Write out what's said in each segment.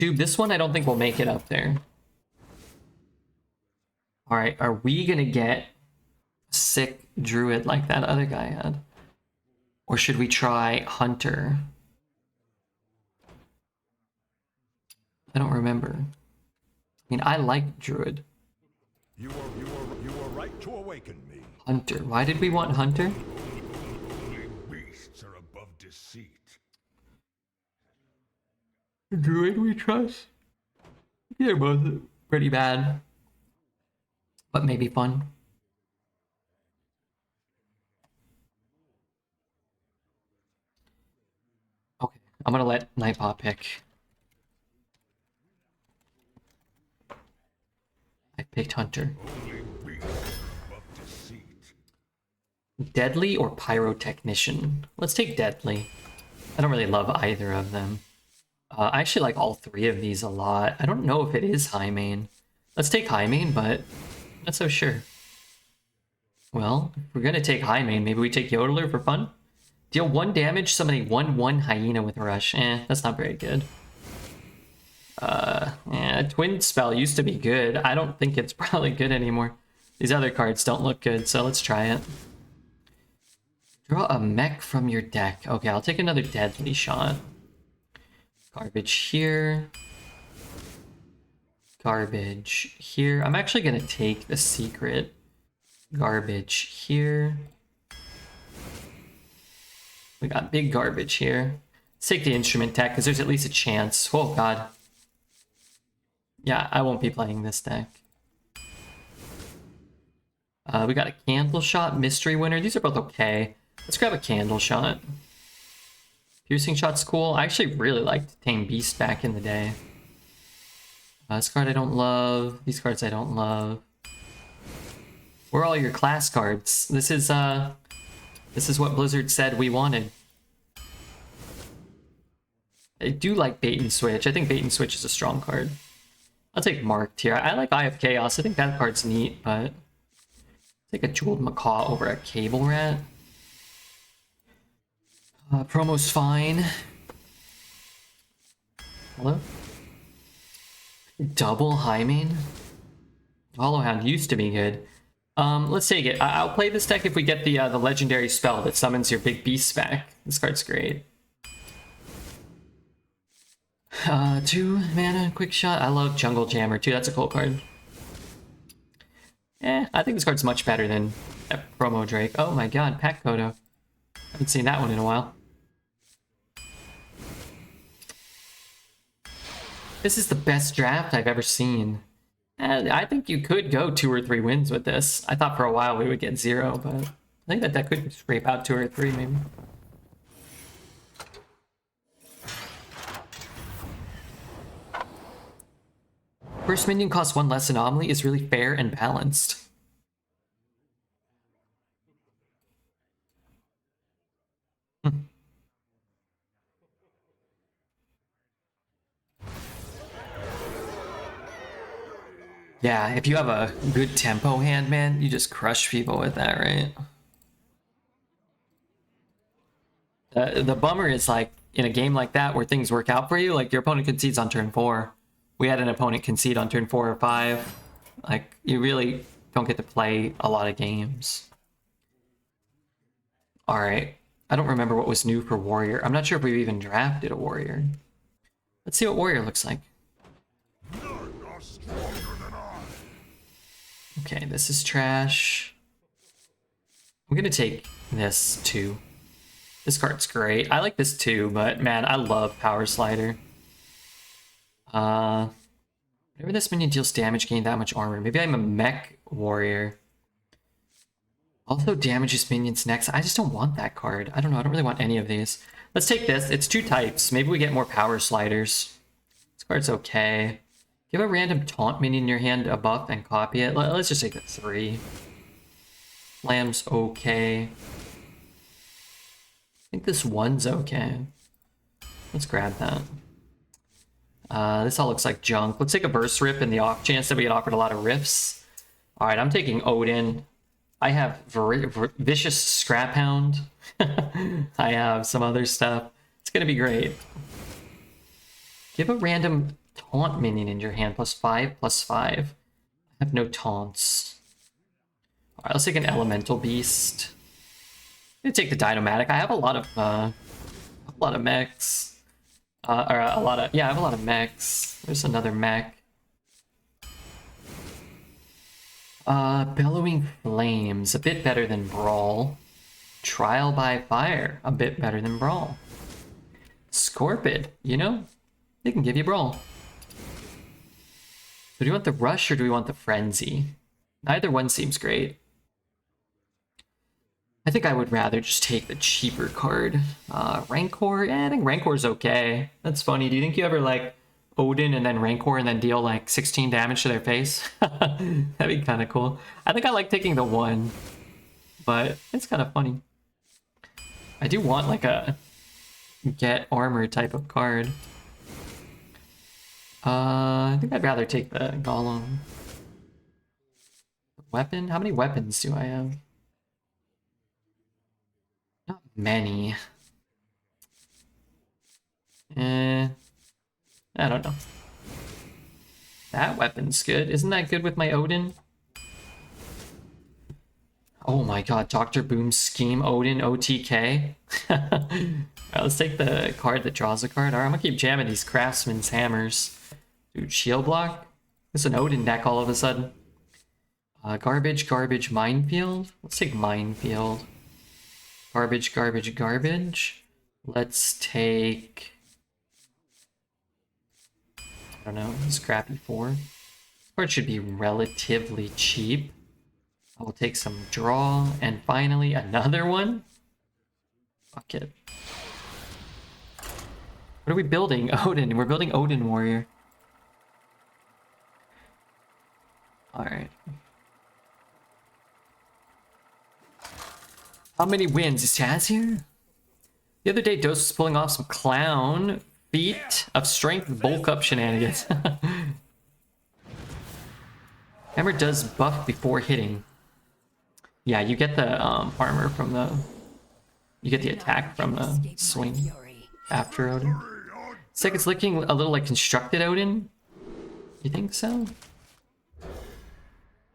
Dude, this one I don't think we'll make it up there. Alright, are we gonna get a sick druid like that other guy had? Or should we try hunter? I don't remember. I mean, I like druid. You are right to awaken me. Hunter. Why did we want hunter? Beasts are above deceit. Druid we trust. They're both pretty bad, but maybe fun. Okay, I'm gonna let Nightpaw pick. I picked hunter. Deadly or pyrotechnician? Let's take deadly. I don't really love either of them. I actually like all three of these a lot. I don't know if it is high main. Let's take high main, but I'm not so sure. Well, if we're gonna take high main, maybe we take Yodeler for fun? Deal 1 damage, summoning 1/1 hyena with rush. That's not very good. Twin spell used to be good. I don't think it's probably good anymore. These other cards don't look good, so let's try it. Draw a mech from your deck. Okay, I'll take another deadly shot. Garbage here. Garbage here. I'm actually gonna take the secret. Garbage here. We got big garbage here. Let's take the instrument tech, because there's at least a chance. Oh god. Yeah, I won't be playing this deck. We got a candle shot, mystery winner. These are both okay. Let's grab a candle shot. Piercing shot's cool. I actually really liked Tame Beast back in the day. This card I don't love. These cards I don't love. Where are all your class cards? This is what Blizzard said we wanted. I do like Bait and Switch. I think Bait and Switch is a strong card. I'll take Marked here. I like Eye of Chaos. I think that card's neat, but I'll take a Jeweled Macaw over a Cable Rat. Promo's fine. Hello? Double high main? Hollowhound used to be good. Let's take it. I'll play this deck if we get the legendary spell that summons your big beast back. This card's great. 2 mana, quick shot. I love Jungle Jammer too. That's a cool card. I think this card's much better than that Promo Drake. Oh my god, Pack Kodo. Haven't seen that one in a while. This is the best draft I've ever seen. I think you could go 2 or 3 wins with this. I thought for a while we would get 0, but I think that could scrape out 2 or 3 maybe. First minion costs 1 less anomaly is really fair and balanced. Yeah, if you have a good tempo hand, man, you just crush people with that, right? The bummer is, like, in a game like that where things work out for you, like, your opponent concedes on turn 4. We had an opponent concede on turn 4 or 5. Like, you really don't get to play a lot of games. Alright. I don't remember what was new for Warrior. I'm not sure if we've even drafted a Warrior. Let's see what Warrior looks like. Okay, this is trash. I'm gonna take this too. This card's great. I like this too, but man, I love Power Slider. Whenever this minion deals damage, gain that much armor. Maybe I'm a mech warrior. Also damages minions next. I just don't want that card. I don't know. I don't really want any of these. Let's take this. It's 2 types. Maybe we get more Power Sliders. This card's okay. Give a random taunt minion in your hand a buff and copy it. Let's just take the 3. Lamb's okay. I think this 1's okay. Let's grab that. This all looks like junk. Let's take a Burst Rip in the off chance that we get offered a lot of riffs. Alright, I'm taking Odin. I have Vicious Scrap Hound. I have some other stuff. It's gonna be great. Give a random taunt minion in your hand, +5/+5. I have no taunts. Alright, let's take an elemental beast. I'm gonna take the Dynomatic. I have a lot of mechs. I have a lot of mechs. There's another mech. Bellowing Flames, a bit better than Brawl. Trial by Fire, a bit better than Brawl. Scorpid, you know, they can give you Brawl. So do you want the Rush or do we want the Frenzy? Neither one seems great. I think I would rather just take the cheaper card. Rancor, I think Rancor's okay. That's funny. Do you think you ever like Odin and then Rancor and then deal like 16 damage to their face? That'd be kind of cool. I think I like taking the 1, but it's kind of funny. I do want like a get armor type of card. I think I'd rather take the Golem. Weapon? How many weapons do I have? Not many. I don't know. That weapon's good. Isn't that good with my Odin? Oh my god, Dr. Boom's Scheme Odin OTK. Alright, let's take the card that draws a card. Alright, I'm gonna keep jamming these Craftsman's Hammers. Dude, Shield Block? It's an Odin deck all of a sudden. Garbage, Minefield. Let's take Minefield. Garbage. Let's take... I don't know, Scrappy 4. This card should be relatively cheap. I will take some draw, and finally another one. Fuck it. What are we building? Odin. We're building Odin Warrior. Alright. How many wins is Taz here? The other day, Dose was pulling off some clown feat of strength bulk up shenanigans. Hammer does buff before hitting. Yeah, you get the armor from the... You get the attack from the swing after Odin. It's like it's looking a little like constructed Odin. You think so?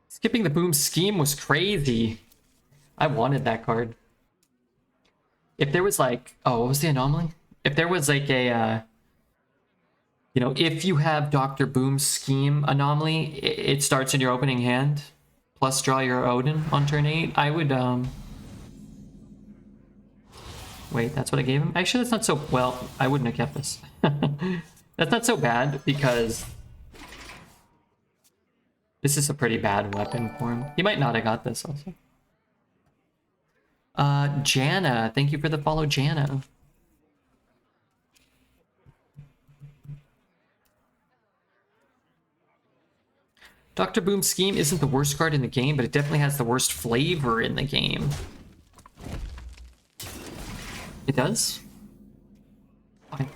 Skipping the Boom Scheme was crazy. I wanted that card. If there was like... Oh, what was the anomaly? If there was like a... you know, if you have Dr. Boom's Scheme anomaly, it starts in your opening hand. Plus draw your Odin on turn 8. I would... Wait, that's what I gave him? Actually, that's not so... Well, I wouldn't have kept this. That's not so bad because... This is a pretty bad weapon for him. He might not have got this also. Jana. Thank you for the follow, Jana. Dr. Boom's Scheme isn't the worst card in the game, but it definitely has the worst flavor in the game. It does? Fine.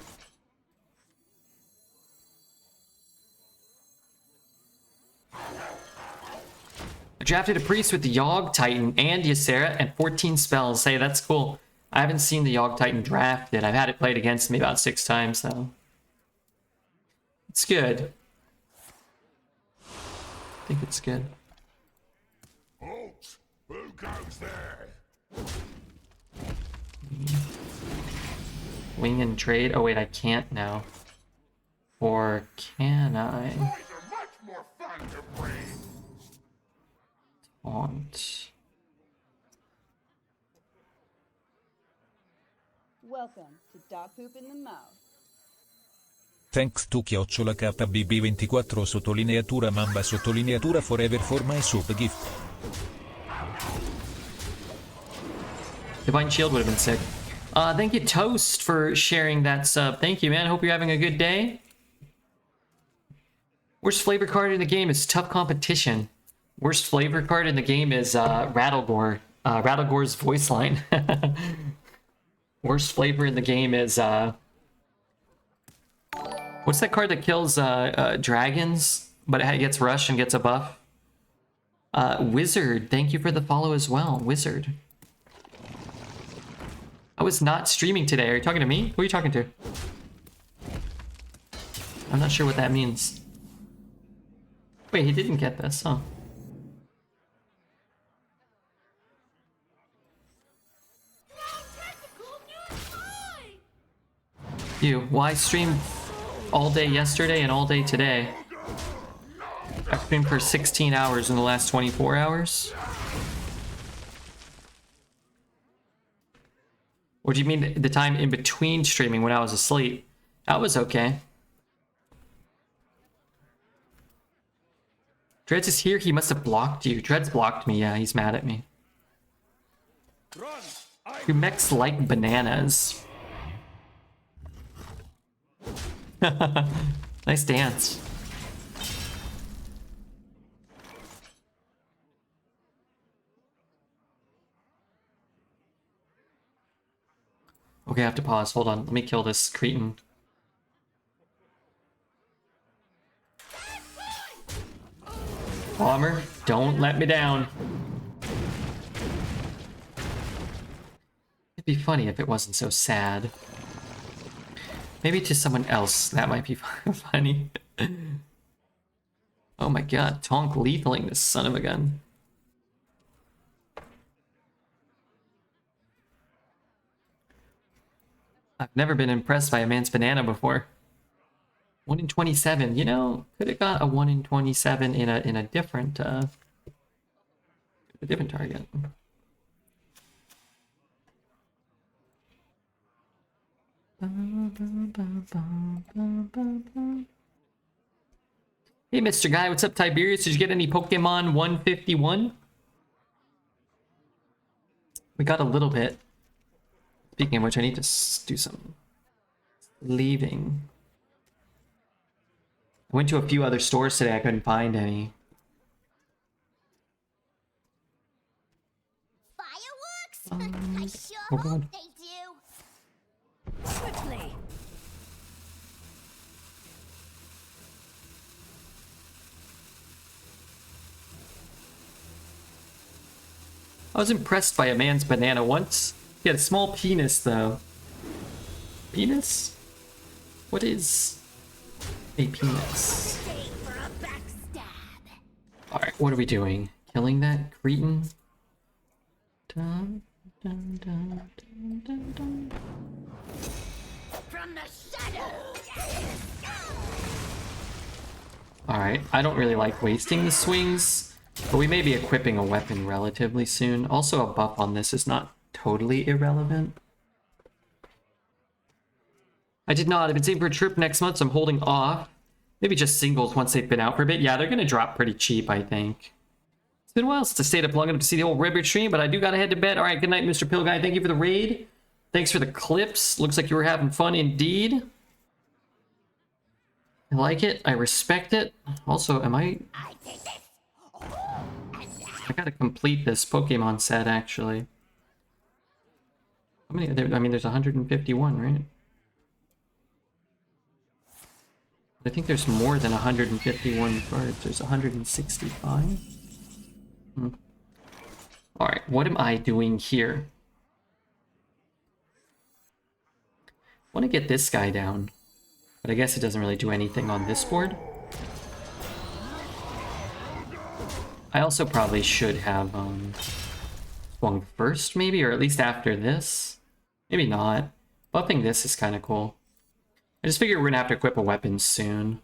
I drafted a priest with the Yogg Titan and Ysera and 14 spells. Hey, that's cool. I haven't seen the Yogg Titan drafted. I've had it played against me about 6 times, though. It's good. I think it's good. Folks, who goes there? Wing and trade. Oh wait, I can't now. Or can I? Boys are much more fun to breed. Taunt. Welcome to Dog Poop in the Mouth. Thanks to @KBB24 sottolineatura Mamba sottolineatura forever for my sub gift. Divine Shield would have been sick. Thank you, Toast, for sharing that sub. Thank you, man. Hope you're having a good day. Worst flavor card in the game is Tough Competition. Worst flavor card in the game is Rattlegore. Rattlegore's voice line. Worst flavor in the game is... What's that card that kills dragons, but it gets rush and gets a buff? Wizard. Thank you for the follow as well. Wizard. I was not streaming today. Are you talking to me? Who are you talking to? I'm not sure what that means. Wait, he didn't get this, huh? You, why stream all day yesterday and all day today? I streamed for 16 hours in the last 24 hours. What do you mean the time in between streaming when I was asleep? That was okay. Dreads is here, he must have blocked you. Dreads blocked me, yeah, he's mad at me. You mechs like bananas. Nice dance. Okay, I have to pause. Hold on. Let me kill this cretin. Bomber, don't let me down. It'd be funny if it wasn't so sad. Maybe to someone else that might be funny. Oh my god, Tonk lethaling this son of a gun. I've never been impressed by a man's banana before. 1 in 27, you know, could have got a 1 in 27 in a different target. Hey, Mr. Guy, what's up, Tiberius? Did you get any Pokemon 151? We got a little bit. Speaking of which, I need to do some leaving. I went to a few other stores today. I couldn't find any. Fireworks? I sure oh hope God. they do. Quickly. I was impressed by a man's banana once. He had a small penis, though. Penis? What is a penis? For a backstab. Alright, what are we doing? Killing that cretin? Dun, dun, dun, dun, dun, dun. From the shadows. Alright, I don't really like wasting the swings, but we may be equipping a weapon relatively soon. Also, a buff on this is not totally irrelevant. I did not. I've been saving for a trip next month, so I'm holding off. Maybe just singles once they've been out for a bit. Yeah, they're going to drop pretty cheap, I think. It's been a while since I stayed up long enough to see the old Redbeard stream, but I do got to head to bed. All right, good night, Mr. Pill Guy. Thank you for the raid. Thanks for the clips. Looks like you were having fun indeed. I like it. I respect it. Also, I gotta complete this Pokemon set, actually. How many are there? I mean, there's 151, right? I think there's more than 151 cards. There's 165. Alright, what am I doing here? I want to get this guy down, but I guess it doesn't really do anything on this board. I also probably should have swung first, maybe, or at least after this. Maybe not. Buffing this is kind of cool. I just figure we're gonna have to equip a weapon soon.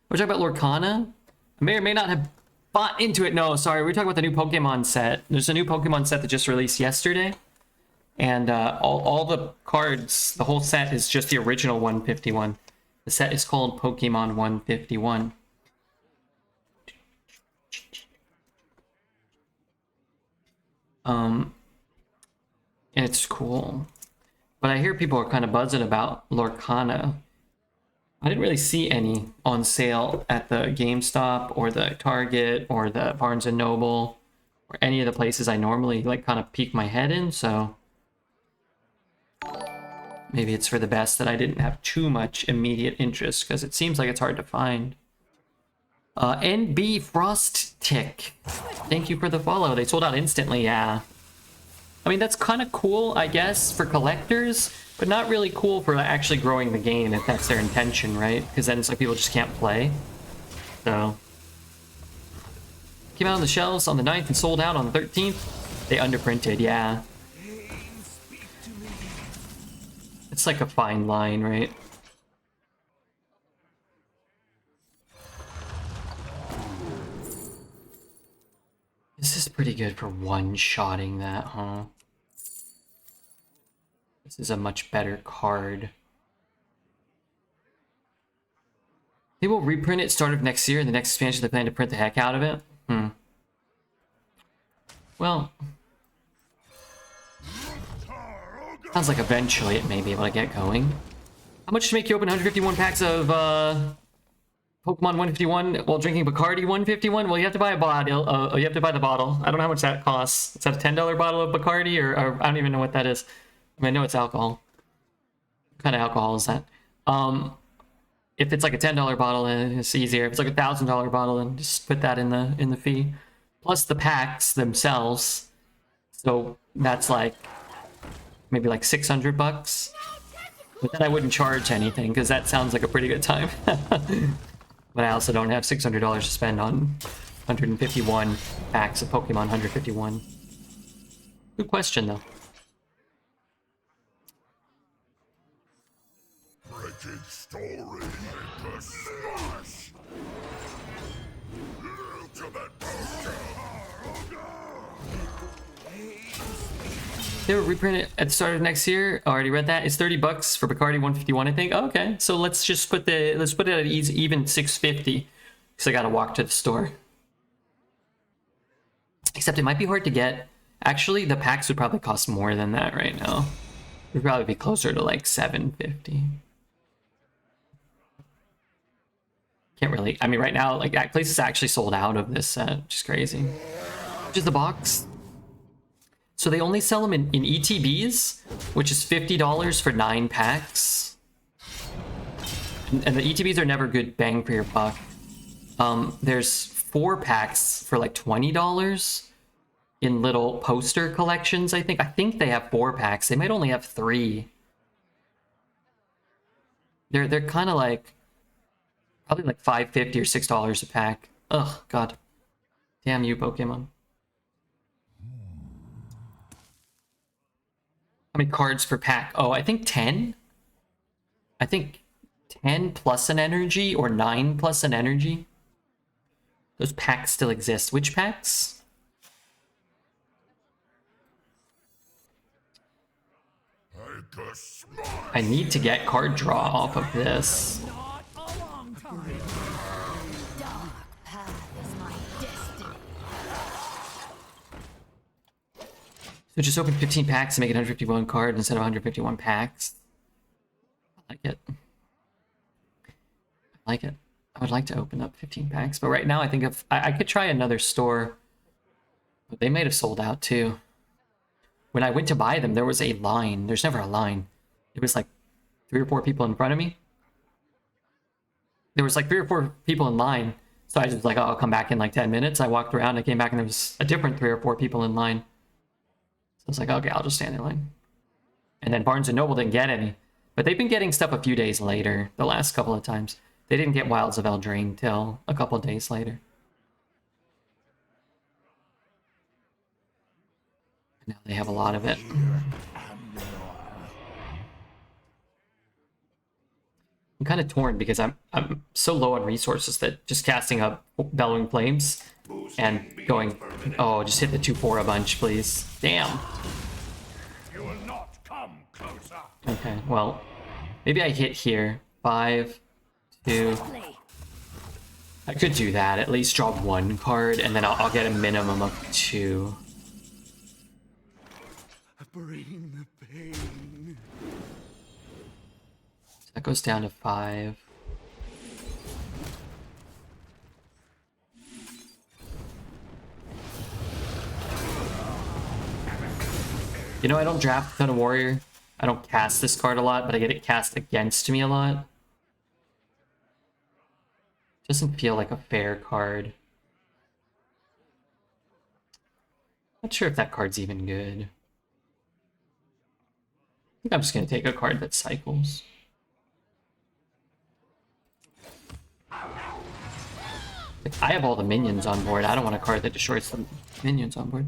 We're talking about Lorcana? I may or may not have bought into it. No, sorry, we're talking about the new Pokemon set. There's a new Pokemon set that just released yesterday. And all the cards, the whole set is just the original 151. The set is called Pokemon 151. And it's cool. But I hear people are kind of buzzing about Lorcana. I didn't really see any on sale at the GameStop or the Target or the Barnes & Noble or any of the places I normally like kind of peek my head in, so maybe it's for the best that I didn't have too much immediate interest because it seems like it's hard to find. NB Frost Tick. Thank you for the follow. They sold out instantly, yeah. I mean, that's kind of cool, I guess, for collectors, but not really cool for actually growing the game if that's their intention, right? Because then it's like people just can't play. So, came out on the shelves on the 9th and sold out on the 13th. They underprinted, yeah. It's like a fine line, right? This is pretty good for one-shotting that, huh? This is a much better card. They will reprint it start of next year. In the next expansion, they plan to print the heck out of it. Well, sounds like eventually it may be able to get going. How much to make you open 151 packs of Pokemon 151 while drinking Bacardi 151? Well, you have to buy a bottle. You have to buy the bottle. I don't know how much that costs. Is that a $10 bottle of Bacardi, or I don't even know what that is. I mean, I know it's alcohol. What kind of alcohol is that? If it's like a $10 bottle, then it's easier. If it's like a $1,000 bottle, then just put that in the fee. Plus the packs themselves. So that's like maybe like $600. But then I wouldn't charge anything because that sounds like a pretty good time. But I also don't have $600 to spend on 151 packs of Pokemon 151. Good question though. Wretched story. Make us smash. Ultimate poster. They were reprinted at the start of next year. Already read that. It's $30 for Bacardi 151, I think. Oh, okay, so let's just put it at even 650, because I gotta walk to the store. Except it might be hard to get. Actually, the packs would probably cost more than that right now. It would probably be closer to like 750. Can't really. I mean, right now, like that place is actually sold out of this set, which is crazy. Which is the box. So they only sell them in ETBs, which is $50 for 9 packs. And the ETBs are never good bang for your buck. There's 4 packs for like $20 in little poster collections, I think. I think they have 4 packs. They might only have 3. They're kind of like probably like $5.50 or $6 a pack. Ugh, God. Damn you, Pokemon. How many cards per pack? Oh, I think 10. I think 10 plus an energy or 9 plus an energy. Those packs still exist. Which packs? I need to get card draw off of this. Dark path is my destiny. So just open 15 packs and make it 151 card instead of 151 packs. I like it. I like it. I would like to open up 15 packs, but right now I think if I could try another store, but they might have sold out too. When I went to buy them, there was a line. There's never a line. It was like 3 or 4 people in front of me. There was like 3 or 4 people in line. So I just was like, oh, I'll come back in like 10 minutes. I walked around, I came back, and there was a different 3 or 4 people in line. So I was like, okay, I'll just stand in line. And then Barnes & Noble didn't get any. But they've been getting stuff a few days later, the last couple of times. They didn't get Wilds of Eldraine till a couple of days later. Now they have a lot of it. I'm kind of torn because I'm so low on resources that just casting up Bellowing Flames and going, oh, just hit the 2/4 a bunch, please. Damn. You will not come closer. Okay, well, maybe I hit here. 5, 2. I could do that. At least draw 1 card, and then I'll get a minimum of 2. Bring the pain. So that goes down to 5. You know, I don't draft a ton of Warrior. I don't cast this card a lot, but I get it cast against me a lot. Doesn't feel like a fair card. Not sure if that card's even good. think I'm just gonna take a card that cycles. I have all the minions on board. I don't want a card that destroys the minions on board.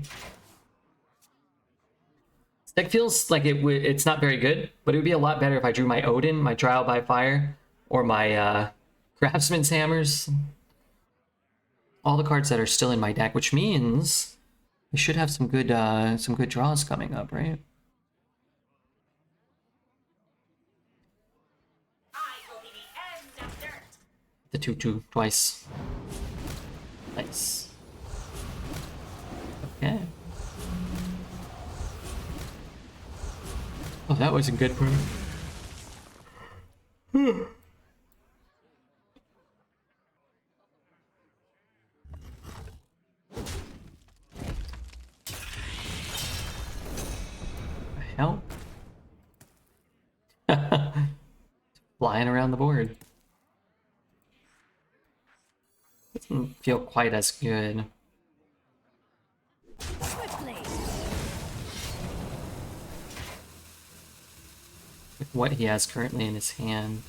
This deck feels like it's not very good, but it would be a lot better if I drew my Odin, my Trial by Fire, or my Craftsman's Hammers. All the cards that are still in my deck, which means we should have some good draws coming up, right? The 2/2 twice. Nice. Okay. Oh, that wasn't good for me. The hell? Flying around the board. Doesn't feel quite as good. Swiftly. With what he has currently in his hand.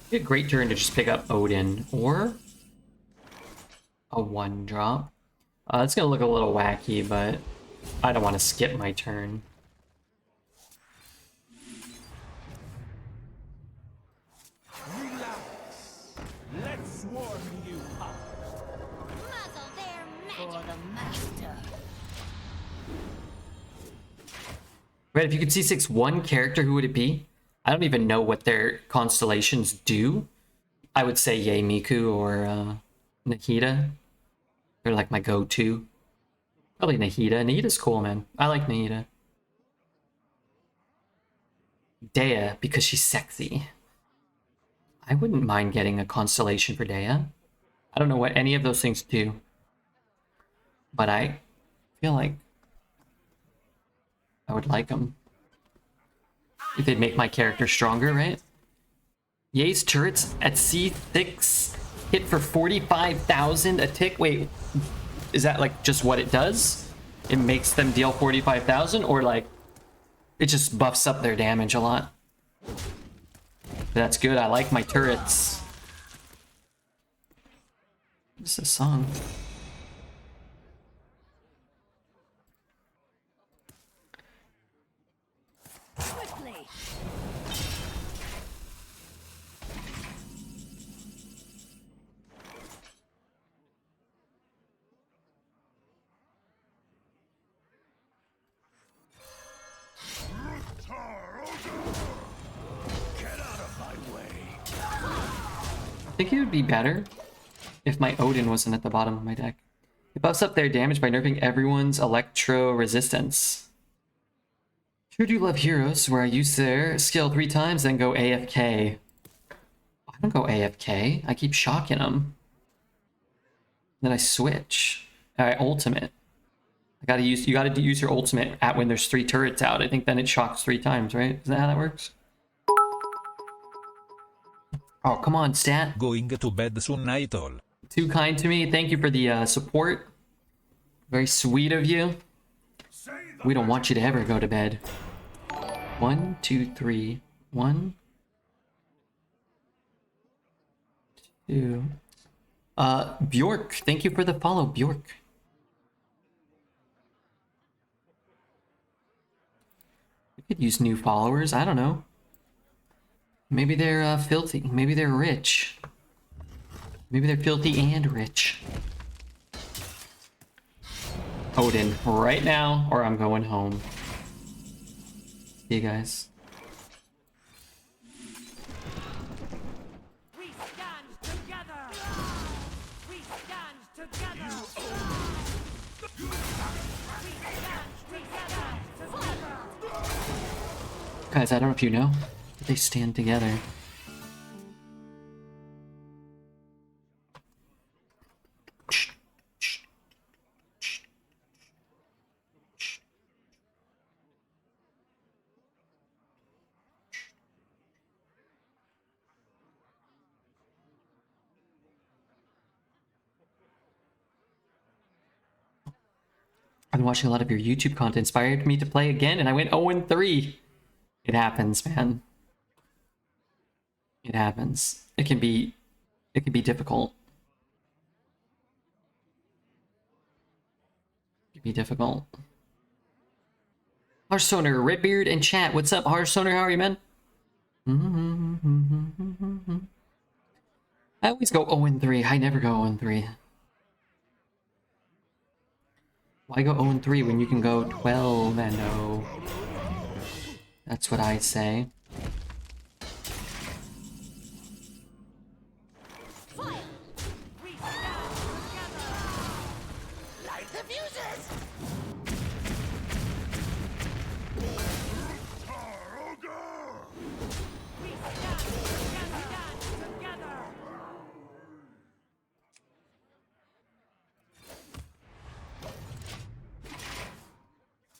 Be a great turn to just pick up Odin or a 1-drop. It's gonna look a little wacky, but I don't want to skip my turn. Let's warm you up. Muzzle their magic. For the master. Right, if you could see 6-1 character, who would it be? I don't even know what their constellations do. I would say Yay Miku or Nahida. They're like my go-to. Probably Nahida. Nahida's cool, man. I like Nahida. Dea, because she's sexy. I wouldn't mind getting a constellation for Dea. I don't know what any of those things do. But I feel like I would like them. If they'd make my character stronger, right? Ye's turrets at C6 hit for 45,000 a tick. Wait, is that like just what it does? It makes them deal 45,000, or like it just buffs up their damage a lot? That's good. I like my turrets. What's this song? Swiftly. I think it would be better if my Odin wasn't at the bottom of my deck. It buffs up their damage by nerfing everyone's electro resistance. Sure do love heroes where I use their skill 3 times, then go AFK. I don't go AFK. I keep shocking them. Then I switch. Alright, ultimate. You gotta use your ultimate at when there's 3 turrets out. I think then it shocks 3 times, right? Isn't that how that works? Oh, come on, stat. Going to bed soon night all. Too kind to me. Thank you for the support. Very sweet of you. We don't want you to ever go to bed. 1, 2, 3. 1, 2. Bjork. Thank you for the follow, Bjork. We could use new followers. I don't know. Maybe they're filthy. Maybe they're rich. Maybe they're filthy and rich. Odin, right now, or I'm going home. See you guys. We stand together. We stand together. We stand together. Guys, I don't know if you know, but they stand together. I've been watching a lot of your YouTube content, inspired me to play again, and I went 0-3. It happens, man. It happens. It can be difficult. It can be difficult. Hearthstoner, Redbeard, and chat. What's up, Hearthstoner? How are you, man? I always go 0-3. I never go 0-3. Why go 0-3 when you can go 12-0? That's what I say.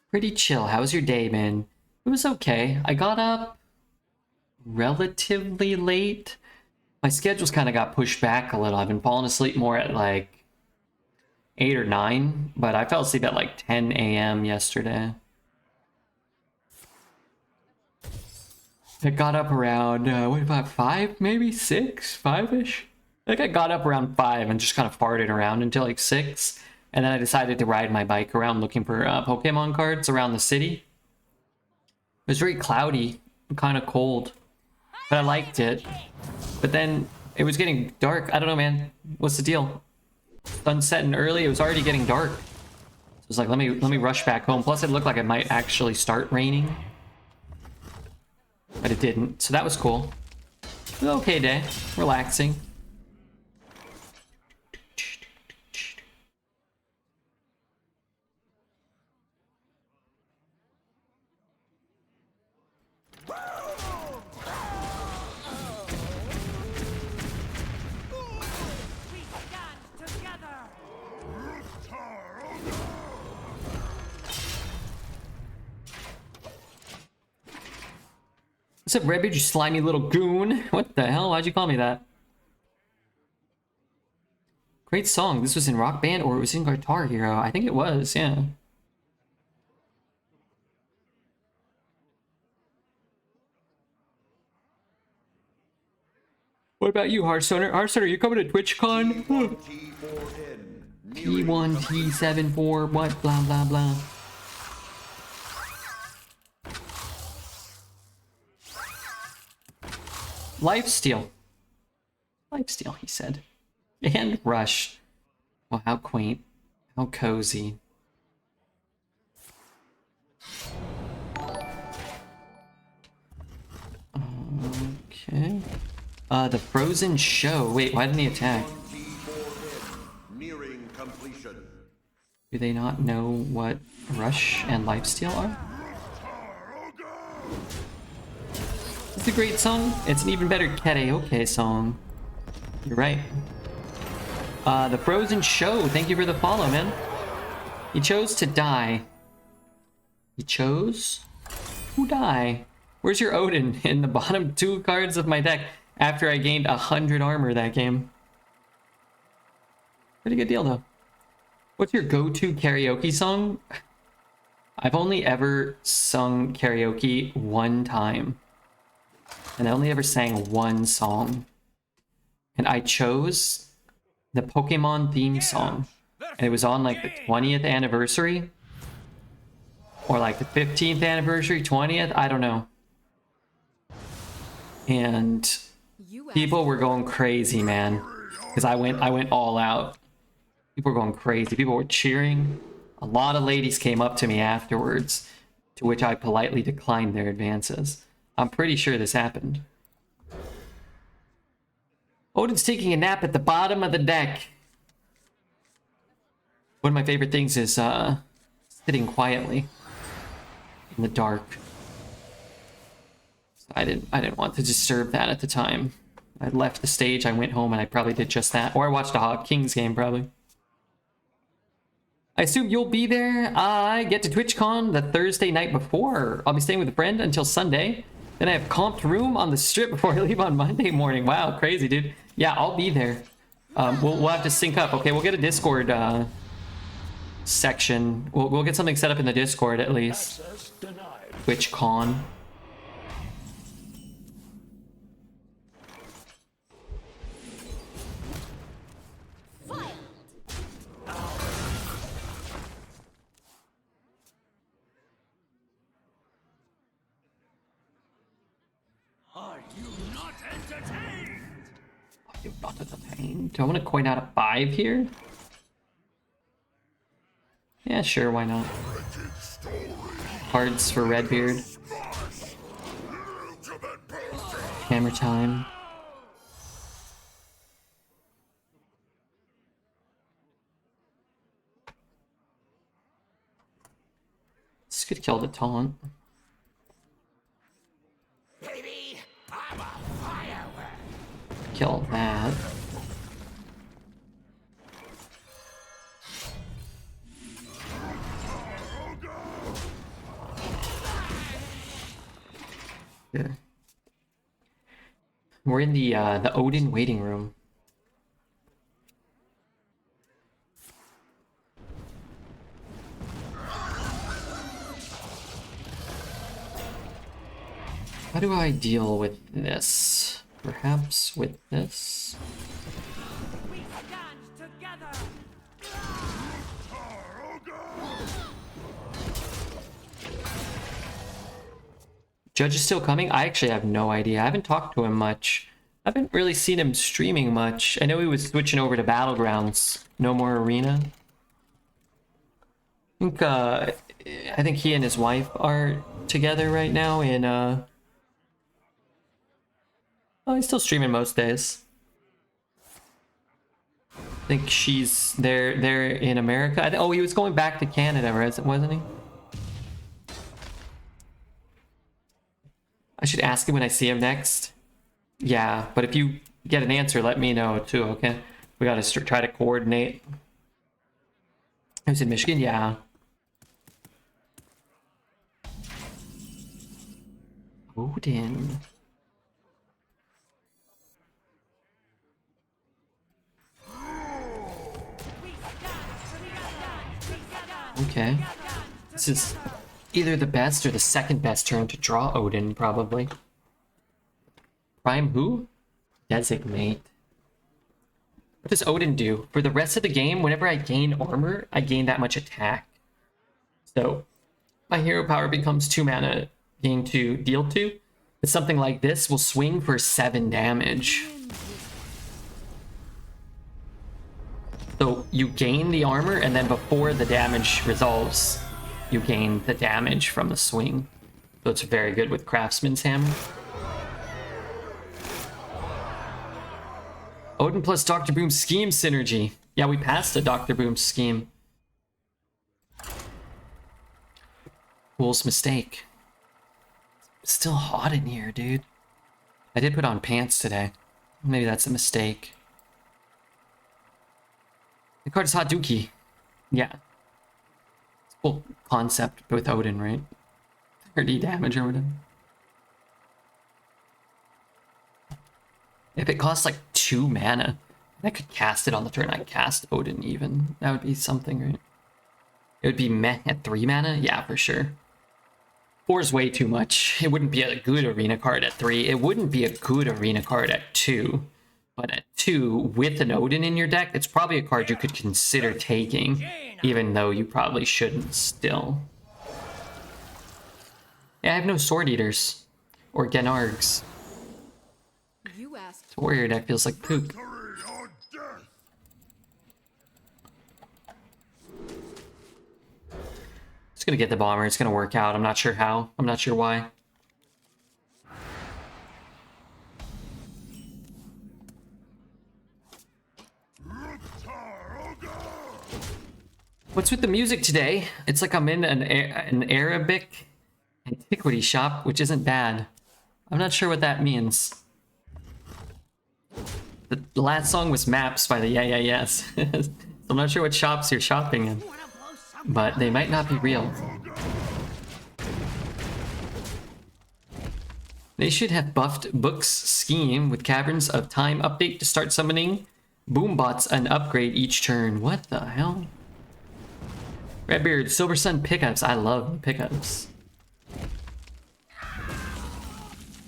Pretty chill. How was your day, man? It was okay. I got up relatively late. My schedules kind of got pushed back a little. I've been falling asleep more at like 8 or 9, but I fell asleep at like 10 a.m. yesterday. I got up around, what about 5, maybe 6, 5-ish? I think I got up around 5 and just kind of farted around until like 6. And then I decided to ride my bike around looking for Pokemon cards around the city. It was very cloudy, kind of cold, but I liked it. But then it was getting dark. I don't know, man. What's the deal? Sun setting early. It was already getting dark. So I was like, let me rush back home. Plus, it looked like it might actually start raining, but it didn't. So that was cool. It was an okay day. Relaxing. What's up, Redbeard, you slimy little goon? What the hell? Why'd you call me that? Great song. This was in Rock Band or it was in Guitar Hero? I think it was, yeah. What about you, Hearthstoner? Hearthstoner, you coming to TwitchCon? T1, T7, 4, what? Blah, blah, blah. Lifesteal. Lifesteal, he said. And Rush. Well, how quaint. How cozy. Okay. The Frozen Show. Wait, why didn't he attack? Nearing completion. Do they not know what Rush and Lifesteal are? It's a great song. It's an even better karaoke song. You're right. The Frozen Show. Thank you for the follow, man. He chose to die. He chose to die. Where's your Odin? In the bottom 2 cards of my deck after I gained 100 armor that game. Pretty good deal, though. What's your go-to karaoke song? I've only ever sung karaoke one time. And I only ever sang one song. And I chose the Pokemon theme song. And it was on like the 20th anniversary. Or like the 15th anniversary, 20th, I don't know. And people were going crazy, man. Because I went all out. People were going crazy. People were cheering. A lot of ladies came up to me afterwards, to which I politely declined their advances. I'm pretty sure this happened. Odin's taking a nap at the bottom of the deck. One of my favorite things is sitting quietly in the dark. I didn't want to disturb that at the time. I left the stage, I went home, and I probably did just that. Or I watched a Kings game, probably. I assume you'll be there. I get to TwitchCon the Thursday night before. I'll be staying with a friend until Sunday. Then I have comped room on the strip before I leave on Monday morning. Wow, crazy, dude. Yeah, I'll be there. We'll have to sync up. Okay, we'll get a Discord section. We'll get something set up in the Discord at least. TwitchCon. Do I want to coin out a 5 here? Yeah, sure, why not? Cards for Redbeard. Hammer time. This could kill the taunt. Kill that. Yeah. We're in the Odin waiting room. How do I deal with this? Perhaps with this? We stand together. Judge is still coming? I actually have no idea. I haven't talked to him much. I haven't really seen him streaming much. I know he was switching over to Battlegrounds. No more Arena. I think he and his wife are together right now in oh, he's still streaming most days. I think she's there in America. Oh, he was going back to Canada, wasn't he? I should ask him when I see him next. Yeah, but if you get an answer, let me know too, okay? We gotta try to coordinate. Who's in Michigan? Yeah. Odin. Okay. This is either the best or the second best turn to draw Odin, probably. Prime who? Designate. What does Odin do? For the rest of the game, whenever I gain armor, I gain that much attack. So, my hero power becomes 2 mana, gain 2, deal 2. But something like this will swing for 7 damage. So, you gain the armor, and then before the damage resolves, you gain the damage from the swing. So it's very good with Craftsman's Hammer. Odin plus Dr. Boom scheme synergy. Yeah, we passed a Dr. Boom scheme. Fool's mistake. It's still hot in here, dude. I did put on pants today. Maybe that's a mistake. The card is Hot Dookie. Yeah. Cool concept with Odin, right? 30 damage or whatever. If it costs like 2 mana, I could cast it on the turn I cast Odin even. That would be something, right? It would be meh at 3 mana? Yeah, for sure. 4 is way too much. It wouldn't be a good arena card at 3. It wouldn't be a good arena card at 2. But at 2, with an Odin in your deck, it's probably a card you could consider taking, even though you probably shouldn't still. Yeah, I have no Sword Eaters. Or Genargs. You asked. This warrior deck feels like poop. Just gonna get the bomber. It's gonna work out. I'm not sure how. I'm not sure why. What's with the music today? It's like I'm in an Arabic antiquity shop, which isn't bad. I'm not sure what that means. The last song was Maps by the Yeah Yeah Yes. So I'm not sure what shops you're shopping in. But they might not be real. They should have buffed Book's scheme with Caverns of Time update to start summoning Boombots an upgrade each turn. What the hell? Redbeard, Silver Sun pickups. I love pickups.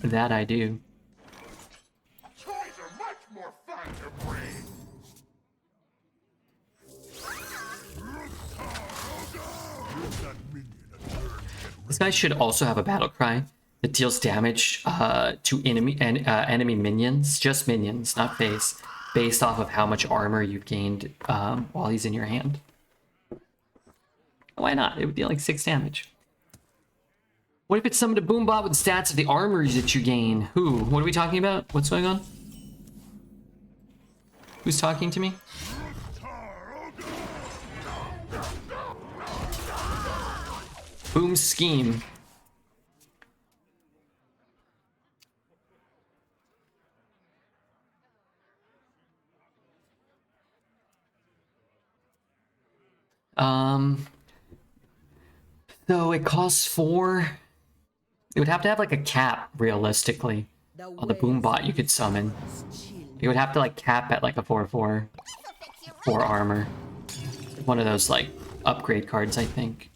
That I do. Toys are much more fun to bring. This guy should also have a battle cry that deals damage to enemy minions, just minions, not face. based off of how much armor you've gained while he's in your hand. Why not? It would deal like 6 damage. What if it's summoned a boombot with the stats of the armor that you gain? Who? What are we talking about? What's going on? Who's talking to me? Boom scheme. So it costs 4. It would have to have like a cap, realistically, on the boombot you could summon. It would have to like cap at like a 4/4, 4 armor. One of those like upgrade cards, I think.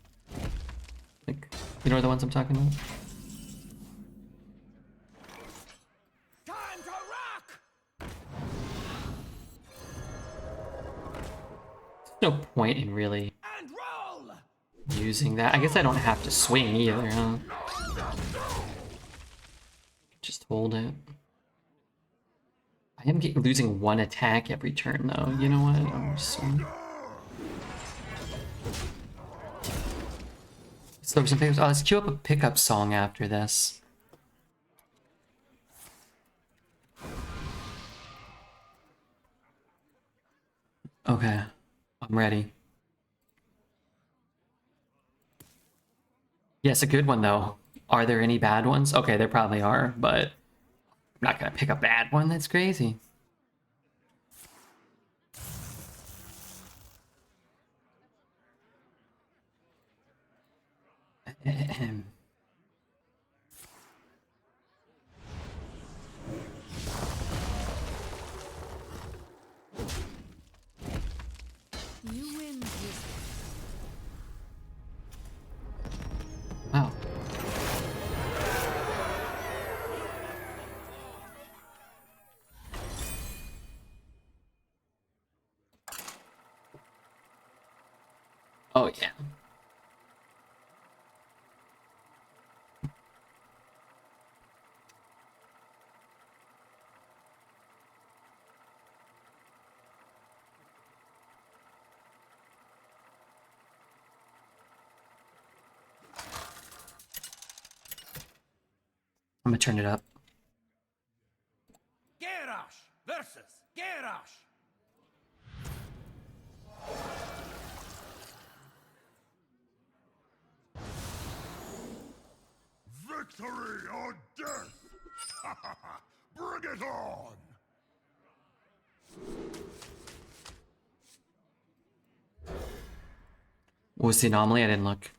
Like, you know the ones I'm talking about? Time to rock! There's no point in really And roll! using that. I guess I don't have to swing either, huh? Just hold it. I am losing 1 attack every turn, though. You know what? I'm just... So some pickups. Oh, let's queue up a pickup song after this. Okay, I'm ready. Yes, a good one though. Are there any bad ones? Okay, there probably are, but I'm not gonna pick a bad one. That's crazy. You win this. Wow. Oh yeah. I'm gonna turn it up. Garrosh versus Garrosh! Victory or death! Bring it on! What was the anomaly? I didn't look.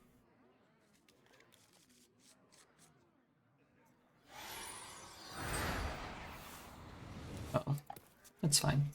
Oh, that's fine.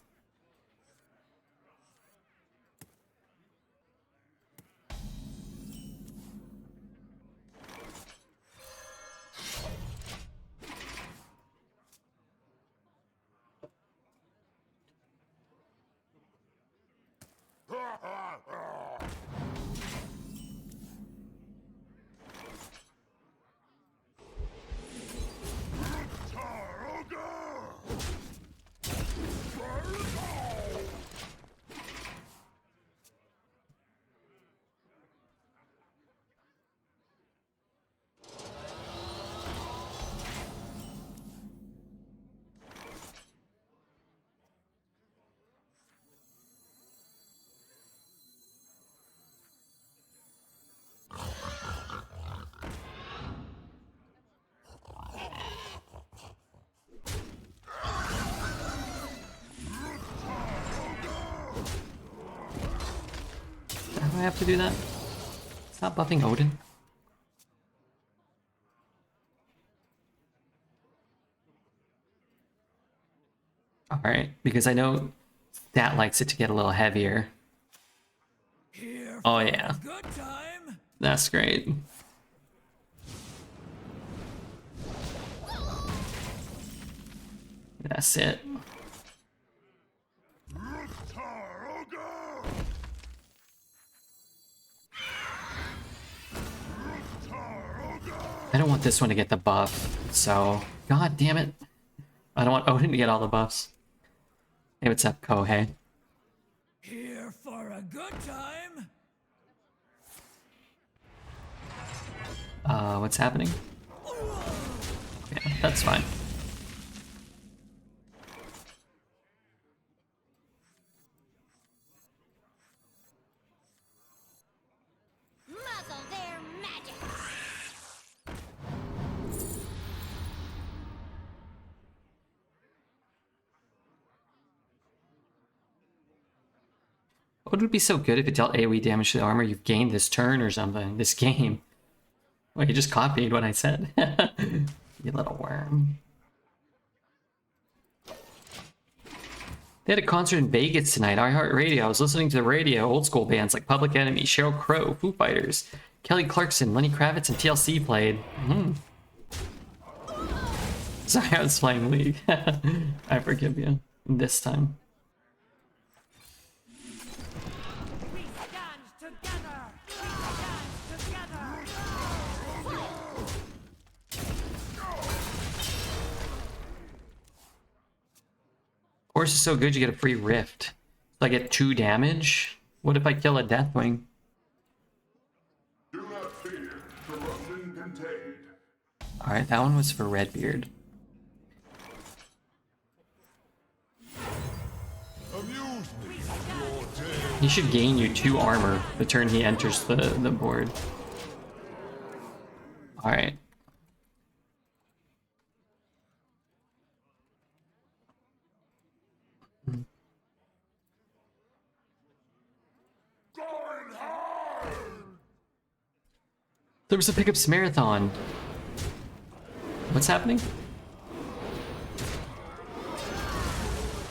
Do I have to do that? It's not buffing Odin. Alright, because I know that likes it to get a little heavier. Oh yeah. Good time! That's great. That's it. I don't want this one to get the buff, so... God damn it. I don't want Odin to get all the buffs. Hey, what's up, Kohei? Here for a good time. What's happening? Yeah, that's fine. Muzzle their magic. Would it be so good if it dealt AoE damage to the armor you've gained this turn or something? This game. Well, you just copied what I said. You little worm. They had a concert in Vegas tonight. iHeartRadio. I was listening to the radio. Old school bands like Public Enemy, Sheryl Crow, Foo Fighters, Kelly Clarkson, Lenny Kravitz, and TLC played. Sorry, I was playing League. I forgive you. This time. We stand together. We stand together. Horse is so good you get a free rift. So I get 2 damage? What if I kill a Deathwing? Do not fear. Corruption contained. Alright, that one was for Redbeard. Amuse me. Your day. He should gain you 2 armor the turn he enters the board. Alright. There was a pickups marathon. What's happening?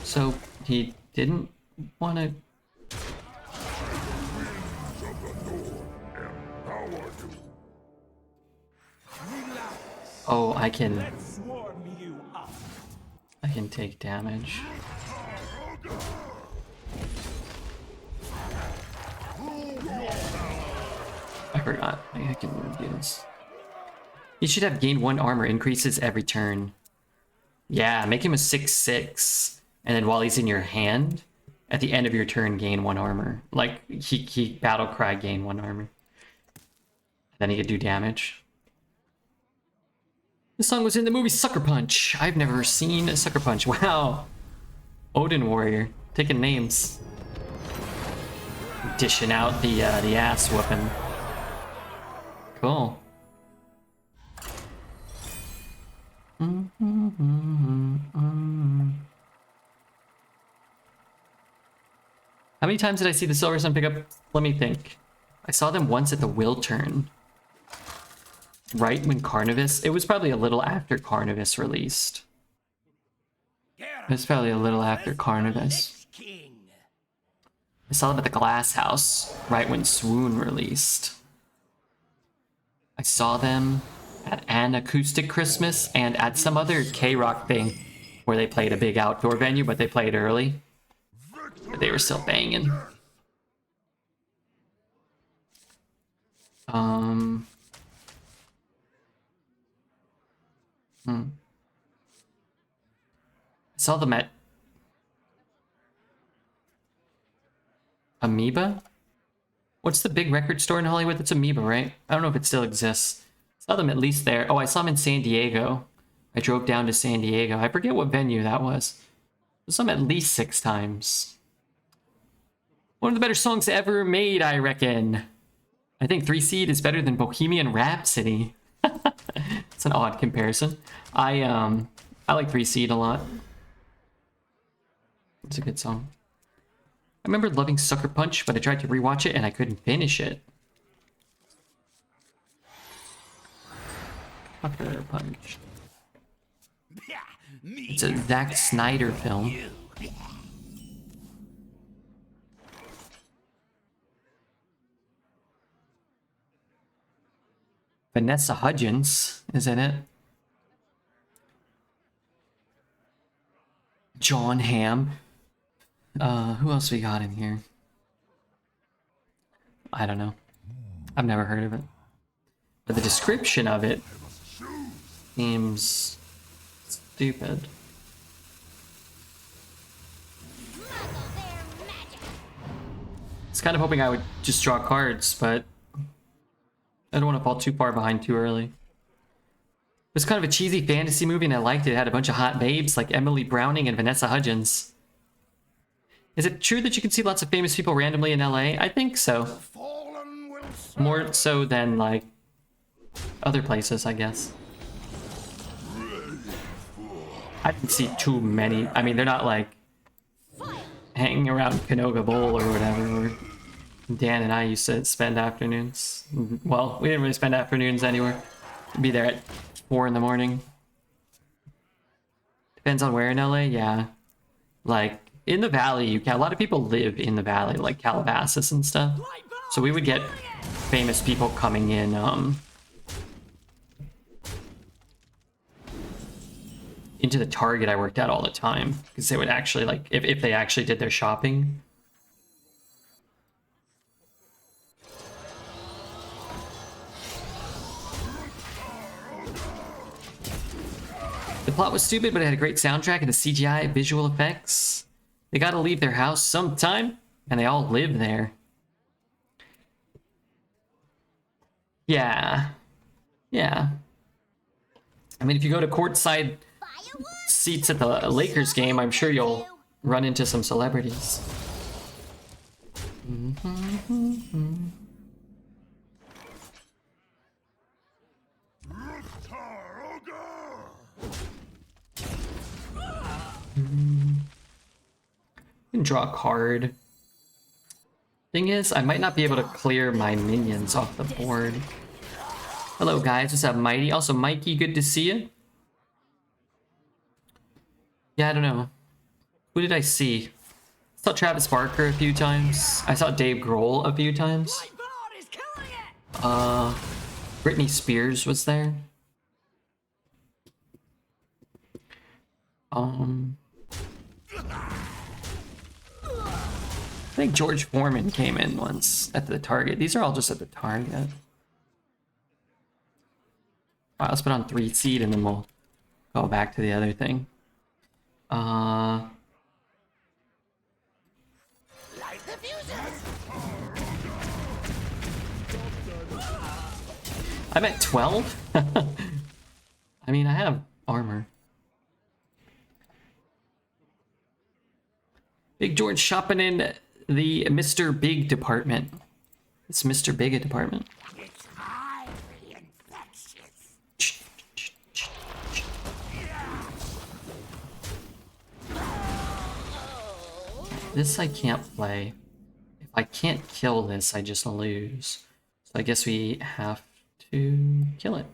So he didn't want to. Oh, I can Swarm you up. take damage. I forgot. I can do this. He should have gained 1 armor, increases every turn. Yeah, make him a 6/6, and then while he's in your hand, at the end of your turn, gain 1 armor. Like he battle cry, gain 1 armor. Then he could do damage. This song was in the movie Sucker Punch. I've never seen a Sucker Punch. Wow. Odin Warrior, taking names. Dishing out the ass whooping. Cool. How many times did I see the Silver Sun pick up? Let me think. I saw them once at the Will turn. Right when Carnivis... It was probably a little after Carnivis released. It was probably a little after Carnivis. King. I saw them at the Glass House, right when Swoon released. I saw them at an acoustic Christmas and at some other K-Rock thing where they played a big outdoor venue, but they played early. But they were still banging. I saw them at Amoeba? What's the big record store in Hollywood? That's Amoeba, right? I don't know if it still exists. I saw them at least there. Oh, I saw them in San Diego. I drove down to San Diego. I forget what venue that was. I saw them at least 6 times. One of the better songs ever made, I reckon. I think 3 Seed is better than Bohemian Rhapsody. It's an odd comparison. I like 3 Seed a lot. It's a good song. I remember loving Sucker Punch, but I tried to rewatch it and I couldn't finish it. Sucker Punch. It's a Zack Snyder film. Vanessa Hudgens is in it. John Hamm. Who else we got in here? I don't know. I've never heard of it. But the description of it seems stupid. was kind of hoping I would just draw cards, but I don't want to fall too far behind too early. It was kind of a cheesy fantasy movie and I liked it. It had a bunch of hot babes like Emily Browning and Vanessa Hudgens. Is it true that you can see lots of famous people randomly in LA? I think so. Fallen will More so than like other places, I guess. I didn't see too many. I mean, they're not like hanging around Canoga Bowl or whatever. Where Dan and I used to spend afternoons. Well, we didn't really spend afternoons anywhere. We'd be there at 4 in the morning. Depends on where in LA, yeah. Like in the valley, a lot of people live in the valley, like Calabasas and stuff. So we would get famous people coming in. Into the Target I worked at all the time because they would actually like if they actually did their shopping. The plot was stupid, but it had a great soundtrack and the CGI visual effects. They gotta leave their house sometime, and they all live there. Yeah. Yeah. I mean, if you go to courtside seats at the Lakers game, I'm sure you'll run into some celebrities. Can draw a card. Thing is, I might not be able to clear my minions off the board. Hello guys, what's up, Mighty? Also, Mikey, good to see you. Yeah, I don't know. Who did I see? I saw Travis Barker a few times. I saw Dave Grohl a few times. Britney Spears was there. I think George Foreman came in once at the Target. These are all just at the Target. Alright, let's put on 3 seed and then we'll go back to the other thing. I'm at 12? I mean, I have armor. Big George shopping in the Mr. Big department. It's Mr. Big department. It's highly infectious. This I can't play. If I can't kill this, I just lose. So I guess we have to kill it.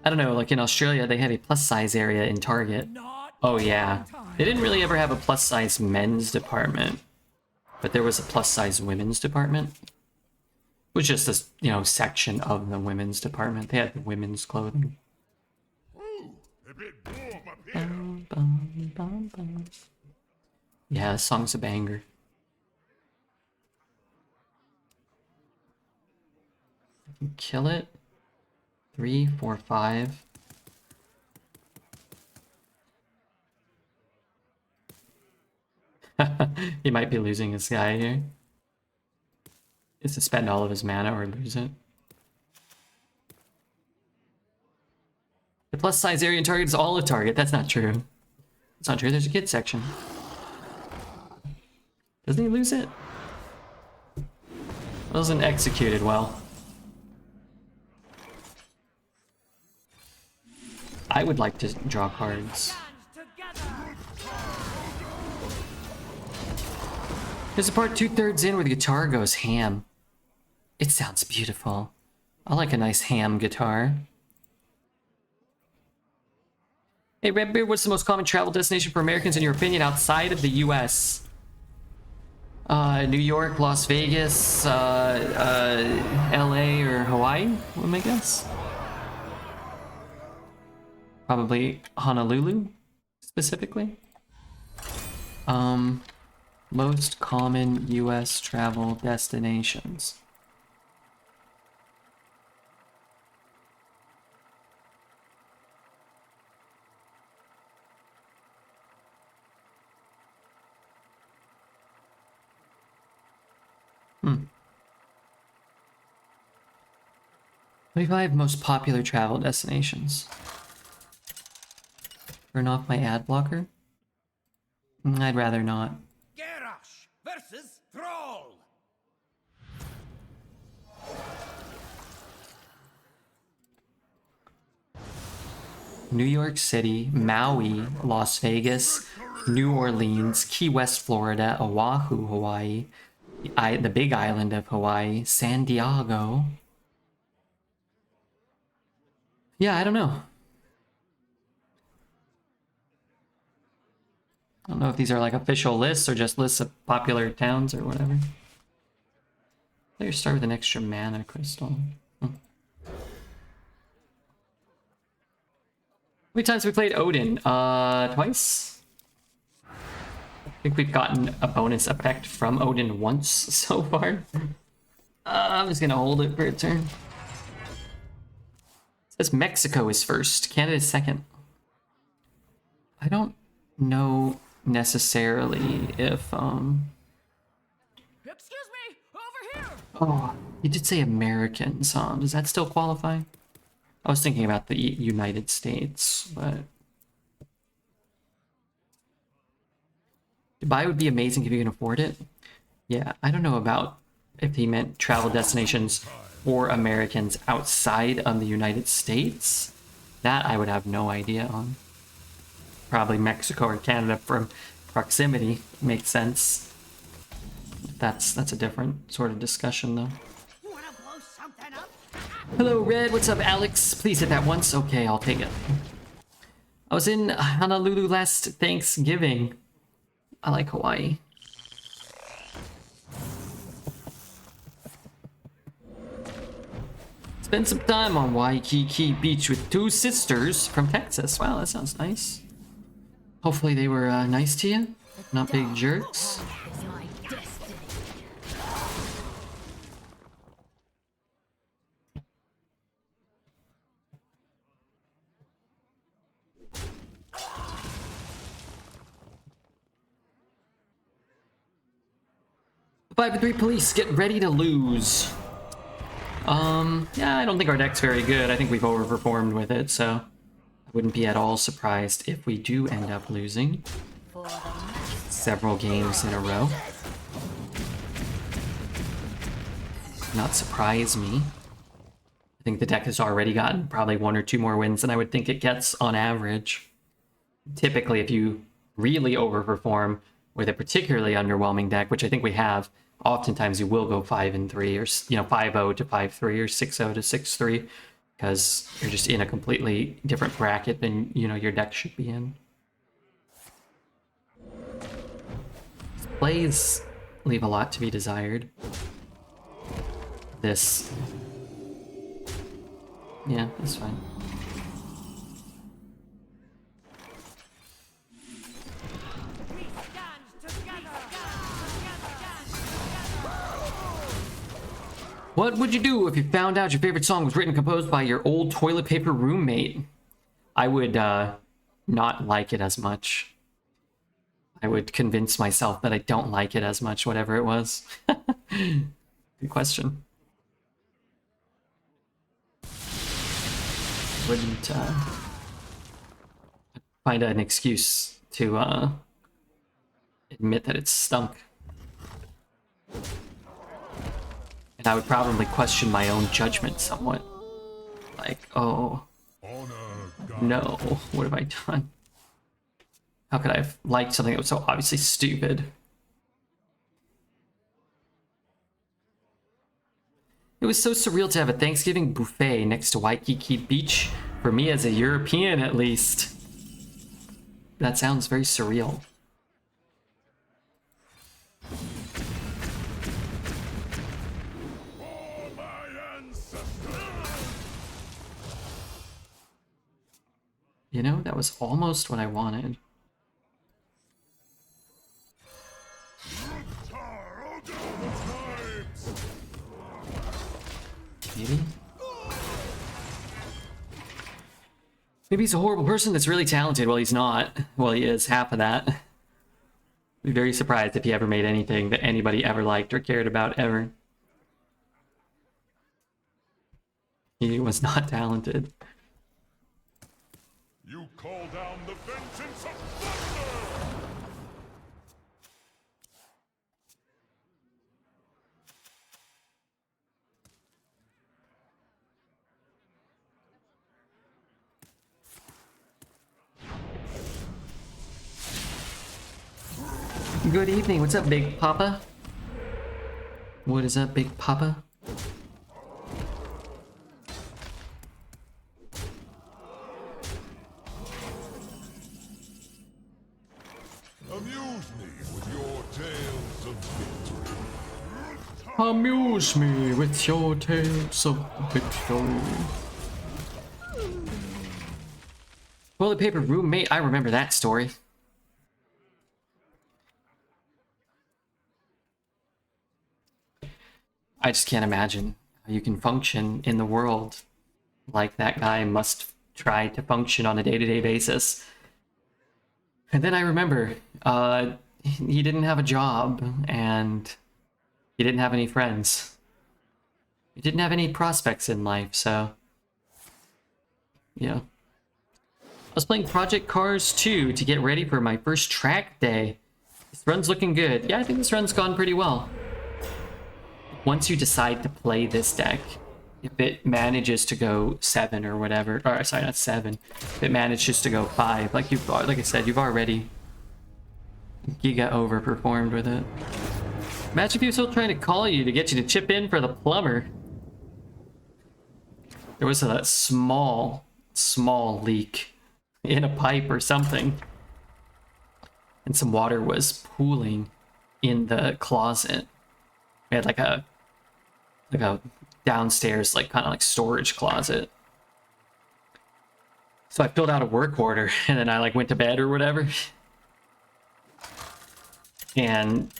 I don't know, like in Australia, they have a plus size area in Target. Oh yeah. They didn't really ever have a plus size men's department, but there was a plus size women's department. It was just this, you know, section of the women's department. They had women's clothing. a bit warm up here. Yeah, this song's a banger. Kill it. 3, 4, 5. He might be losing his guy here. Is to spend all of his mana or lose it. The plus size area in Target is all a Target. That's not true. It's not true. There's a kid section. Doesn't he lose it? Wasn't executed well. I would like to draw cards. There's a part 2/3 in where the guitar goes ham. It sounds beautiful. I like a nice ham guitar. Hey Redbeard, what's the most common travel destination for Americans in your opinion outside of the US? New York, Las Vegas, LA, or Hawaii, would my guess. Probably Honolulu, specifically. Most common US travel destinations. 25 most popular travel destinations. Turn off my ad blocker? I'd rather not. Garrosh versus Thrall. New York City, Maui, Las Vegas, New Orleans, Key West, Florida, Oahu, Hawaii, the Big Island of Hawaii, San Diego. Yeah, I don't know. I don't know if these are like official lists or just lists of popular towns or whatever. Players start with an extra mana crystal. How many times have we played Odin? Twice? I think we've gotten a bonus effect from Odin once so far. I'm just gonna hold it for a turn. It says Mexico is first, Canada is second. I don't know necessarily if Excuse me, over here. oh, you did say Americans, does that still qualify? I was thinking about the United States, but Dubai would be amazing if you can afford it. Yeah, I don't know about if he meant travel destinations for Americans outside of the United States. That I would have no idea on. Probably Mexico or Canada from proximity makes sense. That's a different sort of discussion though. Wanna blow something up? Hello Red, what's up Alex? Please hit that once. Okay, I'll take it. I was in Honolulu last Thanksgiving. I like Hawaii. Spend some time on Waikiki Beach with two sisters from Texas. Wow, that sounds nice. Hopefully they were nice to you, not big jerks. Is my destiny. Five to 3 police, get ready to lose. Yeah, I don't think our deck's very good. I think we've overperformed with it, so I wouldn't be at all surprised if we do end up losing several games in a row. Not surprise me. I think the deck has already gotten probably 1 or 2 more wins than I would think it gets on average. Typically, if you really overperform with a particularly underwhelming deck, which I think we have, oftentimes you will go 5-3 or 5-0 to 5-3 or 6-0 to 6-3 because you're just in a completely different bracket than your deck should be in. Plays leave a lot to be desired. This, yeah, that's fine. What would you do if you found out your favorite song was written and composed by your old toilet paper roommate? I would not like it as much. I would convince myself that I don't like it as much, whatever it was. Good question. Wouldn't find an excuse to admit that it stunk. And I would probably question my own judgment somewhat. Like, oh, no, what have I done? How could I have liked something that was so obviously stupid? It was so surreal to have a Thanksgiving buffet next to Waikiki Beach, for me as a European at least. That sounds very surreal. You know, that was almost what I wanted. Maybe? Maybe he's a horrible person that's really talented. Well, he's not. Well, he is half of that. Be very surprised if he ever made anything that anybody ever liked or cared about ever. He was not talented. You call down the vengeance of thunder! Good evening. What's up, Big Papa? What is up, Big Papa? Amuse me with your tales of victory. Amuse me with your tales of victory. Toilet paper roommate. I remember that story. I just can't imagine how you can function in the world like that guy must try to function on a day-to-day basis. And then I remember, he didn't have a job, and he didn't have any friends. He didn't have any prospects in life, so... yeah. I was playing Project Cars 2 to get ready for my first track day. This run's looking good. Yeah, I think this run's gone pretty well. Once you decide to play this deck, if it manages to go 7 or whatever, or sorry, not 7, if it manages to go 5, like I said, you've already giga overperformed with it. Imagine if he was still trying to call you to get you to chip in for the plumber. There was a small leak in a pipe or something, and some water was pooling in the closet. We had like a downstairs, like kind of like storage closet. So I filled out a work order, and then I like went to bed or whatever. And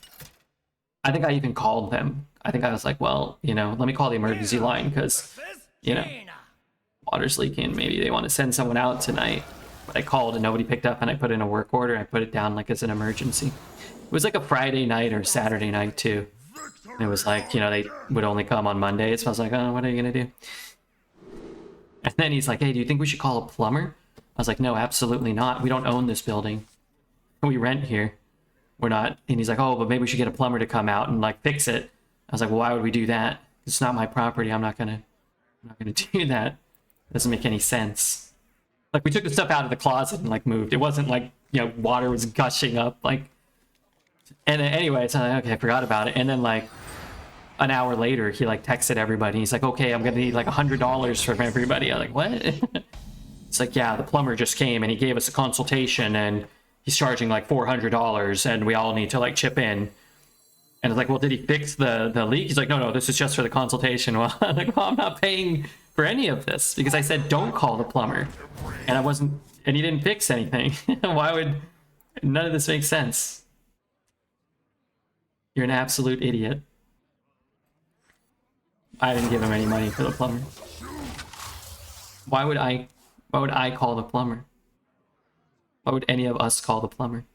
I think I even called them. I think I was like, well, you know, let me call the emergency line because, you know, water's leaking. Maybe they want to send someone out tonight. But I called and nobody picked up, and I put in a work order. And I put it down like as an emergency. It was like a Friday night or Saturday night too. It was like, you know, they would only come on Mondays. So I was like, oh, what are you going to do? And then he's like, hey, do you think we should call a plumber? I was like, no, absolutely not. We don't own this building. We rent here. We're not. And he's like, oh, but maybe we should get a plumber to come out and like fix it. I was like, well, why would we do that? It's not my property. I'm not gonna do that. It doesn't make any sense. Like, we took the stuff out of the closet and like moved. It wasn't like, you know, water was gushing up. Like, and then anyway, so I'm like, okay, I forgot about it. And then like an hour later, he like texted everybody. He's like, okay, I'm gonna need like $100 from everybody. I'm like, what? It's like, yeah, the plumber just came and he gave us a consultation and he's charging like $400 and we all need to like chip in. And it's like, well, did he fix the leak? He's like, no, this is just for the consultation. Well, I'm like, well, I'm not paying for any of this because I said don't call the plumber, and he didn't fix anything. Why would none of this make sense? You're an absolute idiot. I didn't give him any money for the plumber. Why would I call the plumber? Why would any of us call the plumber?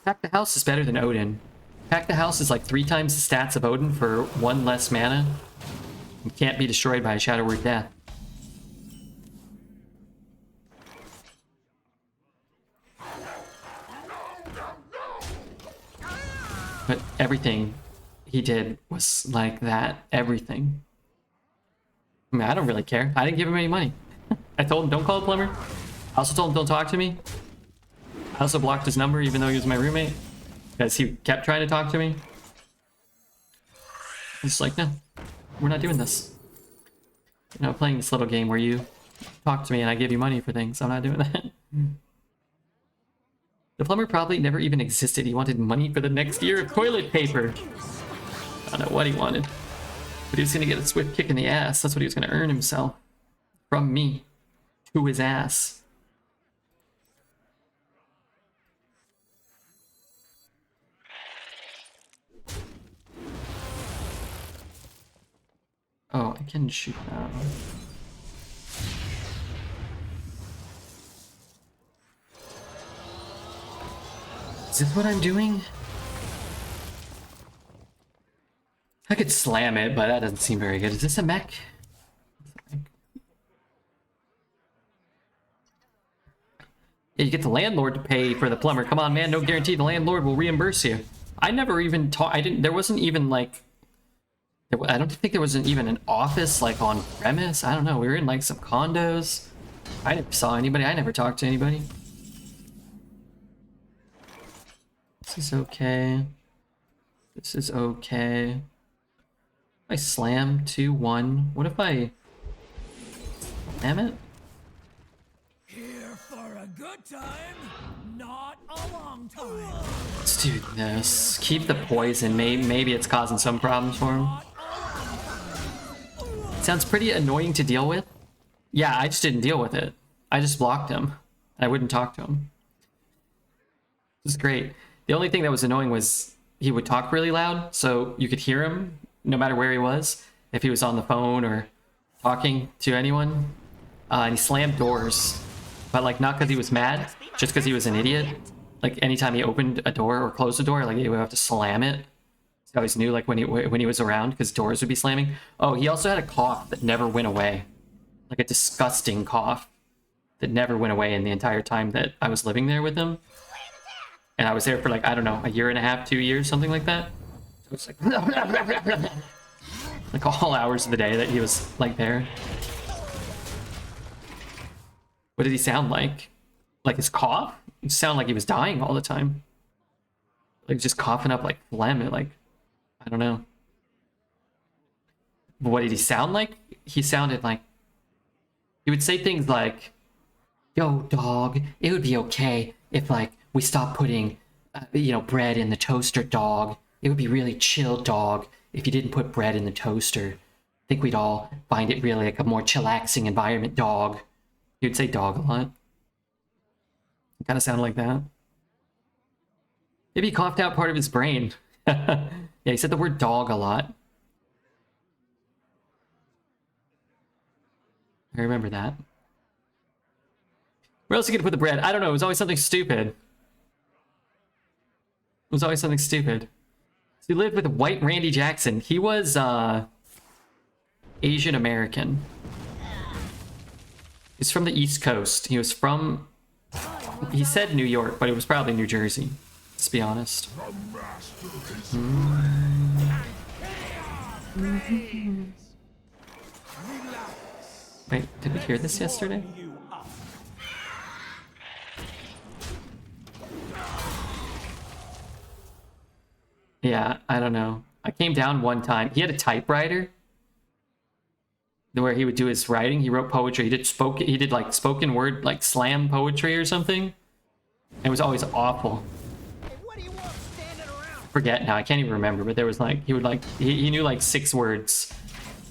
Pack the House is better than Odin. Pack the House is like 3 times the stats of Odin for 1 less mana. It can't be destroyed by a Shadow Word Death. But everything he did was like that. Everything. I mean, I don't really care. I didn't give him any money. I told him don't call the plumber. I also told him don't talk to me. I also blocked his number even though he was my roommate because he kept trying to talk to me. It's like, no, we're not doing this. You know, playing this little game where you talk to me and I give you money for things. I'm not doing that. The plumber probably never even existed. He wanted money for the next year of toilet paper. I don't know what he wanted, but he was gonna get a swift kick in the ass. That's what he was gonna earn himself from me to his ass. Oh, I can shoot now. this what I'm doing? I could slam it, but that doesn't seem very good. Is this a mech? Yeah, you get the landlord to pay for the plumber. Come on, man, no guarantee the landlord will reimburse you. I never even there wasn't even like, I don't think there wasn't even an office like on premise. I don't know, we were in like some condos. I never saw anybody, I never talked to anybody. This is okay. This is okay. If I slam 2-1, what if I slam it? Here for a good time, not a long time. Let's do this. Keep the poison. Maybe it's causing some problems for him. Sounds pretty annoying to deal with. Yeah, I just didn't deal with it. I just blocked him. I wouldn't talk to him. This is great. The only thing that was annoying was he would talk really loud, so you could hear him no matter where he was, if he was on the phone or talking to anyone. And he slammed doors, but like not because he was mad, just because he was an idiot. Like anytime he opened a door or closed a door, like he would have to slam it. So I always knew like when he was around, because doors would be slamming. Oh, he also had a cough that never went away, like a disgusting cough that never went away in the entire time that I was living there with him. And I was there for like, I don't know, 1.5 years, 2 years, something like that. So it's like, like all hours of the day that he was like there. What did he sound like? Like his cough? It sounded like he was dying all the time. Like just coughing up like phlegm, like, I don't know. But what did he sound like? He sounded like, he would say things like, yo, dog, it would be okay if like we stopped putting, bread in the toaster, dog. It would be really chill, dog, if you didn't put bread in the toaster. I think we'd all find it really like a more chillaxing environment, dog. He would say dog a lot. It kind of sounded like that. Maybe he coughed out part of his brain. Yeah, he said the word dog a lot. I remember that. Where else are you gonna put the bread? I don't know, it was always something stupid. It was always something stupid. So he lived with white Randy Jackson. He was Asian American. He's from the East Coast. He was from, he said New York, but it was probably New Jersey, let's be honest. Wait, did we hear this yesterday? Yeah, I don't know. I came down one time. He had a typewriter where he would do his writing. He wrote poetry. He did like spoken word, like slam poetry or something. It was always awful. Hey, what do you want standing around? Forget now. I can't even remember. But there was like he knew like 6 words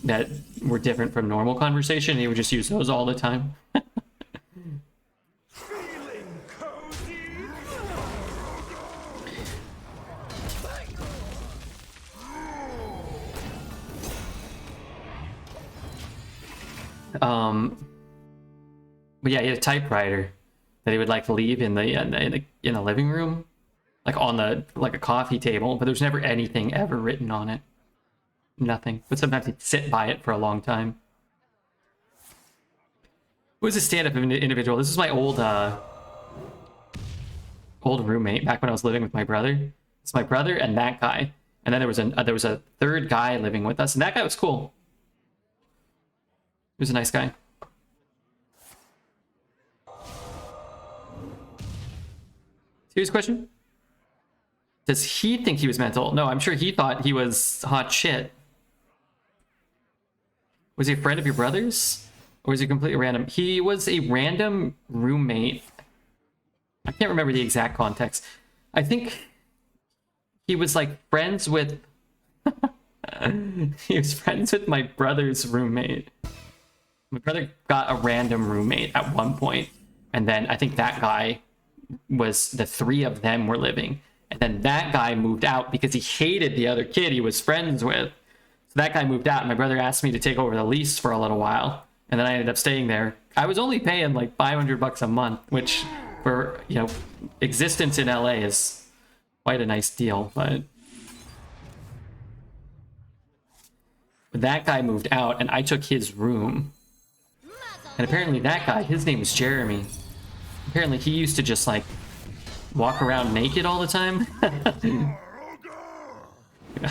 that were different from normal conversation. And he would just use those all the time. Feeling cozy? But yeah, he had a typewriter that he would like leave in the living room, like on the like a coffee table. But there's never anything ever written on it. Nothing. But sometimes he'd sit by it for a long time. Who was a stand-up individual? This is my old roommate back when I was living with my brother. It's my brother and that guy. And then there was a third guy living with us, and that guy was cool. He was a nice guy. Serious question? Does he think he was mental? No, I'm sure he thought he was hot shit. Was he a friend of your brother's? Or was he completely random? He was a random roommate. I can't remember the exact context. I think he was like friends with... he was friends with my brother's roommate. My brother got a random roommate at one point, and then I think that guy was, the 3 of them were living, and then that guy moved out because he hated the other kid he was friends with. So that guy moved out, and my brother asked me to take over the lease for a little while, and then I ended up staying there. I was only paying like $500 a month, which for, existence in LA is quite a nice deal, but that guy moved out and I took his room. And apparently that guy, his name was Jeremy. Apparently he used to just like walk around naked all the time.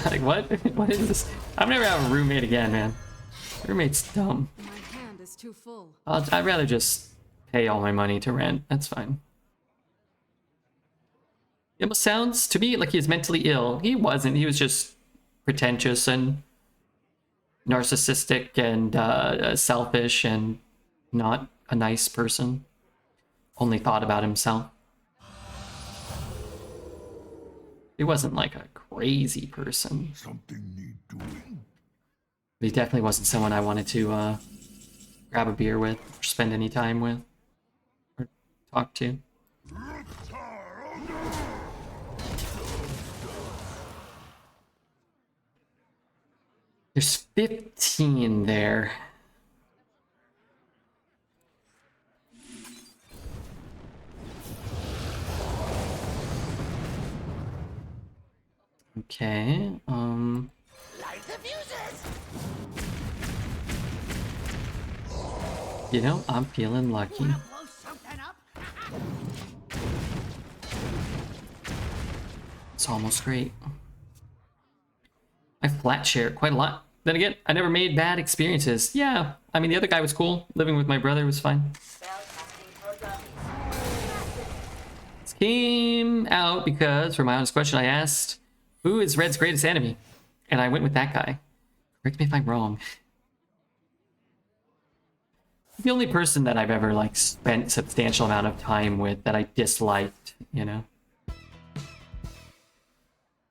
Like, what? What is this? I'm never have a roommate again, man. Roommate's dumb. My hand is too full. I'd rather just pay all my money to rent. That's fine. It almost sounds to me like he's mentally ill. He wasn't. He was just pretentious and narcissistic and selfish and not a nice person. Only thought about himself. He wasn't like a crazy person. Something need doing. But he definitely wasn't someone I wanted to grab a beer with or spend any time with or talk to. There's 15 there. Okay, you know, I'm feeling lucky. It's almost great. I flat share quite a lot. Then again, I never made bad experiences. Yeah, I mean, the other guy was cool. Living with my brother was fine. This came out because, for my honest question, I asked, who is Red's greatest enemy? And I went with that guy. Correct me if I'm wrong. The only person that I've ever, like, spent substantial amount of time with that I disliked, you know?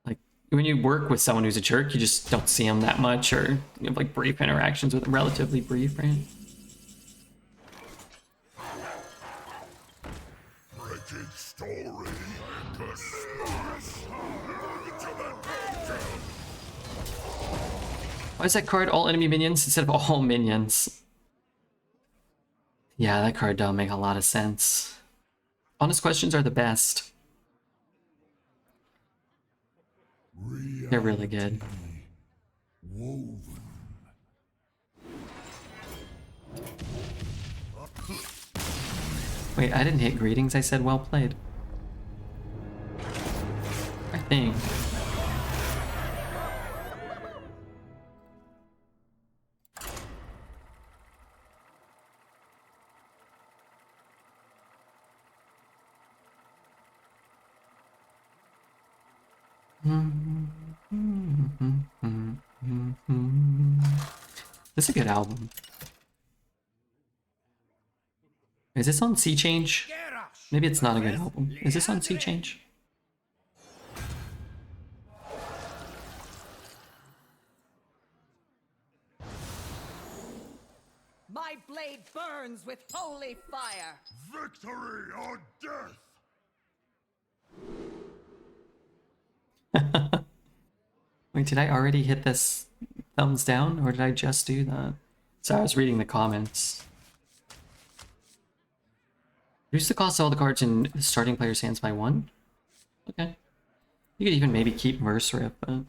Like, when you work with someone who's a jerk, you just don't see them that much, or you have, like, brief interactions with them, relatively brief, right? Wretched story. Why is that card all enemy minions instead of all minions? Yeah, that card don't make a lot of sense. Honest questions are the best. They're really good. Woven. Wait, I didn't hit greetings, I said well played. I think. This is a good album. Is this on Sea Change? Maybe it's not a good album. Is this on Sea Change? My blade burns with holy fire. Victory or death. Wait, did I already hit this thumbs down, or did I just do that? So I was reading the comments. Reduce the cost of all the cards in the starting player's hands by 1? Okay. You could even maybe keep Verse Rip, but...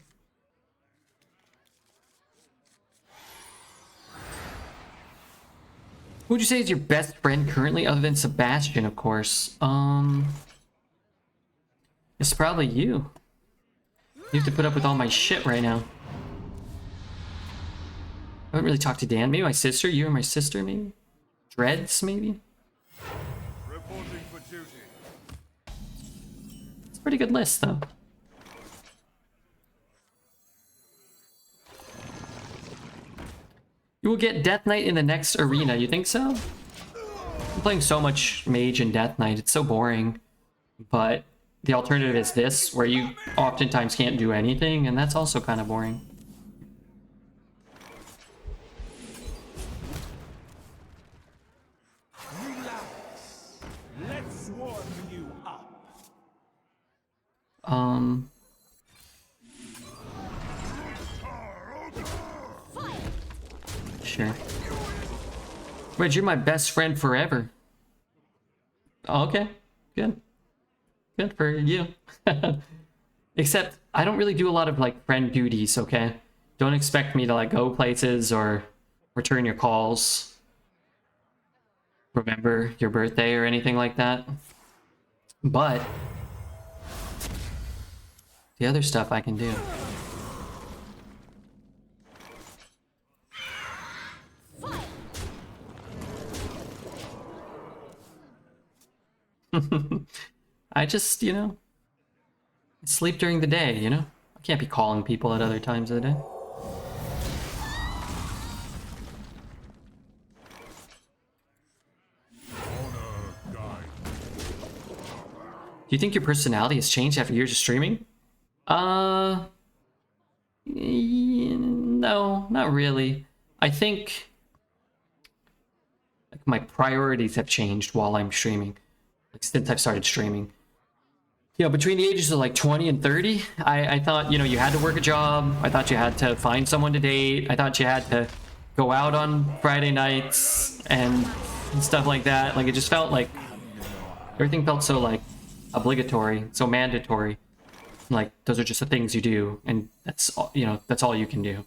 Who would you say is your best friend currently, other than Sebastian, of course? It's probably you. You have to put up with all my shit right now. I haven't really talked to Dan. Maybe my sister? You and my sister, maybe? Dreads, maybe? Reporting for duty. It's a pretty good list, though. You will get Death Knight in the next arena. You think so? I'm playing so much Mage and Death Knight. It's so boring. But the alternative is this, where you oftentimes can't do anything, and that's also kind of boring. Relax. Let's warm you up. Sure. Red, you're my best friend forever. Oh, okay. Good. Good for you. Except I don't really do a lot of like friend duties, okay? Don't expect me to like go places or return your calls, remember your birthday or anything like that. But the other stuff I can do. I just, sleep during the day, I can't be calling people at other times of the day. Do you think your personality has changed after years of streaming? No, not really. I think like my priorities have changed while I'm streaming, like since I've started streaming. Between the ages of like 20 and 30, I thought, you had to work a job. I thought you had to find someone to date. I thought you had to go out on Friday nights and stuff like that. Like it just felt like everything felt so like obligatory, so mandatory. Like those are just the things you do, and that's all, that's all you can do.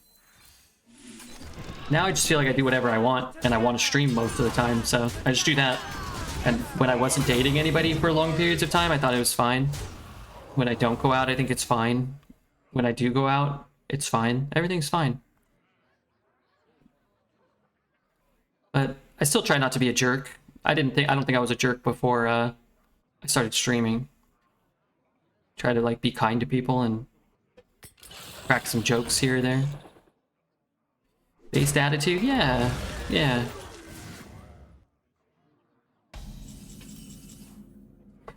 Now I just feel like I do whatever I want, and I want to stream most of the time, so I just do that. And when I wasn't dating anybody for long periods of time, I thought it was fine. When I don't go out, I think it's fine. When I do go out, it's fine. Everything's fine. But I still try not to be a jerk. I don't think I was a jerk before I started streaming. Try to like be kind to people and crack some jokes here or there. Based attitude, yeah.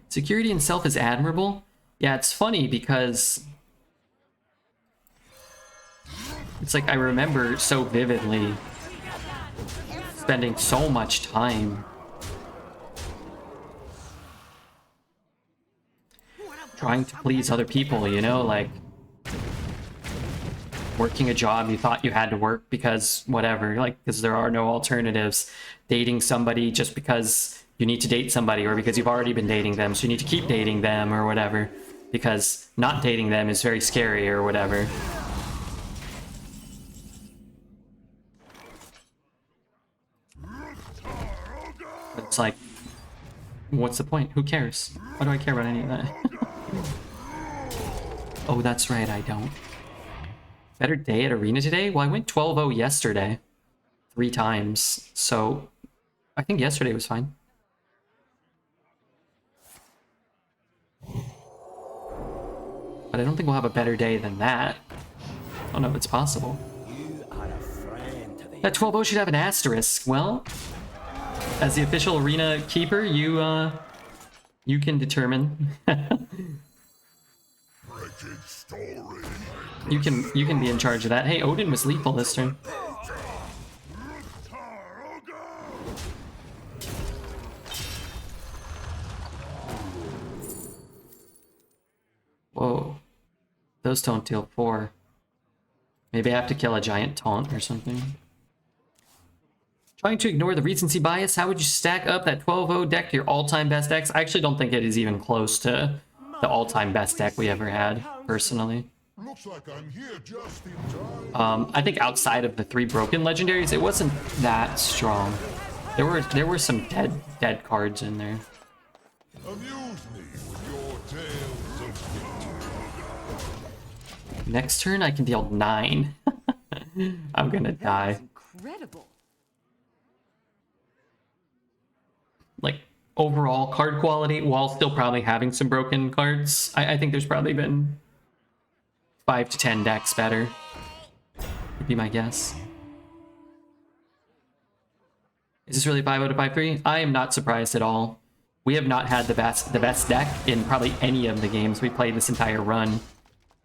Security in self is admirable. Yeah, it's funny because it's like I remember so vividly spending so much time trying to please other people, like working a job you thought you had to work because whatever, like because there are no alternatives, dating somebody just because you need to date somebody or because you've already been dating them so you need to keep dating them or whatever because not dating them is very scary or whatever. It's like, what's the point? Who cares? Why do I care about any of that? Oh, that's right, I don't. Better day at Arena today? Well, I went 12-0 yesterday. 3 times. So, I think yesterday was fine. But I don't think we'll have a better day than that. I don't know if it's possible. That 12-0 should have an asterisk. Well, as the official Arena keeper, you can determine. You can be in charge of that. Hey, Odin was lethal this turn. Whoa. Those don't deal 4. Maybe I have to kill a giant taunt or something. Trying to ignore the recency bias, how would you stack up that 12-0 deck to your all-time best decks? I actually don't think it is even close to the all-time best deck we ever had, personally. Looks like I'm here just in time. I think outside of the 3 broken legendaries, it wasn't that strong. There were some dead cards in there. Amuse me with your tales of victory. Next turn, I can deal 9. I'm gonna die. Incredible. Like, overall card quality, while still probably having some broken cards, I think there's probably been 5 to 10 decks better, would be my guess. Is this really 5-0 to 5-3? I am not surprised at all. We have not had the best deck in probably any of the games we played this entire run,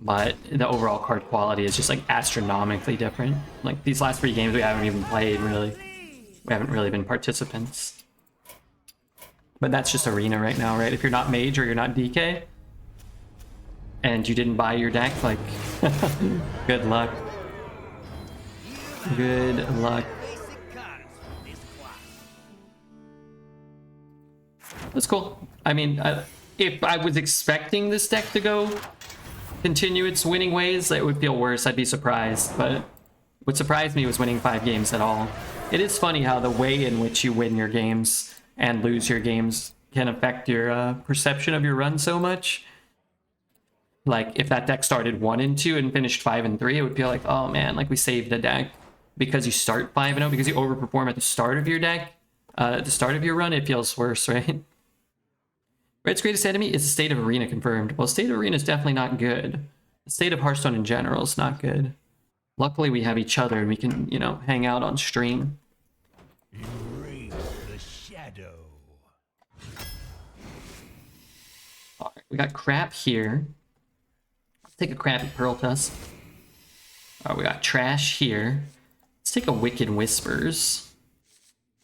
but the overall card quality is just like astronomically different. Like these last 3 games we haven't even played, really. We haven't really been participants. But that's just Arena right now, right? If you're not Mage or you're not DK, and you didn't buy your deck, like, good luck. Good luck. That's cool. I mean, if I was expecting this deck to go continue its winning ways, it would feel worse. I'd be surprised, but what surprised me was winning 5 games at all. It is funny how the way in which you win your games and lose your games can affect your perception of your run so much. Like, if that deck started 1-2 and finished 5-3, it would feel like, oh man, like we saved the deck. Because you start 5-0, because you overperform at the start of your deck, at the start of your run, it feels worse, right? Red's greatest enemy is the state of Arena confirmed. Well, state of Arena is definitely not good. The state of Hearthstone in general is not good. Luckily, we have each other and we can, you know, hang out on stream. Embrace the shadow. All right, we got crap here. Let's take a crappy Pearl Tusk. All right, we got trash here. Let's take a Wicked Whispers.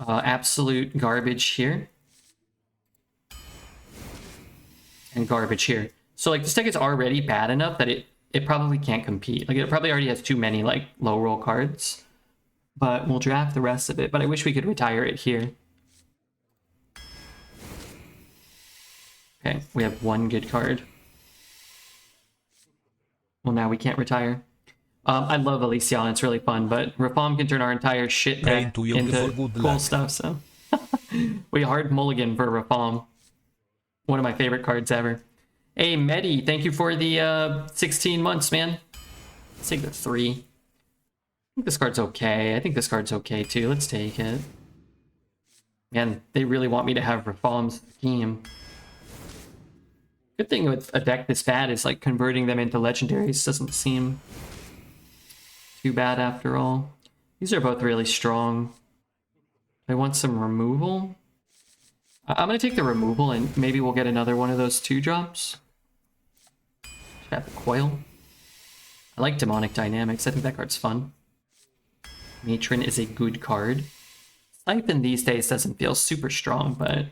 Absolute garbage here. And garbage here. So like this deck is already bad enough that it probably can't compete. Like it probably already has too many like low roll cards. But we'll draft the rest of it. But I wish we could retire it here. Okay, we have one good card. Well, now we can't retire. I love Elysian, it's really fun, but Reform can turn our entire shit deck into cool stuff, so. We hard mulligan for Reform. One of my favorite cards ever. Hey, Medi, thank you for the 16 months, man. Let's take the 3. I think this card's okay. I think this card's okay, too. Let's take it. Man, they really want me to have Reform's scheme. Good thing with a deck this bad is, like, converting them into legendaries doesn't seem too bad after all. These are both really strong. I want some removal. I'm going to take the removal and maybe we'll get another one of those 2-drops. Should have the coil. I like Demonic Dynamics. I think that card's fun. Matron is a good card. Siphon these days doesn't feel super strong, but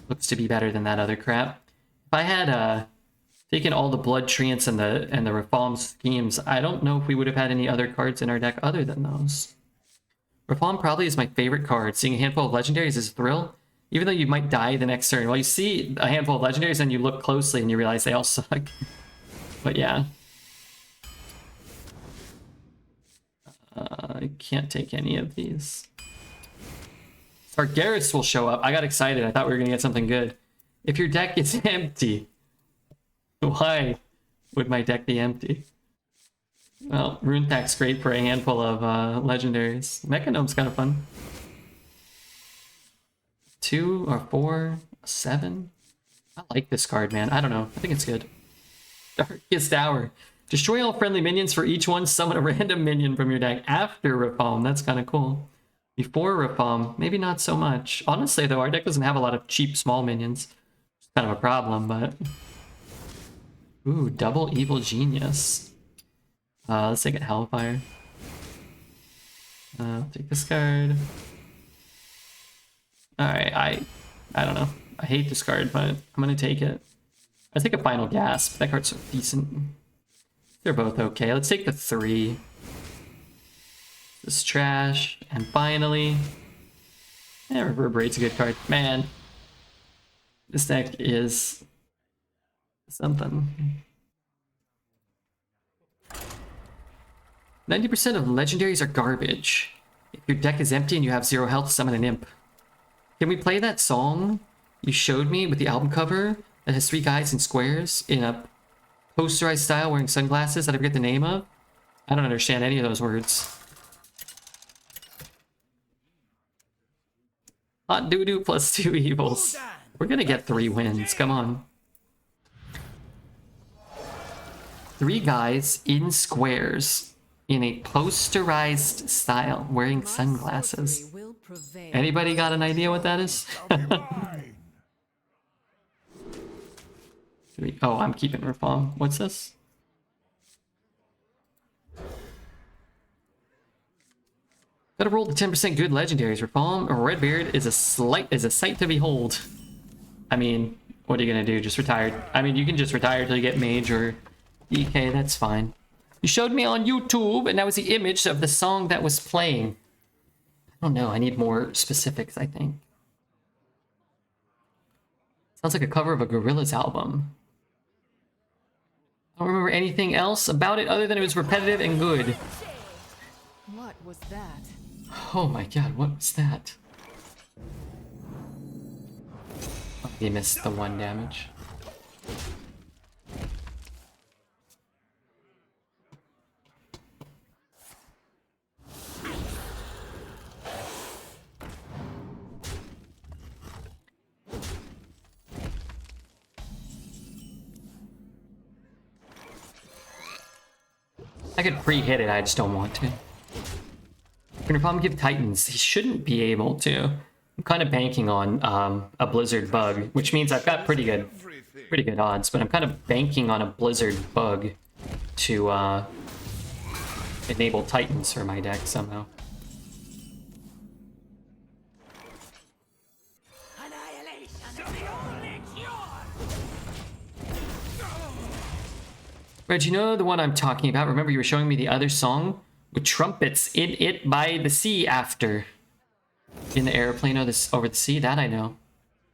looks to be better than that other crap. If I had taken all the Blood Treants and the Reform schemes, I don't know if we would have had any other cards in our deck other than those. Reform probably is my favorite card. Seeing a handful of legendaries is a thrill. Even though you might die the next turn. Well, you see a handful of legendaries and you look closely and you realize they all suck. But yeah. I can't take any of these. Sargeras will show up. I got excited. I thought we were going to get something good. If your deck is empty, why would my deck be empty? Well, Rune Pack's great for a handful of legendaries. Mechanome's kind of fun. 2 or 4, 7. I like this card, man. I don't know. I think it's good. Darkest Hour. Destroy all friendly minions. For each one, summon a random minion from your deck after Reform. That's kind of cool. Before Reform, maybe not so much. Honestly, though, our deck doesn't have a lot of cheap small minions. It's kind of a problem, but... Ooh, double Evil Genius. Let's take a Hellfire. Take this card. Alright, I don't know. I hate this card, but I'm gonna take it. I take a Final Gasp. That card's so decent. They're both okay. Let's take the 3. This is trash. And finally... Yeah, Reverberate's a good card. Man. This deck is... something. 90% of legendaries are garbage. If your deck is empty and you have 0 health, summon an imp. Can we play that song you showed me with the album cover that has 3 guys in squares in a posterized style wearing sunglasses that I forget the name of? I don't understand any of those words. Hot doo-doo plus 2 evils. We're gonna get 3 wins, come on. 3 guys in squares in a posterized style wearing sunglasses. Anybody got an idea what that is? Oh, I'm keeping Reform. What's this? Gotta roll the 10% good legendaries. Reform or Redbeard is a sight to behold. I mean, what are you gonna do? Just retire? I mean, you can just retire till you get Mage or EK. That's fine. You showed me on YouTube, and that was the image of the song that was playing. I don't know. I need more specifics, I think. Sounds like a cover of a Gorillaz album. don't remember anything else about it other than it was repetitive and good. What was that? Oh my god, what was that? Oh, he missed the 1 damage. I could pre-hit it, I just don't want to. I'm gonna probably give Titans. He shouldn't be able to. I'm kind of banking on a Blizzard bug, which means I've got pretty good odds, but I'm kind of banking on a Blizzard bug to enable Titans for my deck somehow. Reg, you know the one I'm talking about? Remember you were showing me the other song with trumpets in it by the sea after. In the airplane over the sea, that I know.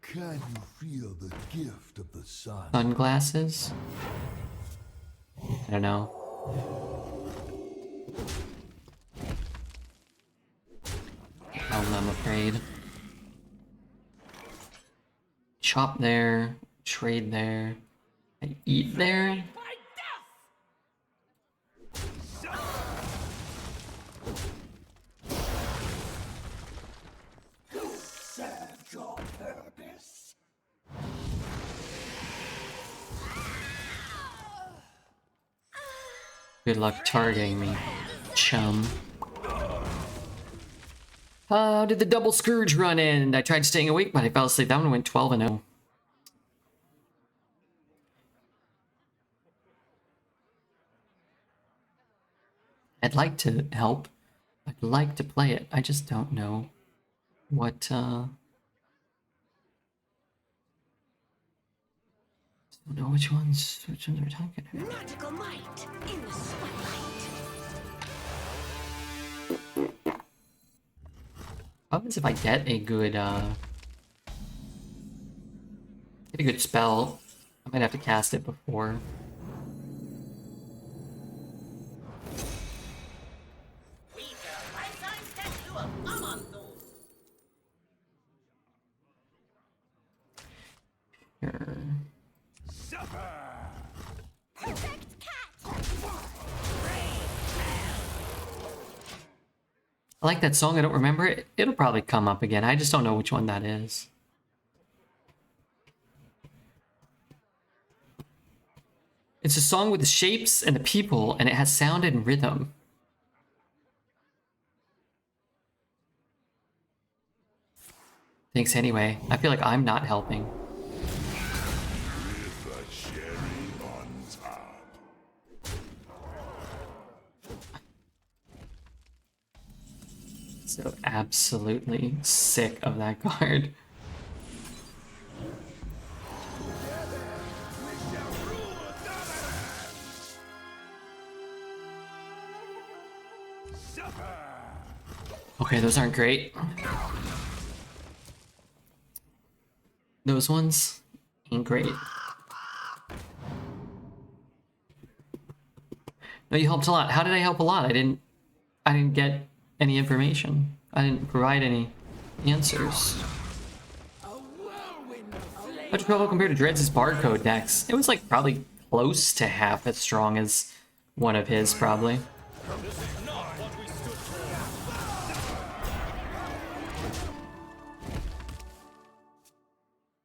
Can you feel the gift of the sun? Sunglasses? I don't know. I'm afraid. Chop there, trade there, I eat there. Good luck targeting me, chum. How did the double Scourge run in? I tried staying awake, but I fell asleep. That one went 12-0. I'd like to help. I'd like to play it. I just don't know what, don't know which ones we're talking about. Magical might in the spotlight. Problem is if I get a good spell, I might have to cast it before. Here. I like that song, I don't remember it. It'll probably come up again. I just don't know which one that is. It's a song with the shapes and the people, and it has sound and rhythm. Thanks anyway. I feel like I'm not helping. With a cherry on top. So absolutely sick of that card. Okay, those aren't great. Those ones ain't great. No, you helped a lot. How did I help a lot? I didn't get any information. I didn't provide any answers. Much trouble compared to Dreads' barcode decks. It was like probably close to half as strong as one of his, probably.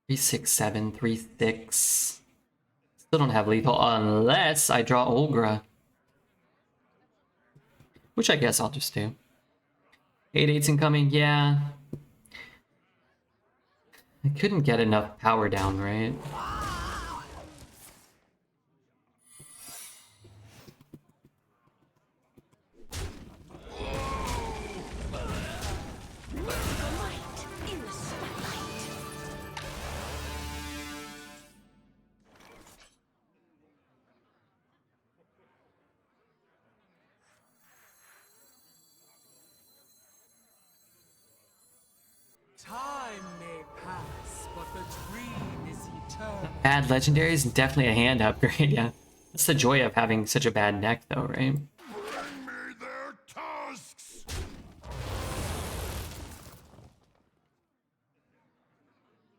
3/6/7, 3/6. Still don't have lethal unless I draw Olgra. Which I guess I'll just do. 8/8's incoming, yeah. I couldn't get enough power down, right? Time may pass, but the dream is eternal. Bad legendaries and definitely a hand upgrade, yeah. That's the joy of having such a bad deck, though, right? Bring me their tusks!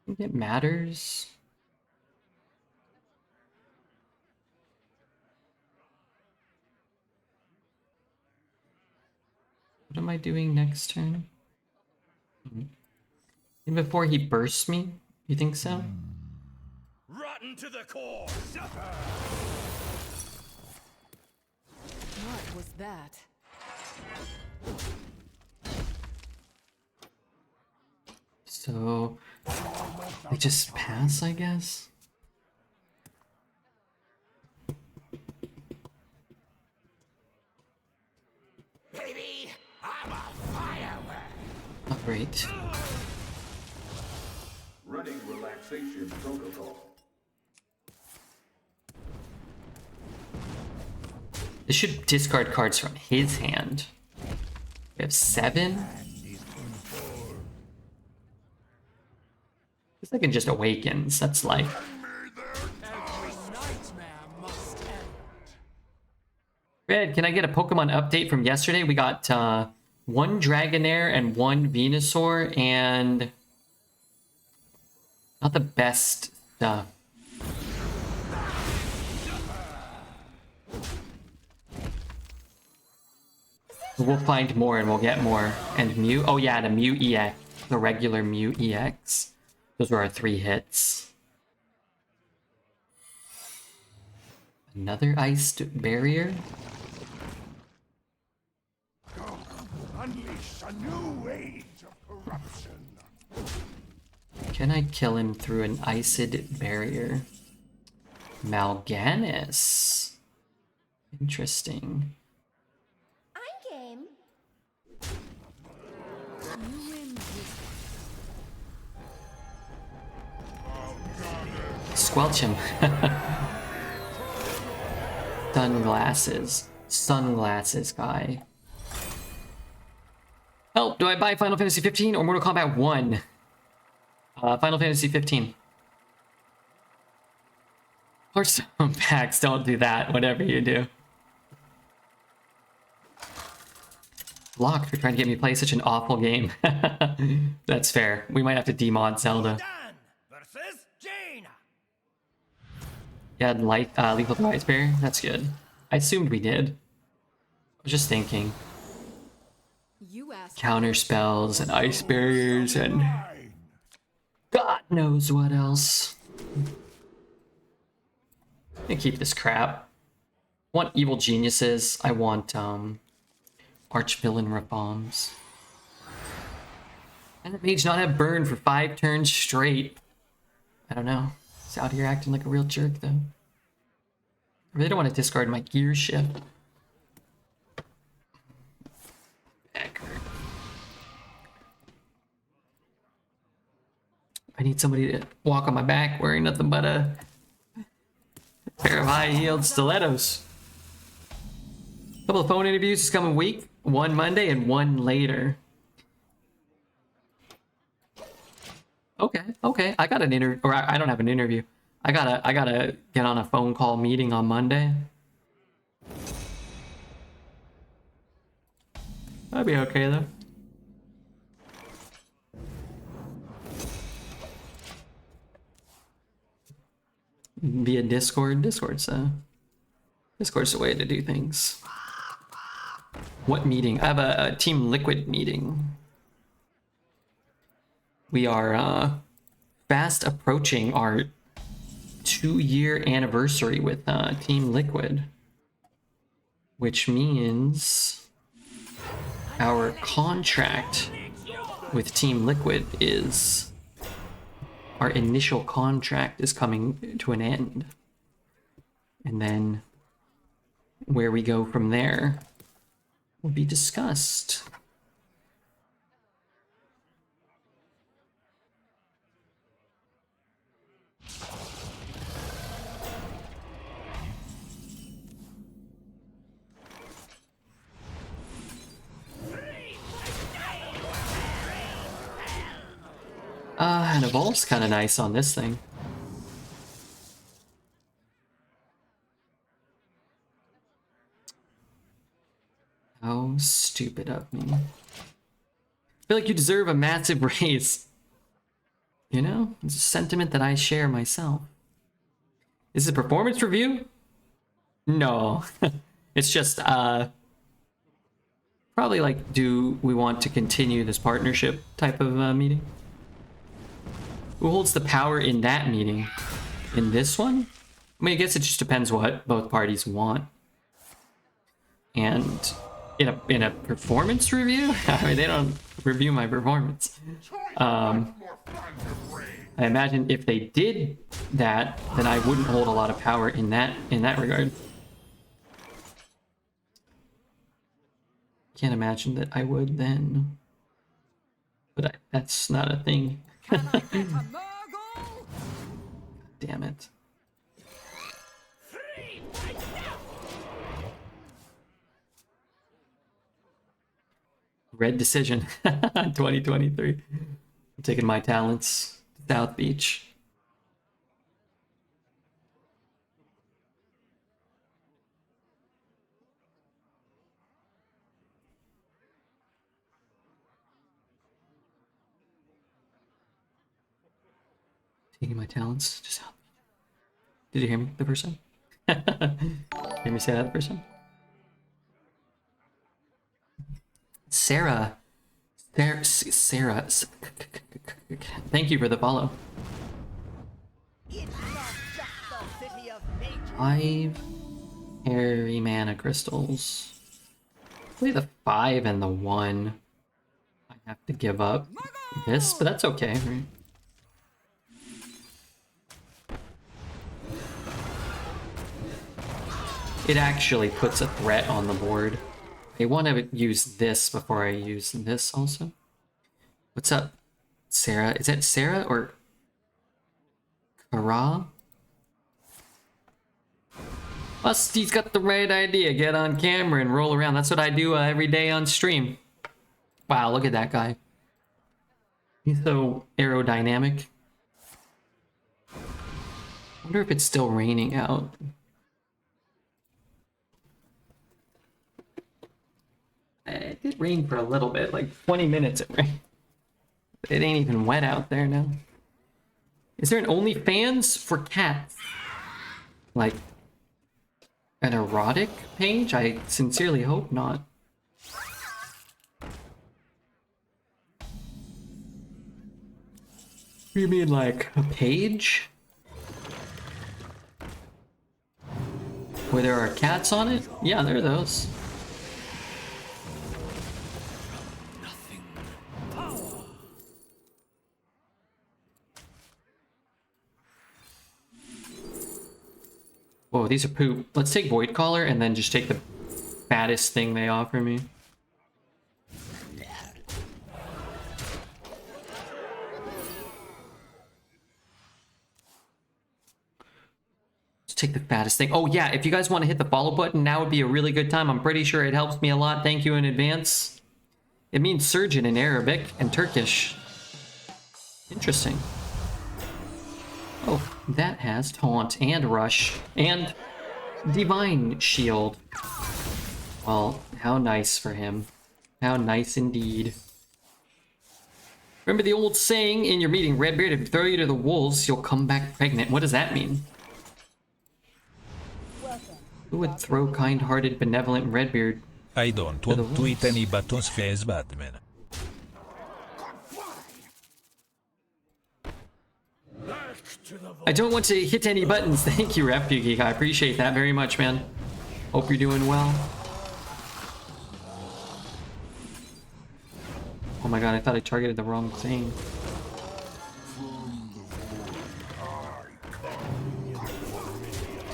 I think it matters. What am I doing next turn? And before he bursts me? You think so? Rotten to the core! What was that? So I just pass, I guess. Baby, I'm a firework! Oh, great. Running relaxation protocol. This should discard cards from his hand. We have 7. This like just awakens. That's like Every nightmare must end. Red. Can I get a Pokemon update from yesterday? We got 1 Dragonair and 1 Venusaur, and not the best stuff. We'll find more and we'll get more. And Mew. Oh yeah, the Mew EX. The regular Mew EX. Those were our 3 hits. Another iced barrier. Unleash a new age of corruption. Can I kill him through an iced barrier? Mal'Ganis. Interesting. I'm game. Squelch him. Sunglasses. Sunglasses guy. Help! Do I buy Final Fantasy 15 or Mortal Kombat 1? Final Fantasy 15. Hearthstone packs, don't do that, whatever you do. Block for trying to get me to play such an awful game. That's fair. We might have to demod Zelda. Dan versus Jaina. Yeah, Lethal Ice Barrier? That's good. I assumed we did. I was just thinking. You asked. Counter spells and ice barriers and Fine. God knows what else. I'm gonna keep this crap. I want evil geniuses. I want arch-villain reforms. And the mage not have burn for 5 turns straight. I don't know. He's out here acting like a real jerk though. I really don't want to discard my gear shift. Back hurt. I need somebody to walk on my back wearing nothing but a pair of high-heeled stilettos. A couple of phone interviews this coming week. 1 Monday and 1 later. Okay. I got an interview, or I don't have an interview. I gotta get on a phone call meeting on Monday. That'd be okay though. Via Discord. Discord's the way to do things. What meeting? I have a Team Liquid meeting. We are fast approaching our 2-year anniversary with Team Liquid, which means our contract with Team Liquid is our initial contract is coming to an end, and then where we go from there will be discussed. And Evolve's kind of nice on this thing. How stupid of me. I feel like you deserve a massive raise. You know? It's a sentiment that I share myself. Is it a performance review? No. It's just, probably like, do we want to continue this partnership type of meeting? Who holds the power in that meeting? In this one? I mean, I guess it just depends what both parties want. And in a performance review? I mean, they don't review my performance. I imagine if they did that, then I wouldn't hold a lot of power in that regard. Can't imagine that I would then. But that's not a thing. Can I get a Murgle? Damn it. Red decision. 2023. I'm taking my talents to South Beach. Taking my talents to South Beach. Did you hear me the first time? Hear me say that the first time? Sarah. Sarah. Thank you for the follow. It's not just the city of Mage. 5 hairy mana crystals. Play the 5 and the 1. I have to give up this, but that's okay, right? It actually puts a threat on the board. I want to use this before I use this also. What's up, Sarah? Is that Sarah or Kara? Musty's got the right idea. Get on camera and roll around. That's what I do every day on stream. Wow, look at that guy. He's so aerodynamic. I wonder if it's still raining out. It did rain for a little bit, like 20 minutes it rained. It ain't even wet out there now. Is there an OnlyFans for cats? Like an erotic page? I sincerely hope not. You mean like a page? Where there are cats on it? Yeah, there are those. Whoa, these are poop. Let's take Void Caller and then just take the fattest thing they offer me. Let's take the fattest thing. Oh yeah, if you guys want to hit the follow button, now would be a really good time. I'm pretty sure it helps me a lot. Thank you in advance. It means surgeon in Arabic and Turkish. Interesting. Oh, that has Taunt and Rush and Divine Shield. Well, how nice for him. How nice indeed. Remember the old saying in your meeting, Redbeard, if you throw you to the wolves, you'll come back pregnant. What does that mean? Welcome. Who would throw kind-hearted, benevolent Redbeard? I don't want to eat any buttons face Batman. I don't want to hit any buttons. Thank you, Refugeek. I appreciate that very much, man. Hope you're doing well. Oh my god, I thought I targeted the wrong thing.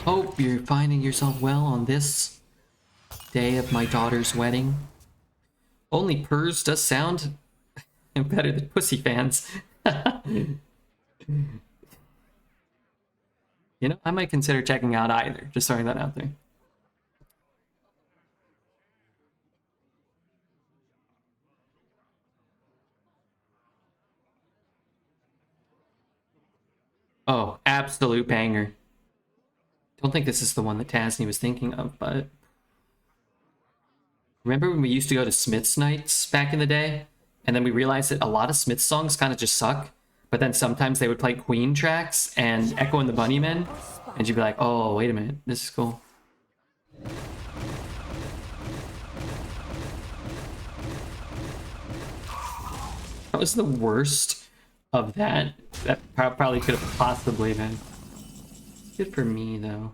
Hope you're finding yourself well on this day of my daughter's wedding. Only purrs does sound better than pussy fans. You know, I might consider checking out either. Just throwing that out there. Oh, absolute banger. Don't think this is the one that Tasney was thinking of, but Remember when we used to go to Smith's nights back in the day? And then we realized that a lot of Smith's songs kind of just suck. But then sometimes they would play Queen tracks and Echo and the Bunnymen. And you'd be like, oh, wait a minute. This is cool. That was the worst of that. That probably could have possibly been. Good for me, though.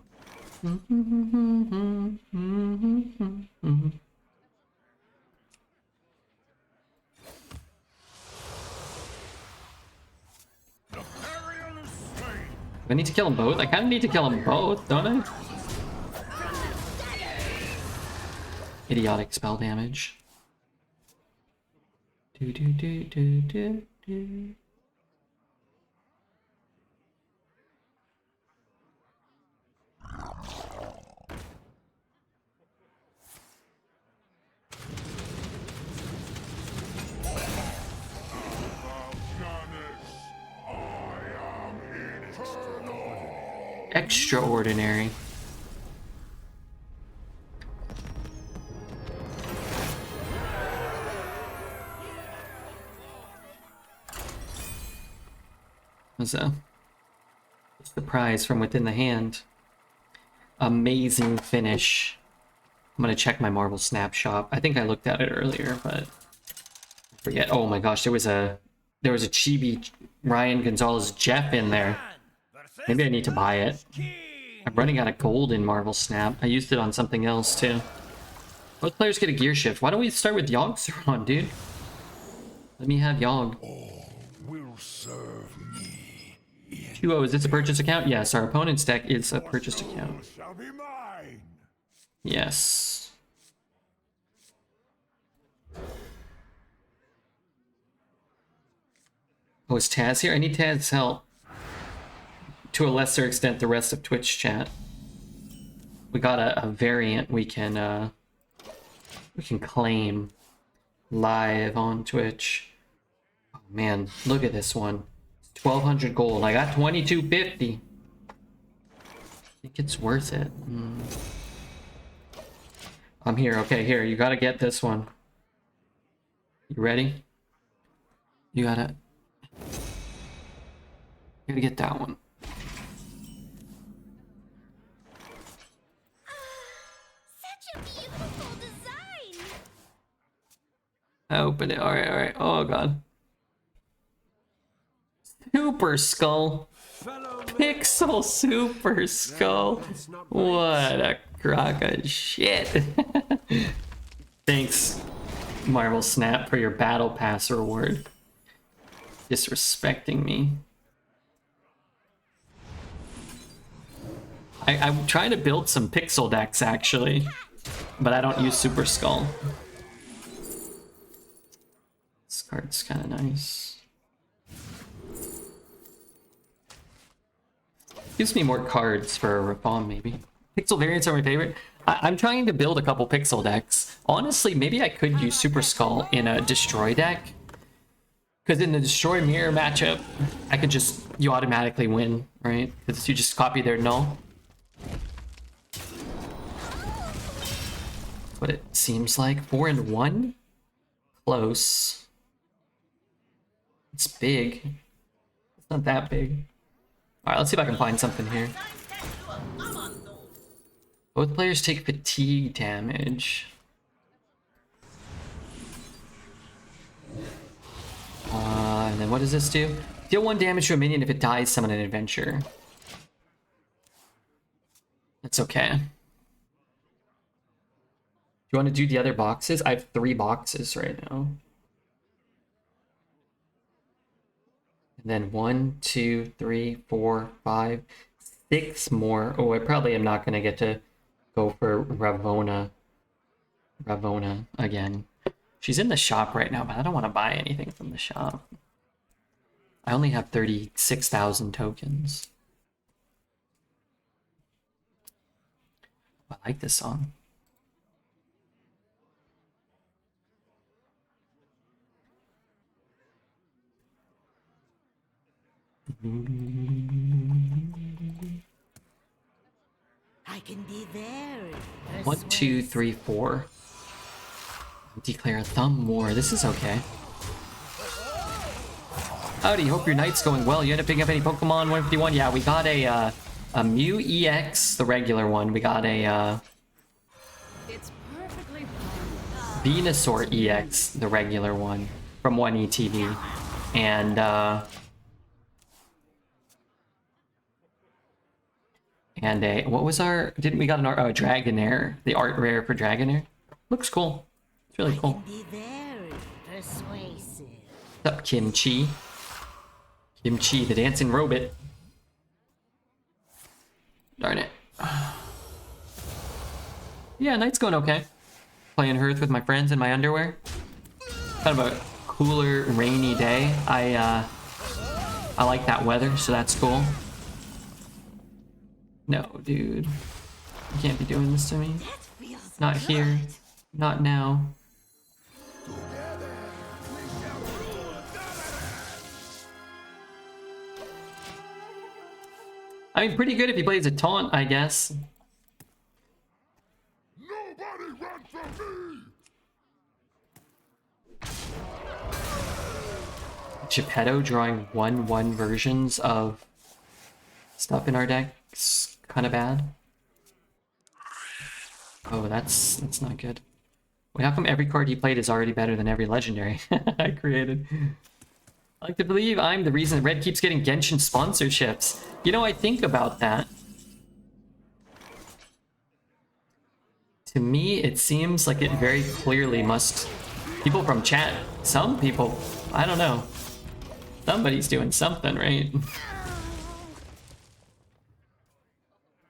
I need to kill them both? I kind of need to kill them both, don't I? Idiotic spell damage. Do do do do do do. Extraordinary. Was a surprise from within the hand. Amazing finish. I'm gonna check my Marvel Snapshot. I think I looked at it earlier, but I forget. Oh my gosh, there was a chibi Ryan Gonzalez Jeff in there. Maybe I need to buy it. I'm running out of gold in Marvel Snap. I used it on something else too. Both players get a gear shift. Why don't we start with Yogg Saron, dude? Let me have Yogg. Will serve me. 2-0, is this a purchase account? Yes, our opponent's deck is a purchased account. Shall be mine. Yes. Oh, is Taz here? I need Taz's help. To a lesser extent, the rest of Twitch chat. We got a variant we can claim live on Twitch. Oh man, look at this one. 1200 gold. I got 2250. I think it's worth it. I'm here. Okay, here. You gotta get this one. You ready? You gotta get that one. Such a beautiful design. Open it. Alright, alright. Oh god. Super Skull. Pixel Super Skull. What a crock of shit. Thanks, Marvel Snap, for your Battle Pass reward. Disrespecting me. I'm trying to build some pixel decks, actually. But I don't use Super Skull. This card's kind of nice. Gives me more cards for a Reform, maybe. Pixel variants are my favorite. I'm trying to build a couple pixel decks. Honestly, maybe I could use Super Skull in a Destroy deck. Because in the Destroy Mirror matchup, I could just... You automatically win, right? Because you just copy their null. That's what it seems like. 4-1? Close. It's big. It's not that big. Alright, let's see if I can find something here. Both players take fatigue damage. And then what does this do? Deal 1 damage to a minion if it dies, summon an adventure. That's okay. Do you want to do the other boxes? I have 3 boxes right now. And then 1, 2, 3, 4, 5, 6 more. Oh, I probably am not going to get to go for Ravonna again. She's in the shop right now, but I don't want to buy anything from the shop. I only have 36,000 tokens. I like this song. I can be very 1, 2, 3, 4. Declare a thumb war. This is okay. Howdy, hope your night's going well. You end up picking up any Pokemon 151? Yeah, we got a Mew EX, the regular one. We got a It's perfectly Venusaur EX, the regular one, from 1ETV. And a, what was our, didn't we got an art, oh, Dragonair, the art rare for Dragonair. Looks cool. It's really cool. Be very persuasive. What's up, Kimchi? Kimchi, the dancing robot. Darn it. Yeah, night's going okay. Playing Hearth with my friends in my underwear. Kind of a cooler, rainy day. I like that weather, so that's cool. No, dude. You can't be doing this to me. That feels Not here. Not now. I mean, pretty good if he plays a taunt, I guess. Nobody run from me! Geppetto drawing 1/1 versions of stuff in our deck's kind of bad. Oh, that's not good. Wait, how come every card he played is already better than every legendary I created? I like to believe I'm the reason Red keeps getting Genshin sponsorships. You know, I think about that. To me, it seems like it very clearly must... People from chat, some people, I don't know. Somebody's doing something, right?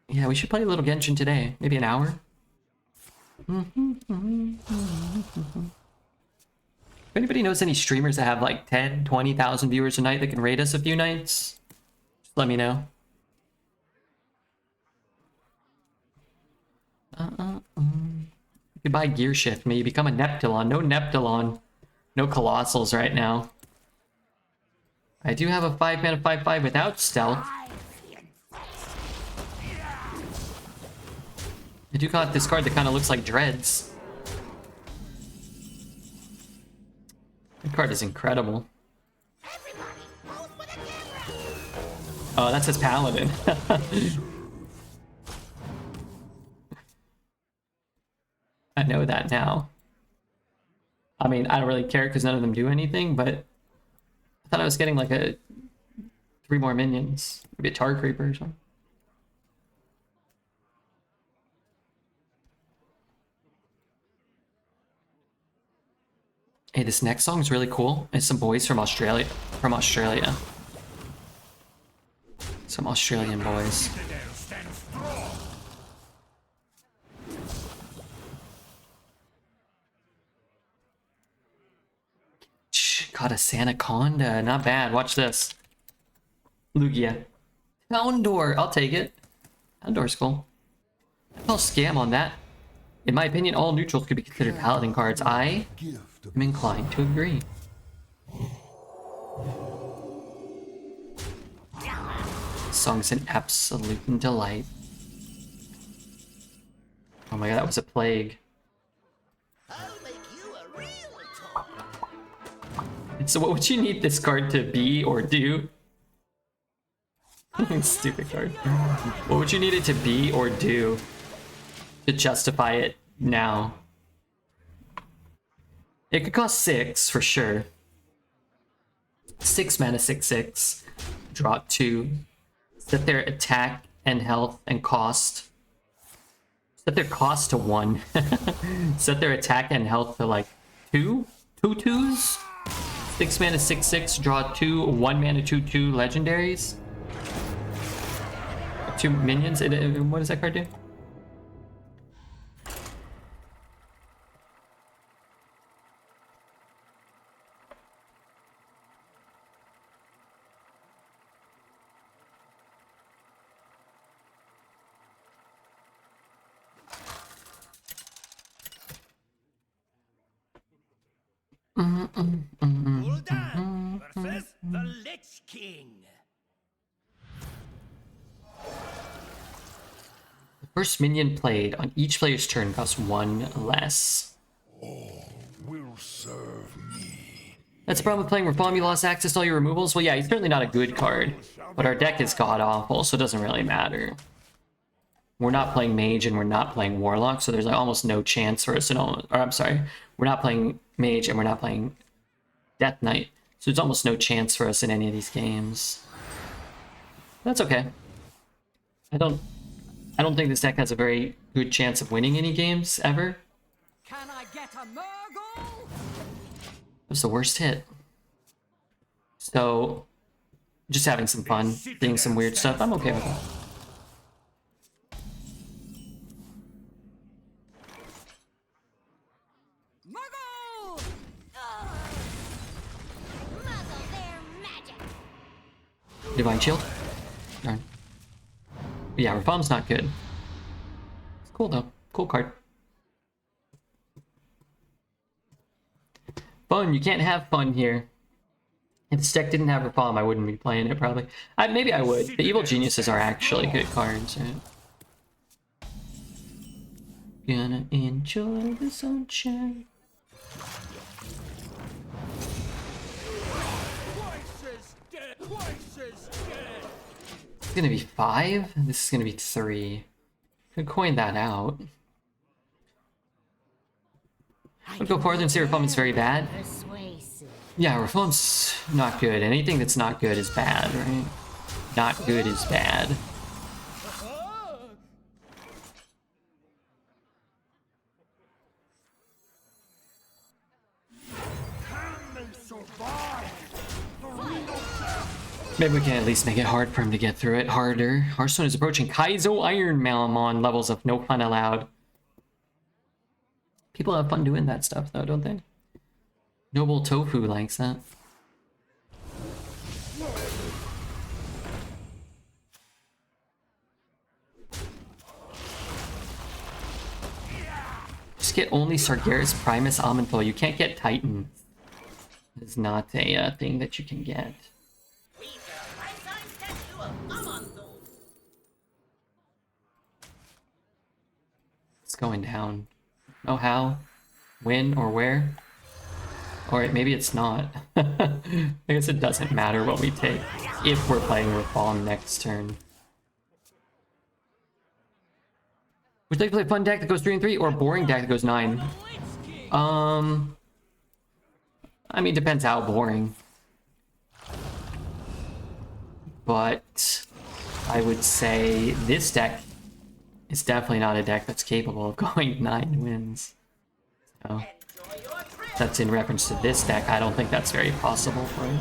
Yeah, we should play a little Genshin today. Maybe an hour. If anybody knows any streamers that have like 10, 20,000 viewers a night that can raid us a few nights, just let me know. Goodbye, Gear Shift. May you become a Neptulon. No Neptulon. No Colossals right now. I do have a 5-mana 5/5 without stealth. I do got this card that kind of looks like Dreads. That card is incredible. Oh, that says Paladin. I know that now. I mean, I don't really care because none of them do anything, but I thought I was getting like 3 more minions. Maybe a Tar Creeper or something. Hey, this next song is really cool. It's some boys from Australia. Some Australian boys. Got a Sanaconda. Not bad. Watch this. Lugia. Houndour. I'll take it. Houndour's cool. I'll scam on that. In my opinion, all neutrals could be considered paladin cards. I am inclined to agree. Song's an absolute delight. Oh my god, that was a plague. So what would you need this card to be or do? Stupid card. What would you need it to be or do to justify it now? It could cost 6 for sure. 6 mana, 6/6. Draw 2. Set their attack and health and cost. Set their cost to 1. Set their attack and health to like 2? 2 2s? 6 mana, 6/6. Draw 2. 1 mana, 2/2 legendaries. 2 minions. What does that card do? Gul'dan versus the Lich King. The first minion played on each player's turn costs 1 less. That's the problem with playing Reform. You lost access to all your removals. Well, yeah, he's certainly not a good card, but our deck is god-awful, so it doesn't really matter. We're not playing Mage and we're not playing Warlock, so there's like almost no chance for us to or I'm sorry, we're not playing Mage and we're not playing Death Knight, so there's almost no chance for us in any of these games. That's okay. I don't think this deck has a very good chance of winning any games ever. Can I get a Murgle? It was the worst hit. So, just having some fun, seeing some weird stuff. I'm okay with that. Murgle! Muzzle their magic. Divine Shield. Darn. Yeah, Reform's not good. It's cool though. Cool card. Fun. You can't have fun here. If this deck didn't have Reform, I wouldn't be playing it probably. Maybe I would. The Evil Geniuses are actually good cards, right? Gonna enjoy the sunshine. It's gonna be 5? This is gonna be 3. Could coin that out. I'll go farther and say Reform is very bad. Persuasive. Yeah, Reform's not good. Anything that's not good is bad, right? Not good is bad. Maybe we can at least make it hard for him to get through it. Harder. Hearthstone is approaching Kaizo Iron Malamon levels of no fun allowed. People have fun doing that stuff though, don't they? Noble Tofu likes that. Just get only Sargeras, Primus, Amenthal. You can't get Titan. It's not a thing that you can get. It's going down. Oh, how? When or where? Or maybe it's not. I guess it doesn't matter what we take if we're playing Reform next turn. Would you like to play a fun deck that goes 3 and 3 or a boring deck that goes 9? I mean, depends how boring. But I would say this deck is definitely not a deck that's capable of going 9 wins. So that's in reference to this deck. I don't think that's very possible for it.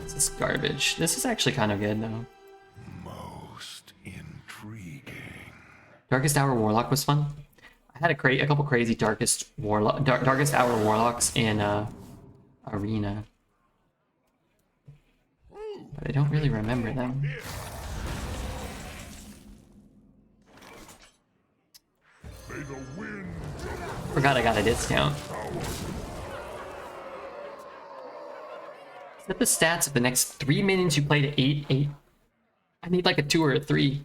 This is garbage. This is actually kind of good though. Most intriguing. Darkest Hour Warlock was fun. I had a couple crazy Darkest Hour Warlocks in Arena, but I don't really remember them. Forgot I got a discount. Set the stats of the next 3 minions you play to 8/8. I need like a 2 or a 3.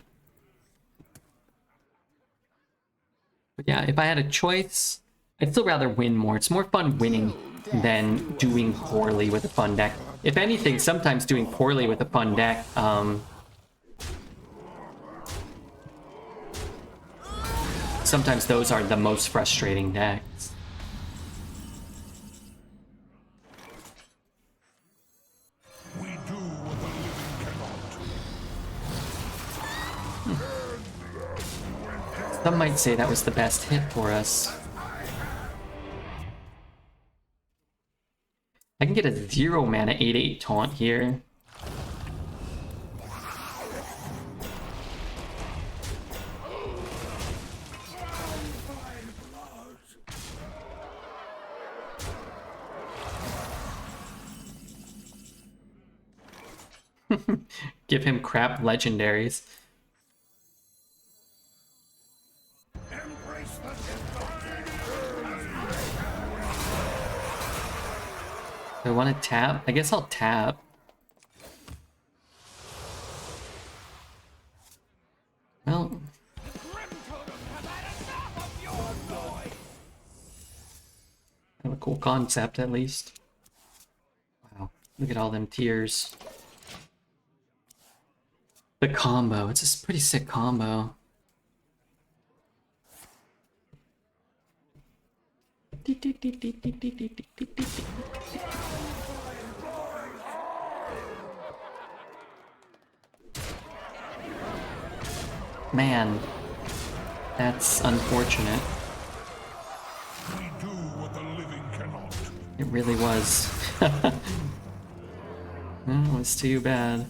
But yeah, if I had a choice, I'd still rather win more. It's more fun winning than doing poorly with a fun deck. If anything, sometimes doing poorly with a fun deck, sometimes those are the most frustrating decks. We do what the living cannot. Some might say that was the best hit for us. I can get a 0 mana 8/8 taunt here. Give him crap legendaries. Do I want to tap? I guess I'll tap. Well, I have a cool concept at least. Wow, look at all them tiers. The combo, it's a pretty sick combo. Man, that's unfortunate. We do what the living cannot. It really was. It was too bad.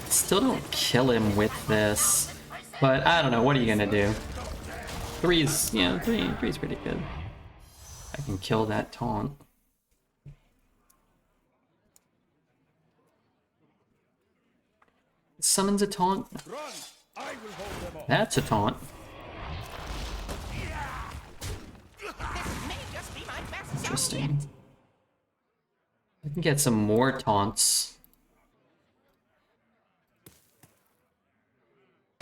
Still don't kill him with this, but I don't know. What are you gonna do? Three's, yeah, three's pretty good. I can kill that taunt. Summons a taunt. That's a taunt. Interesting. I can get some more taunts.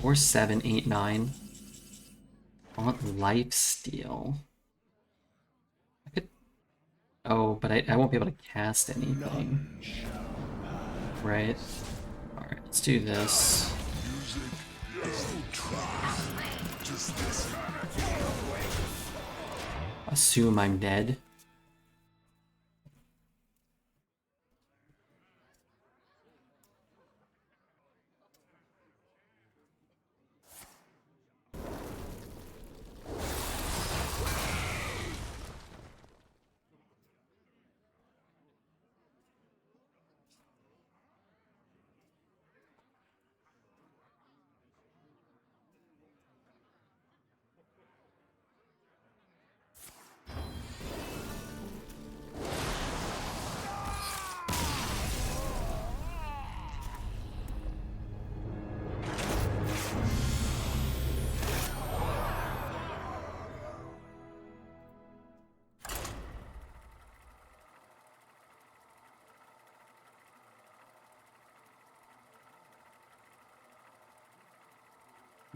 Or 7, 8, 9. Taunt lifesteal. I could. Oh, but I won't be able to cast anything. Right. Alright, let's do this. Assume I'm dead.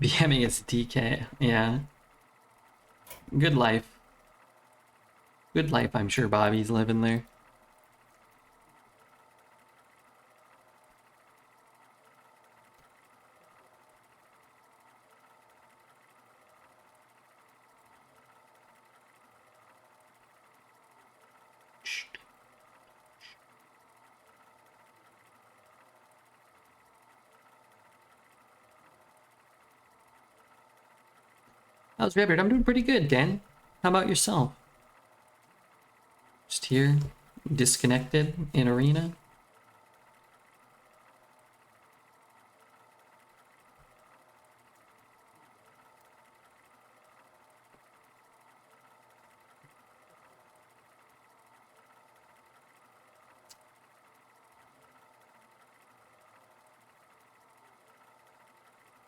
BMing is DK, yeah. Good life. Good life, I'm sure Bobby's living there. How's Redbeard? I'm doing pretty good, Dan. How about yourself? Just here, disconnected in arena.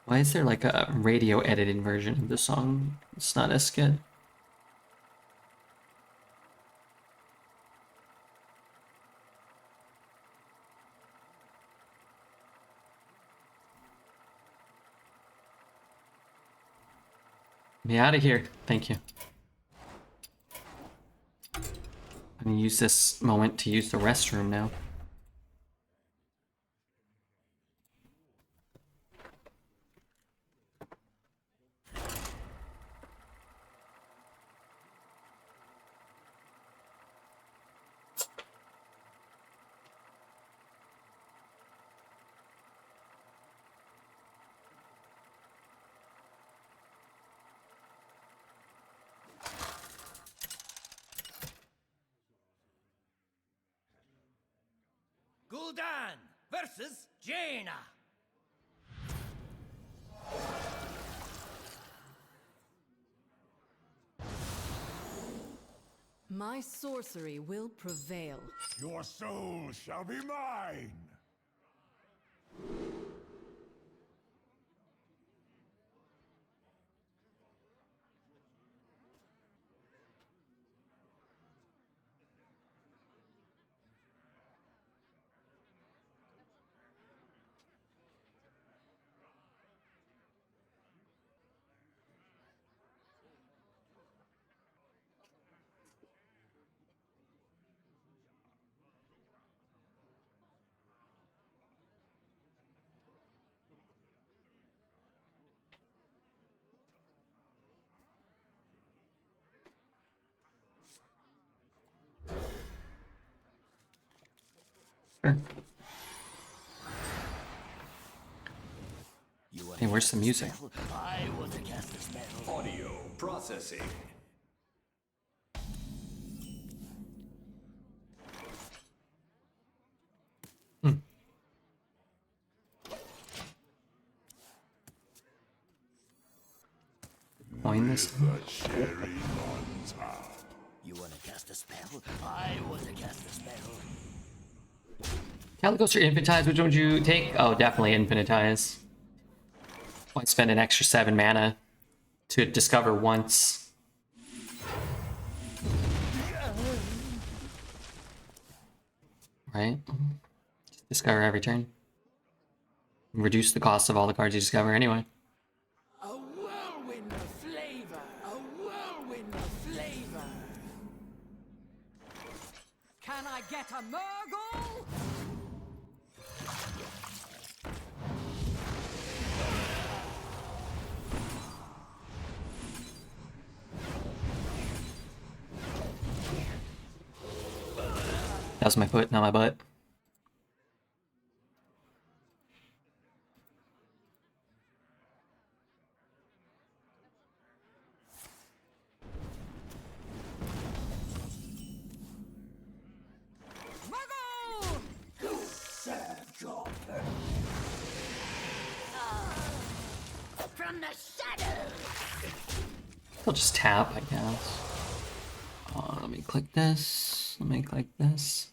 Why is there like a radio edited version of the song? It's not as good. Me out of here. Thank you. I'm gonna use this moment to use the restroom now. Gul'dan versus Jaina. My sorcery will prevail. Your soul shall be mine. Sure. Hey, where's the music? I want to cast a spell. Audio processing. Coin this. The cherry on top. You want to cast a spell? I want to cast a spell. Calicos or Infinitize, which one would you take? Oh, definitely Infinitize. Why spend an extra 7 mana to discover once? Right? Just discover every turn. Reduce the cost of all the cards you discover anyway. A whirlwind of flavor. A whirlwind of flavor. Can I get a Murgle? That was my foot, not my butt. Murgle! From the shadows. I'll just tap, I guess. Let me click this. Let me click this.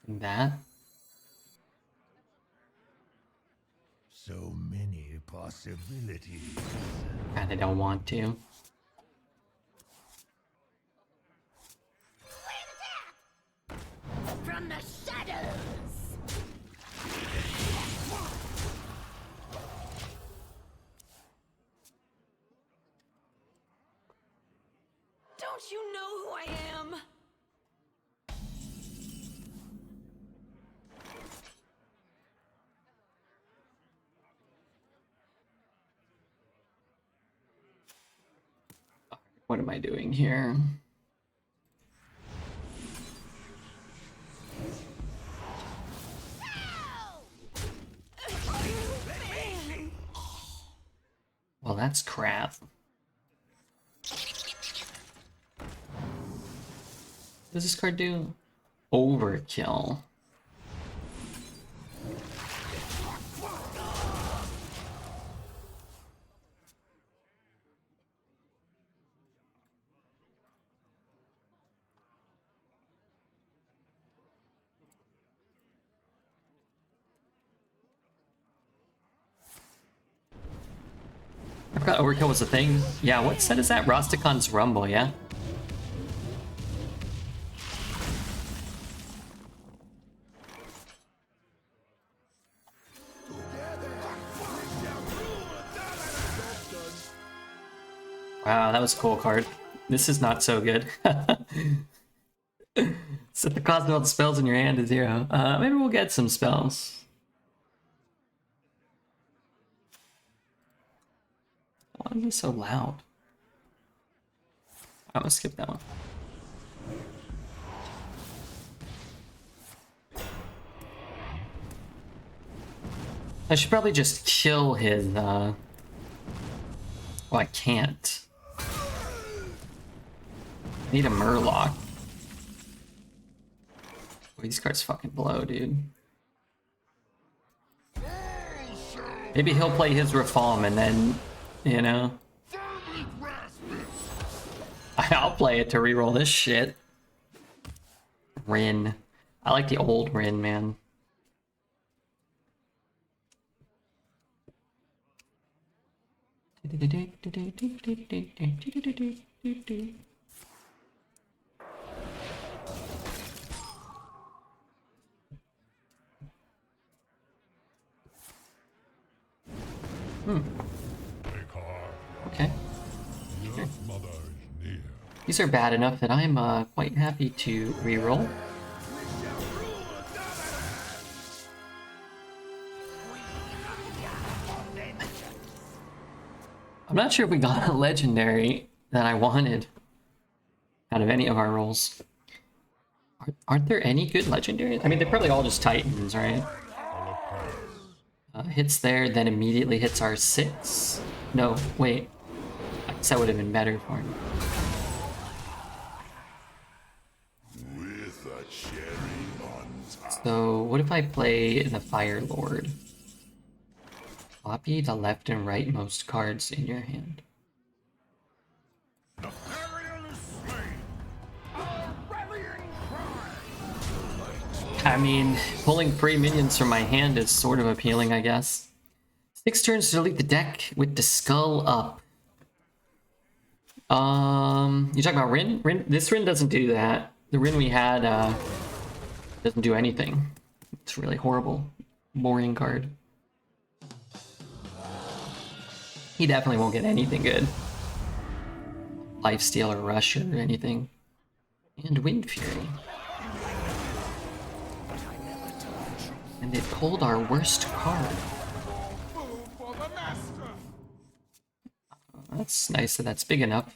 That. So many possibilities. God, I don't want to. From the shadows. Don't you know who I am? What am I doing here? Well, that's crap. What does this card do? Overkill. I forgot Overkill was a thing. Yeah, what set is that? Rosticon's Rumble, yeah? Wow, that was a cool card. This is not so good. Set the cost of all the spells in your hand to 0. Maybe we'll get some spells. Why is this so loud? I'm gonna skip that one. I should probably just kill his, well, I can't. I need a Murloc. Boy, these cards fucking blow, dude. Maybe he'll play his Reform and then, you know. I'll play it to reroll this shit. Rin. I like the old Rin, man. Okay. Your mother is near. These are bad enough that I'm quite happy to reroll. I'm not sure if we got a legendary that I wanted out of any of our rolls. Aren't there any good legendaries? I mean, they're probably all just Titans, right? Hits there, then immediately hits our 6. No, wait. I guess that would have been better for him. With a cherry on top. So, what if I play the Fire Lord? Copy the left and rightmost cards in your hand. The burial is slain. A rallying cry. I mean, pulling free minions from my hand is sort of appealing, I guess. 6 turns to delete the deck with the skull up. You talking about Rin? This Rin doesn't do that. The Rin we had doesn't do anything. It's really horrible. Boring card. He definitely won't get anything good. Lifesteal or Rush or anything. And Wind Fury. And they pulled our worst card. That's nice that that's big enough.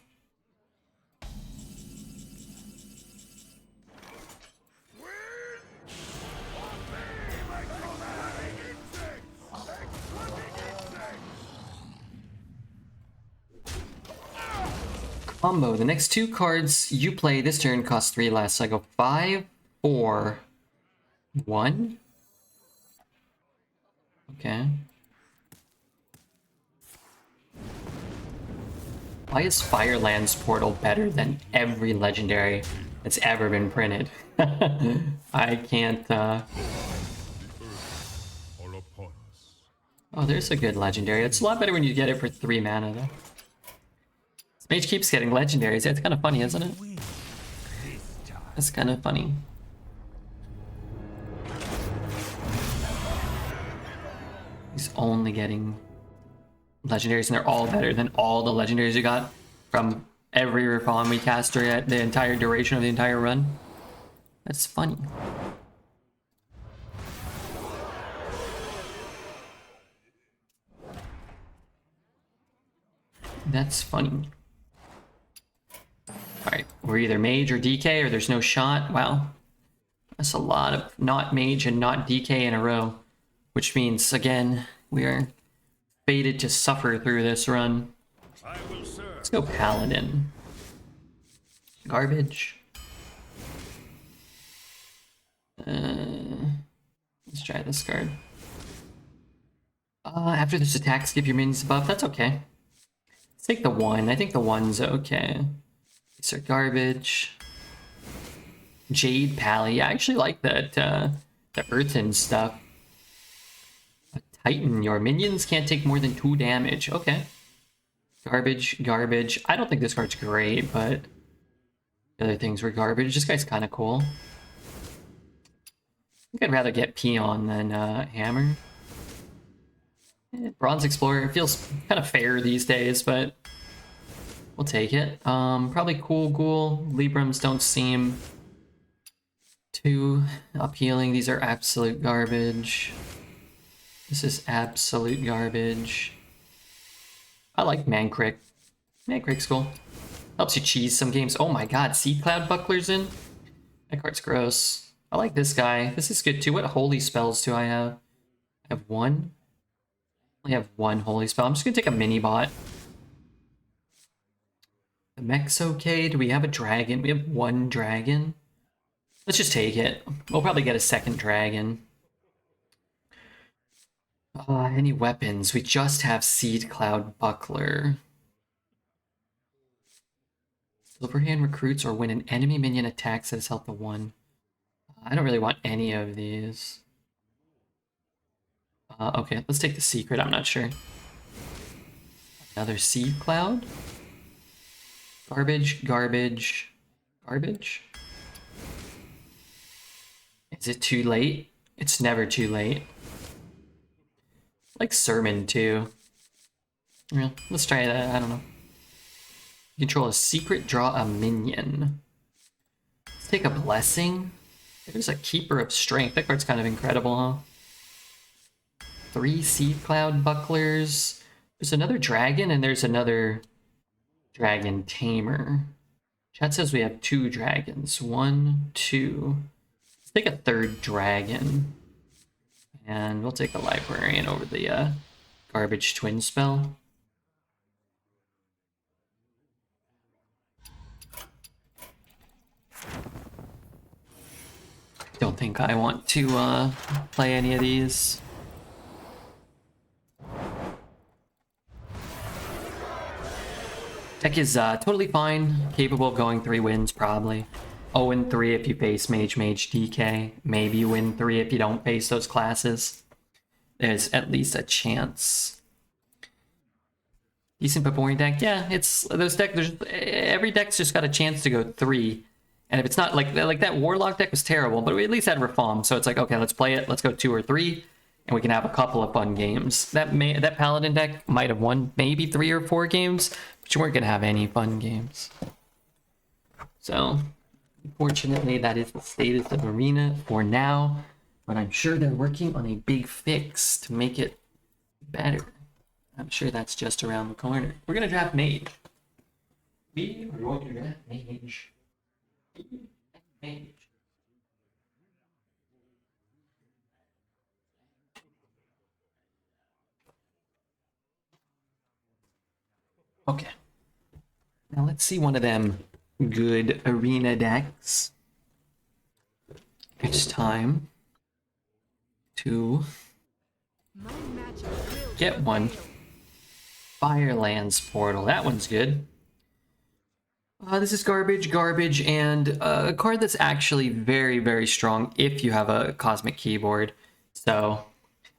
Combo. The next 2 cards you play this turn cost 3 less. So I go 5, 4, 1. Okay. Why is Fireland's Portal better than every legendary that's ever been printed? I can't, All upon us. Oh, there's a good legendary. It's a lot better when you get it for 3 mana, though. Mage keeps getting legendaries. It's kind of funny, isn't it? It's kind of funny. He's only getting legendaries, and they're all better than all the legendaries you got from every Reform we cast during the entire duration of the entire run. That's funny. That's funny. Alright, we're either Mage or DK, or there's no shot. Wow. That's a lot of not Mage and not DK in a row. Which means, again, we are fated to suffer through this run. I will serve. Let's go Paladin. Garbage. Let's try this card. After this attack, skip your minions buff. That's okay. Let's take the 1. I think the 1's okay. These are garbage. Jade Pally. I actually like that, the Earthen stuff. A Titan. Your minions can't take more than 2 damage. Okay. Garbage, garbage. I don't think this card's great, but the other things were garbage. This guy's kind of cool. I think I'd rather get Peon than Hammer. Bronze Explorer feels kind of fair these days, but we'll take it. Probably Cool Ghoul. Librams don't seem too appealing. These are absolute garbage. This is absolute garbage. I like Mancrick. Mancrick's cool. Helps you cheese some games. Oh my god, Seed Cloud Buckler's in? That card's gross. I like this guy. This is good too. What holy spells do I have? I have 1. I have 1 holy spell. I'm just gonna take a mini bot. The mech's okay. Do we have a dragon? We have 1 dragon. Let's just take it. We'll probably get a 2nd dragon. Any weapons? We just have Seed Cloud Buckler. Silverhand recruits or when an enemy minion attacks that is health to 1. I don't really want any of these. Okay, let's take the secret. I'm not sure. Another Seed Cloud. Garbage, garbage, garbage. Is it too late? It's never too late. I like Sermon too. Yeah, let's try that. I don't know. Control a secret, draw a minion. Let's take a blessing. There's a Keeper of Strength. That card's kind of incredible, huh? 3 Seed Cloud Bucklers. There's another dragon, and there's another dragon tamer. Chat says we have 2 dragons. 1, 2. Let's take a 3rd dragon. And we'll take a librarian over the garbage twin spell. Don't think I want to play any of these. Deck is totally fine, capable of going 3 wins probably. 0-3 if you face Mage, DK. Maybe you win 3 if you don't face those classes. There's at least a chance. Decent but boring deck, yeah. It's those decks. Every deck's just got a chance to go 3. And if it's not like that Warlock deck was terrible, but we at least had Reform, so it's like, okay, let's play it. Let's go 2 or 3, and we can have a couple of fun games. That Paladin deck might have won maybe 3 or 4 games, but you weren't gonna have any fun games. So, unfortunately, that is the status of Arena for now. But I'm sure they're working on a big fix to make it better. I'm sure that's just around the corner. We're gonna draft Mage. We are going to draft Mage. Mage. Okay. Now let's see one of them good arena decks. It's time to My magic will get one. prevail. Firelands Portal. That one's good. This is garbage, and a card that's actually very, very strong if you have a Cosmic Keyboard. So,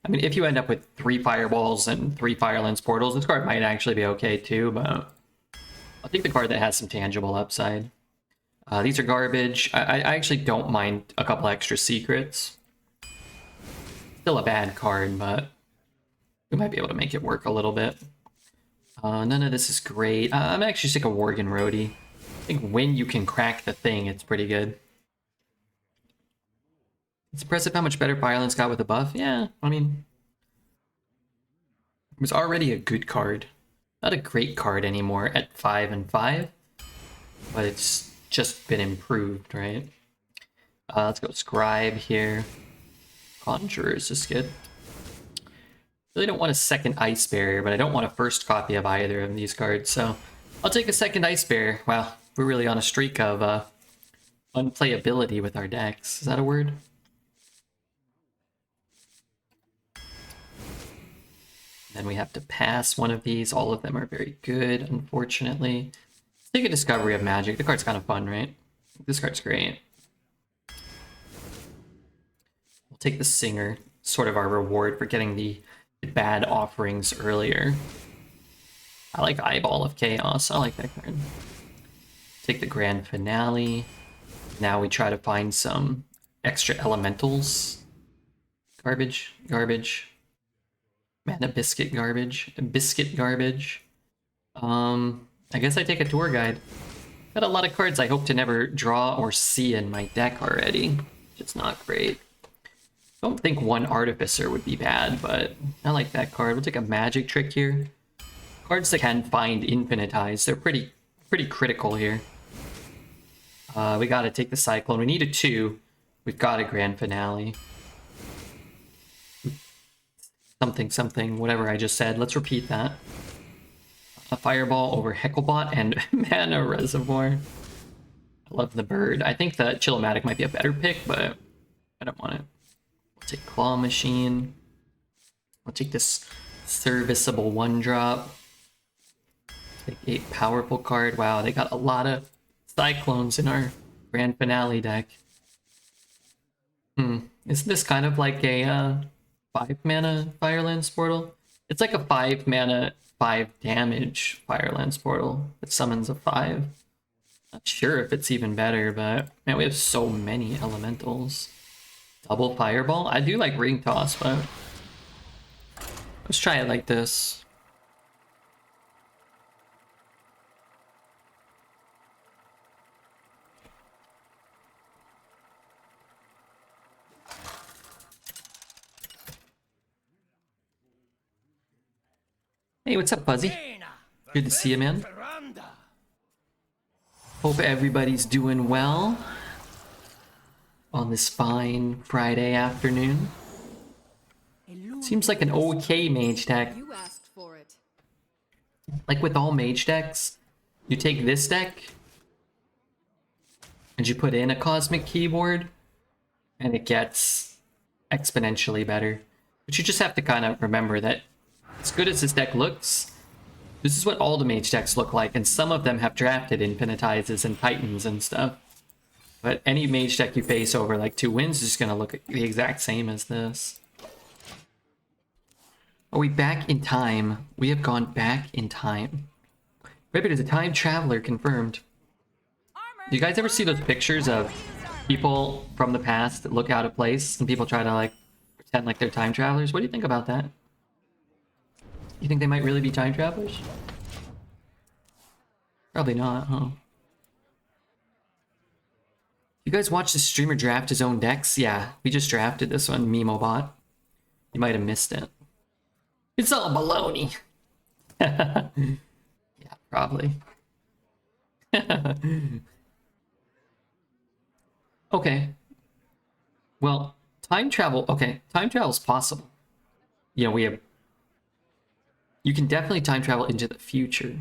I mean, if you end up with 3 Fireballs and 3 Firelands Portals, this card might actually be okay too, but I'll take the card that has some tangible upside. These are garbage. I actually don't mind a couple extra secrets. Still a bad card, but we might be able to make it work a little bit. None of this is great. I'm actually sick of Worgen Roadie. I think when you can crack the thing, it's pretty good. It's impressive how much better Firelands got with the buff. Yeah, I mean, it was already a good card. Not a great card anymore at 5 and 5, but it's just been improved, right? Let's go Scribe here. Conjurer is just good. Really don't want a second Ice Barrier, but I don't want a first copy of either of these cards, so I'll take a second Ice Barrier. Wow, we're really on a streak of unplayability with our decks. Is that a word? Then we have to pass one of these. All of them are very good, unfortunately. Let's take a Discovery of Magic. The card's kind of fun, right? This card's great. We'll take the Singer, sort of our reward for getting the bad offerings earlier. I like Eyeball of Chaos. I like that card. Take the Grand Finale. Now we try to find some extra elementals. Garbage. Mana Biscuit garbage. Biscuit garbage. I guess I take a Tour Guide. Got a lot of cards I hope to never draw or see in my deck already. It's not great. Don't think one Artificer would be bad, but I like that card. We'll take a Magic Trick here. Cards that can find Infinitize, they're pretty critical here. We gotta take the Cyclone. We need a 2. We've got a Grand Finale. Something, whatever I just said. Let's repeat that. A Fireball over Hecklebot and Mana Reservoir. I love the bird. I think the Chillomatic might be a better pick, but I don't want it. We'll take Claw Machine. I'll take this serviceable 1-drop. Take a powerful card. Wow, they got a lot of Cyclones in our Grand Finale deck. Isn't this kind of like a 5-mana Firelands Portal? It's like a 5-mana, 5-damage Firelands Portal that summons a 5. Not sure if it's even better, but man, we have so many elementals. Double Fireball? I do like Ring Toss, but let's try it like this. Hey, what's up, Fuzzy? Good to see you, man. Hope everybody's doing well on this fine Friday afternoon. Seems like an okay mage deck. You asked for it. Like with all mage decks, you take this deck and you put in a cosmic keyboard and it gets exponentially better. But you just have to kind of remember that as good as this deck looks, this is what all the mage decks look like, and some of them have drafted Infinitizes and Titans and stuff. But any mage deck you face over like 2 wins is just going to look the exact same as this. Are we back in time? We have gone back in time. Redbeard is a time traveler confirmed. Do you guys ever see those pictures of people from the past that look out of place and people try to like pretend like they're time travelers? What do you think about that? You think they might really be time travelers? Probably not, huh? You guys watch the streamer draft his own decks? Yeah, we just drafted this one, MemoBot. You might have missed it. It's all baloney. Yeah, probably. Okay. Well, time travel. Okay, time travel is possible. You know, we have. You can definitely time travel into the future.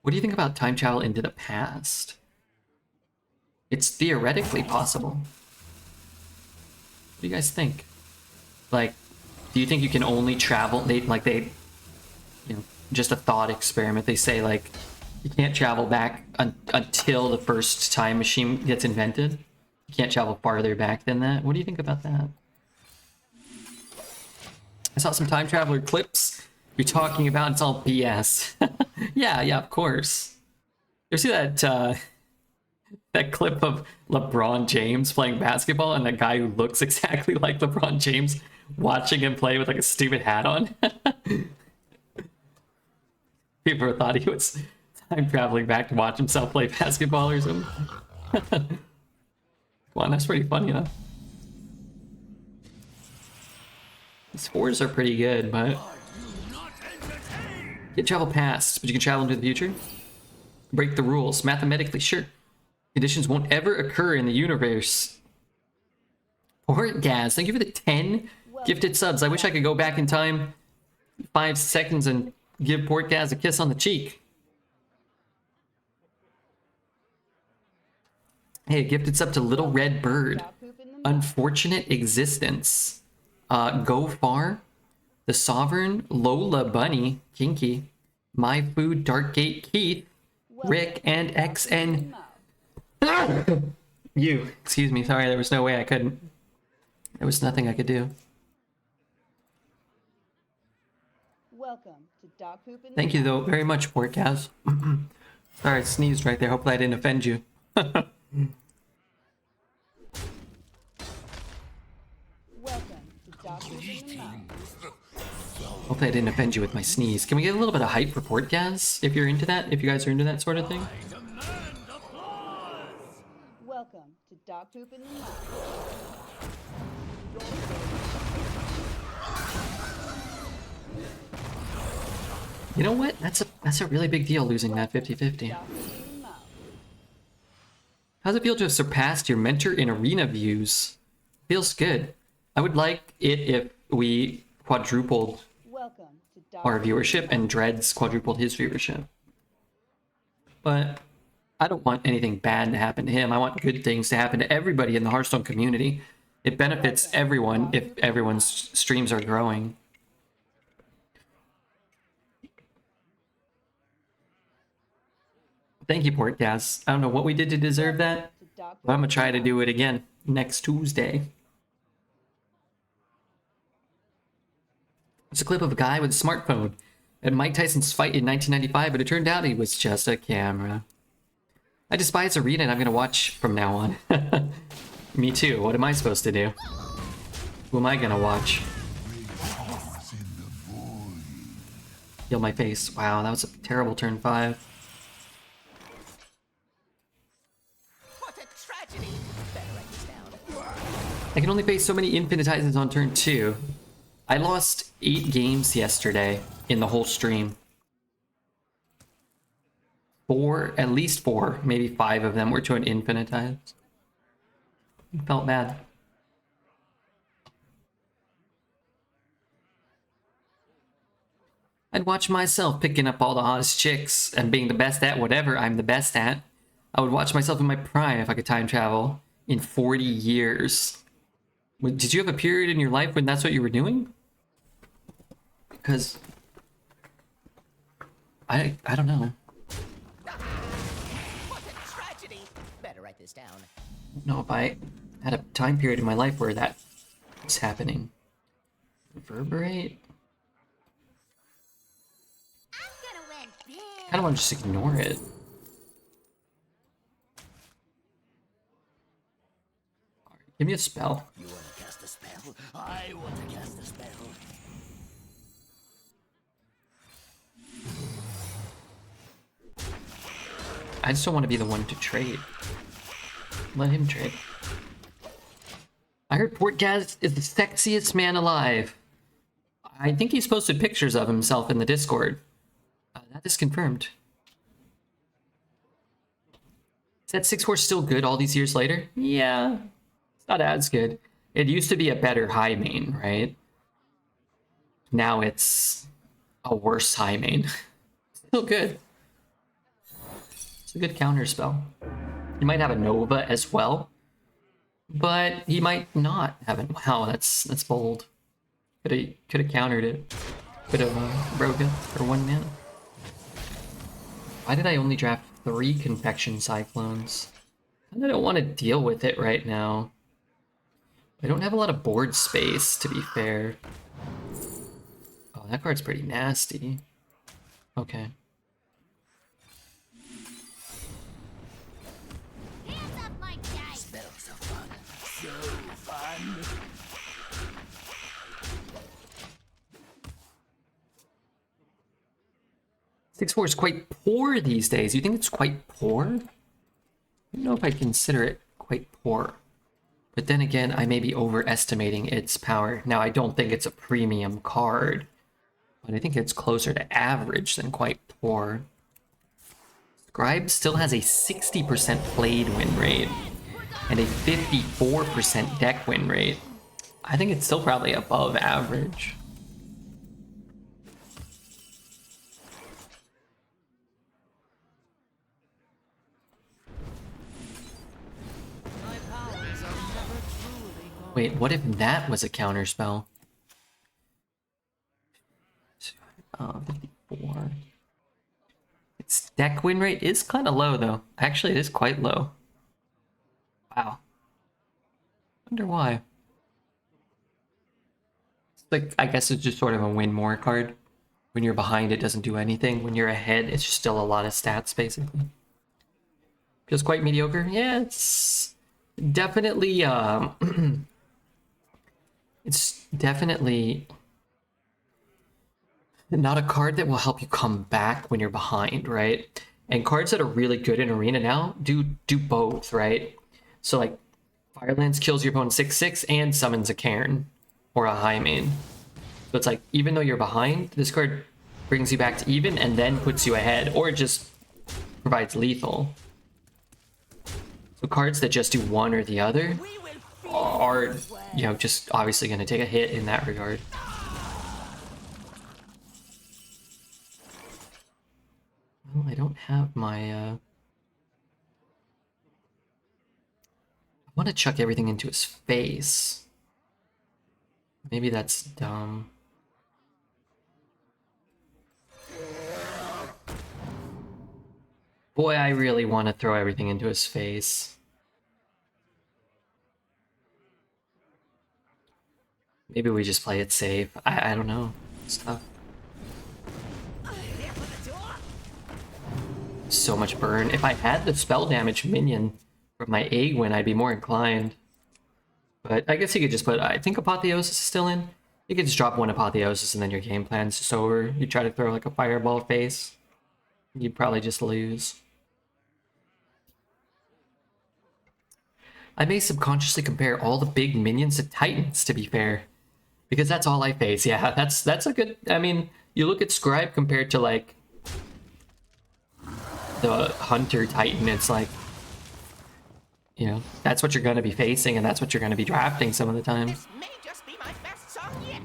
What do you think about time travel into the past? It's theoretically possible. What do you guys think? Like, do you think you can only travel? You know, just a thought experiment. They say like, you can't travel back until the first time machine gets invented. You can't travel farther back than that. What do you think about that? I saw some time traveler clips you're talking about. It's all BS. yeah, of course. You see that that clip of LeBron James playing basketball and that guy who looks exactly like LeBron James watching him play with like a stupid hat on? People thought he was time traveling back to watch himself play basketball or something. Come on, that's pretty funny, huh? These 4s are pretty good, but... You can travel past, but you can travel into the future? Break the rules. Mathematically, sure. Conditions won't ever occur in the universe. Gaz, thank you for the 10 gifted subs. I wish I could go back in time 5 seconds and give Gaz a kiss on the cheek. Hey, gifted sub to Little Red Bird. Unfortunate Existence. Go Far, The Sovereign, Lola Bunny, Kinky, My Food, Darkgate, Keith, Rick, and XN. You. Excuse me, sorry, there was no way I couldn't. There was nothing I could do. Welcome to Dog Poop in the Thank you, though, very much, Portcast. Sorry, I sneezed right there. Hopefully I didn't offend you. Hopefully I didn't offend you with my sneeze. Can we get a little bit of hype for Portcast if you're into that? If you guys are into that sort of thing? Welcome to Dog Poop in the Mouth. You know what? That's a really big deal, losing that 50-50. How's it feel to have surpassed your mentor in arena views? Feels good. I would like it if we quadrupled our viewership and Dreads quadrupled his viewership. But I don't want anything bad to happen to him. I want good things to happen to everybody in the Hearthstone community. It benefits everyone if everyone's streams are growing. Thank you, Portcast. I don't know what we did to deserve that, but I'm gonna try to do it again next Tuesday. It's a clip of a guy with a smartphone at Mike Tyson's fight in 1995, but it turned out he was just a camera. I despise arena and I'm gonna watch from now on. Me too. What am I supposed to do? Who am I gonna watch? Heal my face. Wow, that was a terrible turn 5. What a tragedy. Better write this down. I can only face so many infinitizes on turn 2. I lost 8 games yesterday in the whole stream. 4, at least 4, maybe 5 of them were to an infinitize. Felt bad. I'd watch myself picking up all the hottest chicks and being the best at whatever I'm the best at. I would watch myself in my prime if I could time travel in 40 years. Did you have a period in your life when that's what you were doing? Because I don't know. What a tragedy! Better write this down. I don't know if I had a time period in my life where that was happening. Reverberate? I'm gonna win big. I don't want to just ignore it. Alright, give me a spell. You want to cast a spell? I want to cast a spell. I just don't want to be the one to trade. Let him trade. I heard Portgaz is the sexiest man alive. I think he's posted pictures of himself in the Discord. That is confirmed. Is that 6-4 still good all these years later? Yeah, it's not as good. It used to be a better high main, right? Now it's a worse high main. Still good. It's a good counter spell. He might have a Nova as well, but he might not have it. Wow, that's bold. Could have countered it. Could have broke it for 1 mana. Why did I only draft 3 Confection Cyclones? I don't want to deal with it right now. I don't have a lot of board space, to be fair. Oh, that card's pretty nasty. Okay. Hands up my dice. Spells are fun. So fun. 6-4 is quite poor these days. You think it's quite poor? I don't know if I consider it quite poor. But then again, I may be overestimating its power. Now, I don't think it's a premium card, but I think it's closer to average than quite poor. Scribe still has a 60% played win rate and a 54% deck win rate. I think it's still probably above average. My powers are never truly gone. Wait, what if that was a counter spell? 54. Its deck win rate is kind of low, though. Actually, it is quite low. Wow. Wonder why. It's like, I guess it's just sort of a win more card. When you're behind, it doesn't do anything. When you're ahead, it's just still a lot of stats, basically. Feels quite mediocre. Yeah, it's definitely it's definitely not a card that will help you come back when you're behind, right? And cards that are really good in Arena now do both, right? So like Firelands kills your opponent 6/6 and summons a Cairn or a high main. So it's like, even though you're behind, this card brings you back to even and then puts you ahead, or it just provides lethal. So cards that just do one or the other are, you know, just obviously going to take a hit in that regard. Well, I don't have my, I want to chuck everything into his face. Maybe that's dumb. Boy, I really want to throw everything into his face. Maybe we just play it safe. I don't know. It's tough. So much burn. If I had the spell damage minion from my Aegwin, I'd be more inclined. But I guess you could just put, I think Apotheosis is still in. You could just drop one Apotheosis and then your game plan's just over. You try to throw like a fireball face, you'd probably just lose. I may subconsciously compare all the big minions to Titans, to be fair. Because that's all I face. Yeah, that's a good. I mean, you look at Scribe compared to like the Hunter Titan. It's like, you know, that's what you're going to be facing, and that's what you're going to be drafting some of the time. This may just be my best song yet.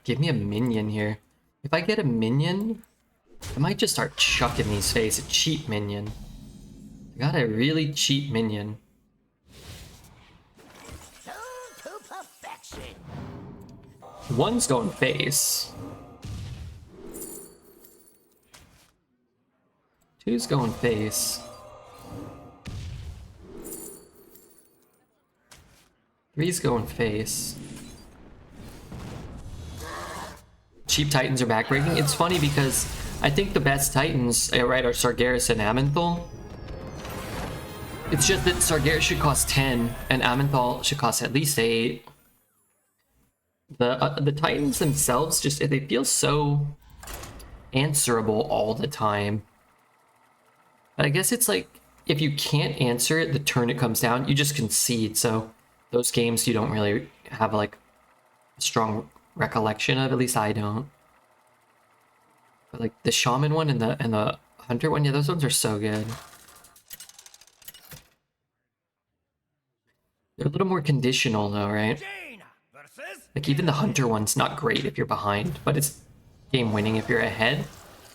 Give me a minion here. If I get a minion, I might just start chucking these face. A cheap minion. I got a really cheap minion. To perfection. One's going face. Two's going face. Three's going face. Cheap Titans are backbreaking. It's funny because I think the best Titans, right, are Sargeras and Amenthal. It's just that Sargeras should cost 10 and Amenthal should cost at least 8. The Titans themselves just, they feel so answerable all the time. But I guess it's like, if you can't answer it the turn it comes down, you just concede. So those games you don't really have like a strong recollection of, at least I don't. But like the Shaman one and the Hunter one, yeah, those ones are so good. They're a little more conditional though, right? Like even the Hunter one's not great if you're behind, but it's game winning if you're ahead.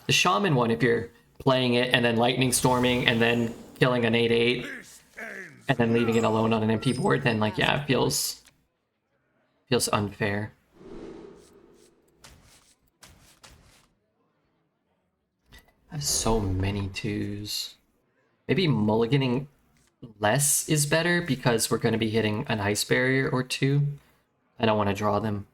The Shaman one, if you're playing it and then lightning storming and then killing an 8/8 and then leaving it alone on an empty board, then like, yeah, it feels unfair. I have so many 2s. Maybe mulliganing less is better because we're going to be hitting an ice barrier or 2. I don't want to draw them.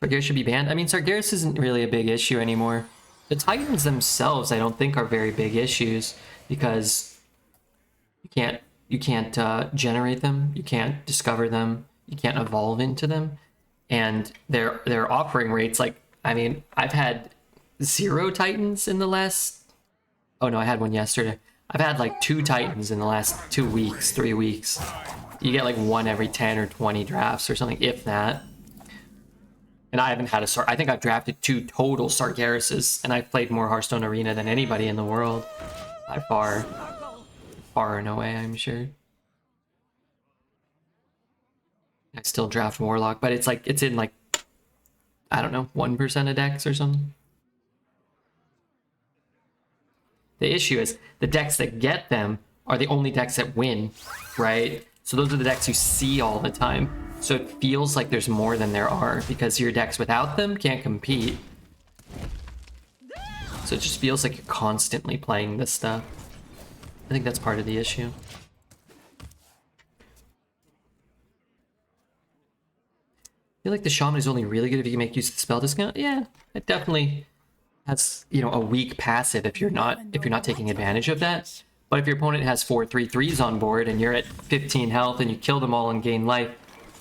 Sargeras should be banned. I mean, Sargeras isn't really a big issue anymore. The Titans themselves, I don't think, are very big issues because you can't generate them, you can't discover them, you can't evolve into them, and their offering rates, like, I mean, I've had 0 Titans in the last. Oh no, I had one yesterday. I've had like 2 Titans in the last 2 weeks, 3 weeks. You get like 1 every 10 or 20 drafts or something, if that. And I haven't had a I think I've drafted 2 total Sargerases, and I've played more Hearthstone Arena than anybody in the world. By far. Far and away, I'm sure. I still draft Warlock, but it's like, it's in like, I don't know, 1% of decks or something. The issue is the decks that get them are the only decks that win, right? So those are the decks you see all the time. So it feels like there's more than there are because your decks without them can't compete. So it just feels like you're constantly playing this stuff. I think that's part of the issue. I feel like the Shaman is only really good if you can make use of the spell discount. Yeah, it definitely has, you know, a weak passive if you're not taking advantage of that. But if your opponent has 4 3/3s on board and you're at 15 health and you kill them all and gain life,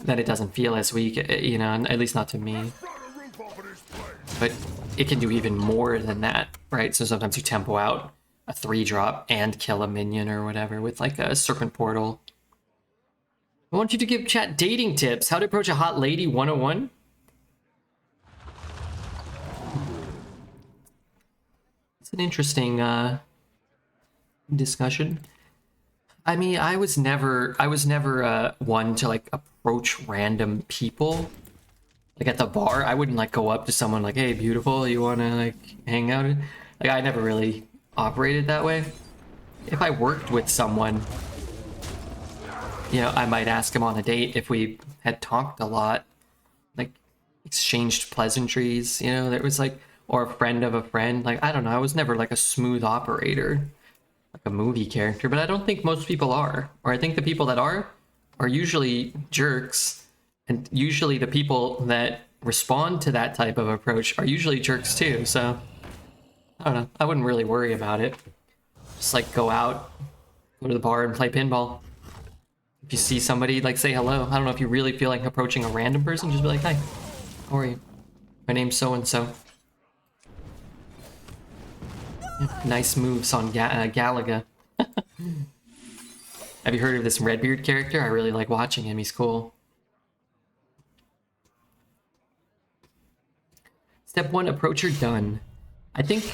then it doesn't feel as weak, you know, at least not to me. But it can do even more than that, right? So sometimes you tempo out a 3-drop and kill a minion or whatever with like a Serpent Portal. I want you to give chat dating tips. How to approach a hot lady 101? It's an interesting discussion. I mean, I was never one to like approach random people. Like at the bar, I wouldn't like go up to someone like, "Hey, beautiful, you want to like hang out?" Like I never really operated that way. If I worked with someone, you know, I might ask him on a date if we had talked a lot, like exchanged pleasantries, you know, there was like, or a friend of a friend. Like, I don't know, I was never like a smooth operator, like a movie character, but I don't think most people are. Or I think the people that are usually jerks, and usually the people that respond to that type of approach are usually jerks too, so I don't know, I wouldn't really worry about it. Just like go out, go to the bar and play pinball. If you see somebody, like say hello. I don't know, if you really feel like approaching a random person, just be like, "Hi, how are you? My name's so-and-so." Yeah, nice moves on Galaga. Have you heard of this Redbeard character? I really like watching him, he's cool. Step 1, approach her done. I think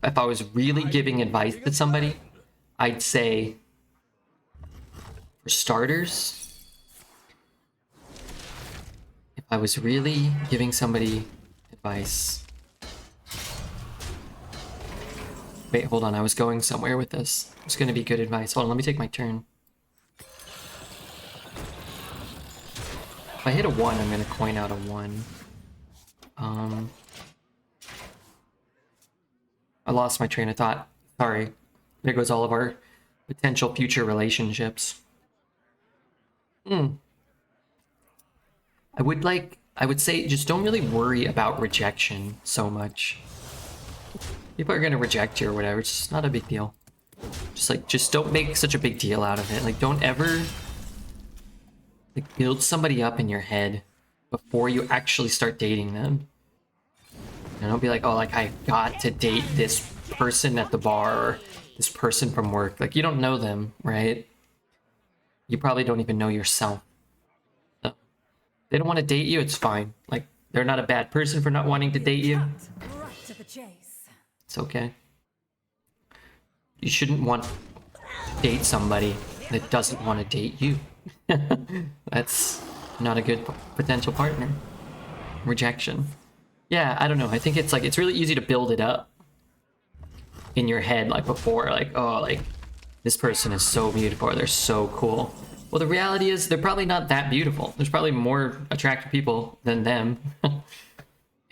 if I was really giving advice to somebody, I'd say, for starters, if I was really giving somebody advice... Wait, hold on, I was going somewhere with this. It's gonna be good advice. Hold on, let me take my turn. If I hit a 1, I'm gonna coin out a 1. I lost my train of thought. Sorry. There goes all of our potential future relationships. I would say just don't really worry about rejection so much. People are gonna reject you or whatever, it's just not a big deal. Just don't make such a big deal out of it. Like, don't ever build somebody up in your head before you actually start dating them. And don't be like, oh, like, I got to date this person at the bar or this person from work. Like, you don't know them, right? You probably don't even know yourself. So, they don't want to date you, it's fine. Like, they're not a bad person for not wanting to date you. Right to the chase. It's okay. You shouldn't want to date somebody that doesn't want to date you. That's not a good potential partner. Rejection. Yeah, I don't know. I think it's like, it's really easy to build it up in your head, like before, like, oh, like, this person is so beautiful, or they're so cool. Well, the reality is they're probably not that beautiful. There's probably more attractive people than them.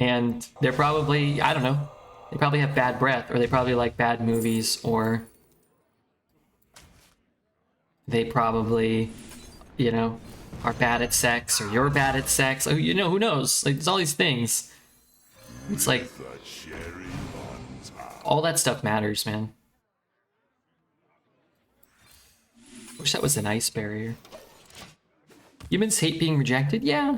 And they're probably, I don't know, they probably have bad breath, or they probably like bad movies, or they probably, you know, are bad at sex, or you're bad at sex. Oh, you know, who knows? Like, there's all these things. It's like, all that stuff matters, man. Wish that was an ice barrier. Humans hate being rejected? Yeah.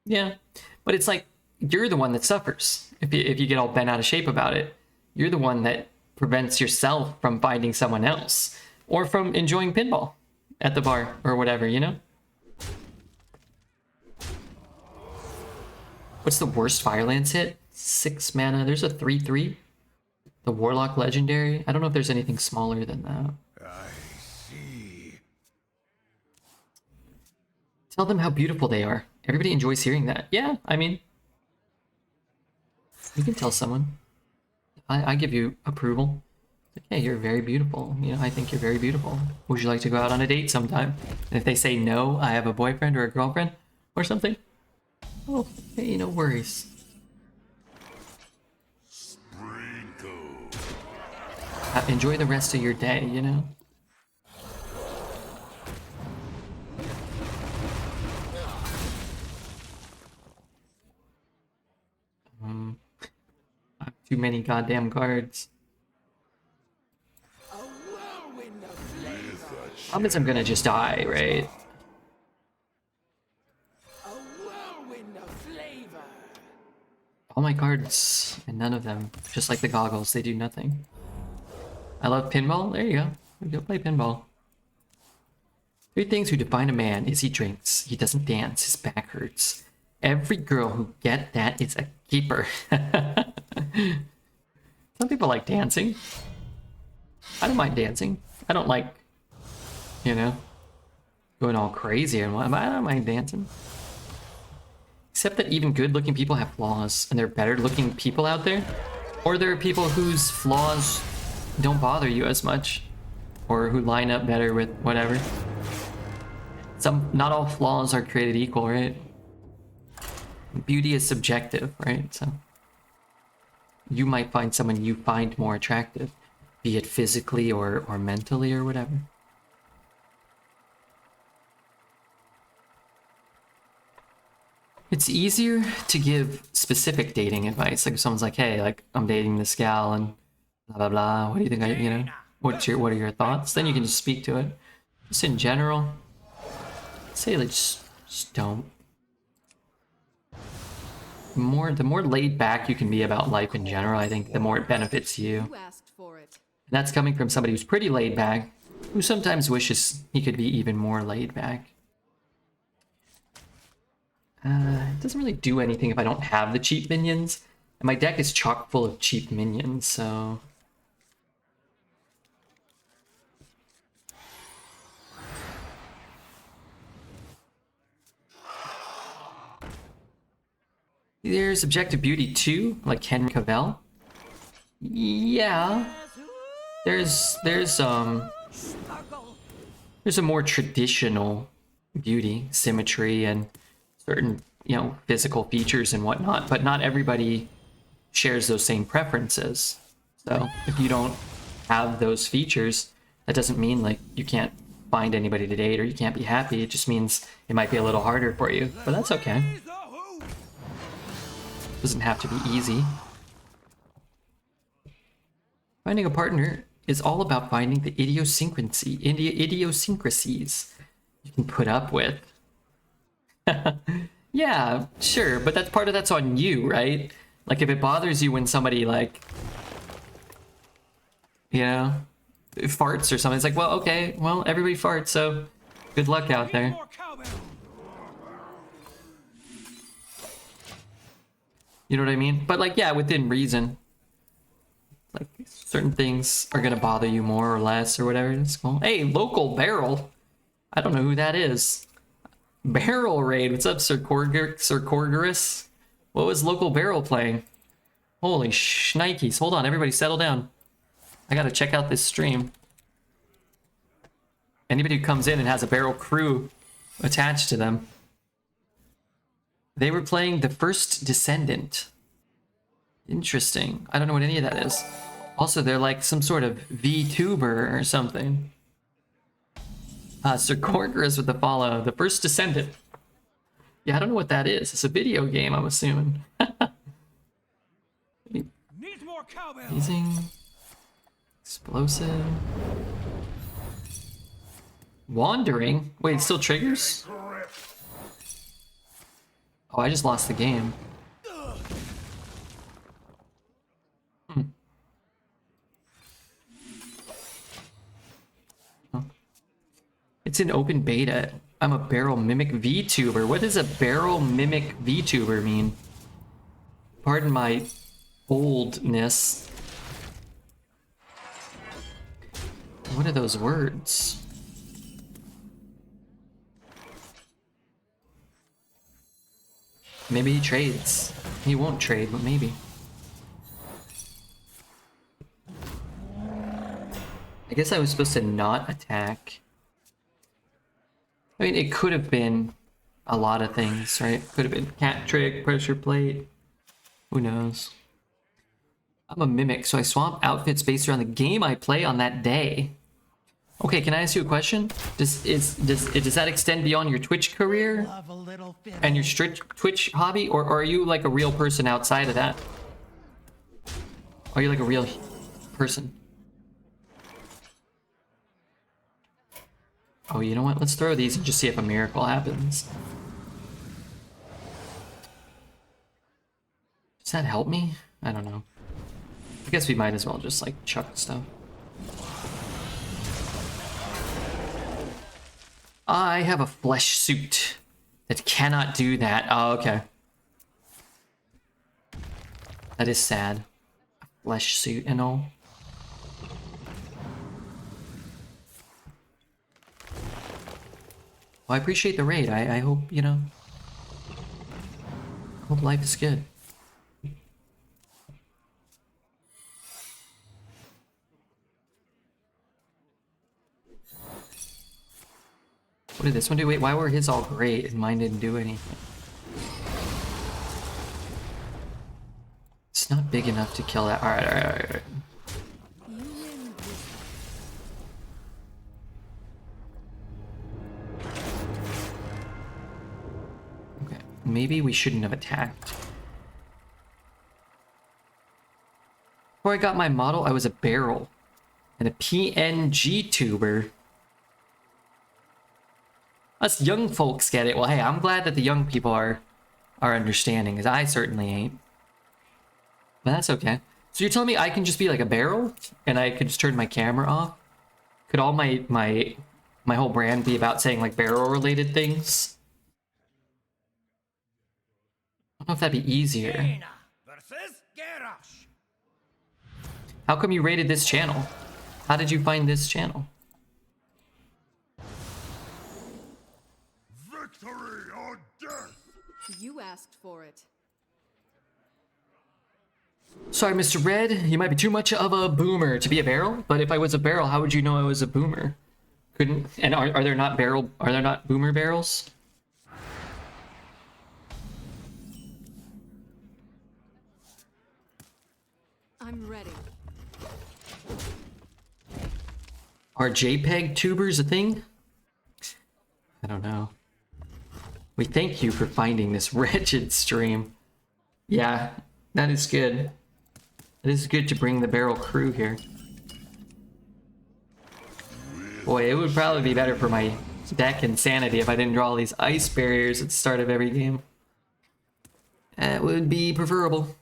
Yeah. But it's like, you're the one that suffers if you get all bent out of shape about it. You're the one that prevents yourself from finding someone else, or from enjoying pinball at the bar, or whatever, you know? What's the worst Firelands hit? 6 mana. There's a 3/3. The Warlock Legendary. I don't know if there's anything smaller than that. I see. Tell them how beautiful they are. Everybody enjoys hearing that. Yeah, I mean, you can tell someone. I give you approval. Like, hey, you're very beautiful. You know, I think you're very beautiful. Would you like to go out on a date sometime? And if they say no, I have a boyfriend or a girlfriend or something. Oh, hey, no worries. Enjoy the rest of your day, you know? I have too many goddamn cards. Problem is I'm gonna just die, right? All my cards, and none of them, just like the goggles, they do nothing. I love pinball. There you go. Go play pinball. 3 things who define a man is he drinks, he doesn't dance, his back hurts. Every girl who get that is a keeper. Some people like dancing. I don't mind dancing. I don't like, you know, going all crazy and what. I don't mind dancing. Except that even good-looking people have flaws, and there are better-looking people out there. Or there are people whose flaws don't bother you as much, or who line up better with whatever. Not all flaws are created equal, right? Beauty is subjective, right? So you might find someone you find more attractive, be it physically or mentally or whatever. It's easier to give specific dating advice. Like if someone's like, hey, like I'm dating this gal and blah blah blah. What do you think you know? What are your thoughts? Then you can just speak to it. Just in general, say like just don't. The more laid back you can be about life in general, I think the more it benefits you. You asked for it. And that's coming from somebody who's pretty laid back, who sometimes wishes he could be even more laid back. It doesn't really do anything if I don't have the cheap minions. And my deck is chock full of cheap minions, so... There's Objective Beauty 2, like Henry Cavill. Yeah. There's a more traditional beauty, symmetry, and certain, physical features and whatnot, but not everybody shares those same preferences. So if you don't have those features, that doesn't mean like you can't find anybody to date or you can't be happy. It just means it might be a little harder for you, but that's okay. Doesn't have to be easy. Finding a partner is all about finding the idiosyncrasies you can put up with. Yeah, sure, but that's on you, right? Like if it bothers you when somebody like, farts or something, it's like, well, okay, well, everybody farts, so good luck out there. You know what I mean? But like, yeah, within reason. Like certain things are gonna bother you more or less or whatever. It's cool. Hey, local barrel. I don't know who that is. Barrel raid. What's up, Sir Corgorus? What was local barrel playing? Holy shnikes. Hold on, everybody settle down. I gotta check out this stream. Anybody who comes in and has a barrel crew attached to them. They were playing The First Descendant. Interesting. I don't know what any of that is. Also, they're like some sort of VTuber or something. Sir Corgorus with the follow. The First Descendant. Yeah, I don't know what that is. It's a video game, I'm assuming. Needs more cowbell. Amazing. Explosive. Wandering? Wait, it still triggers? Oh, I just lost the game. It's in open beta. I'm a barrel mimic VTuber. What does a barrel mimic VTuber mean? Pardon my oldness. What are those words? Maybe he trades. He won't trade, but maybe. I guess I was supposed to not attack. I mean, it could have been a lot of things, right? Could have been cat trick, pressure plate. Who knows? I'm a mimic, so I swap outfits based around the game I play on that day. Okay, can I ask you a question? Does that extend beyond your Twitch career and your strict Twitch hobby, or are you like a real person outside of that? Are you like a real person? Oh, you know what? Let's throw these and just see if a miracle happens. Does that help me? I don't know. I guess we might as well just like chuck stuff. I have a flesh suit that cannot do that. Oh, okay. That is sad. A flesh suit and all. Well, I appreciate the raid. I hope, hope life is good. What did this one do? Wait, why were his all great and mine didn't do anything? It's not big enough to kill that. Alright. Okay, maybe we shouldn't have attacked. Before I got my model, I was a barrel and a PNG tuber. Us young folks get it. Well, hey, I'm glad that the young people are understanding, because I certainly ain't. But that's okay. So you're telling me I can just be like a barrel, and I could just turn my camera off? Could all my whole brand be about saying like barrel-related things? know if that'd be easier. Jaina versus Garrosh. How come you rated this channel? How did you find this channel? Victory or death! You asked for it. Sorry, Mr. Red, you might be too much of a boomer to be a barrel, but if I was a barrel, how would you know I was a boomer? Couldn't, and are there not boomer barrels? I'm ready. Are JPEG tubers a thing? I don't know. We thank you for finding this wretched stream. Yeah, that is good. It is good to bring the barrel crew here. Boy, it would probably be better for my deck insanity if I didn't draw all these ice barriers at the start of every game. That would be preferable.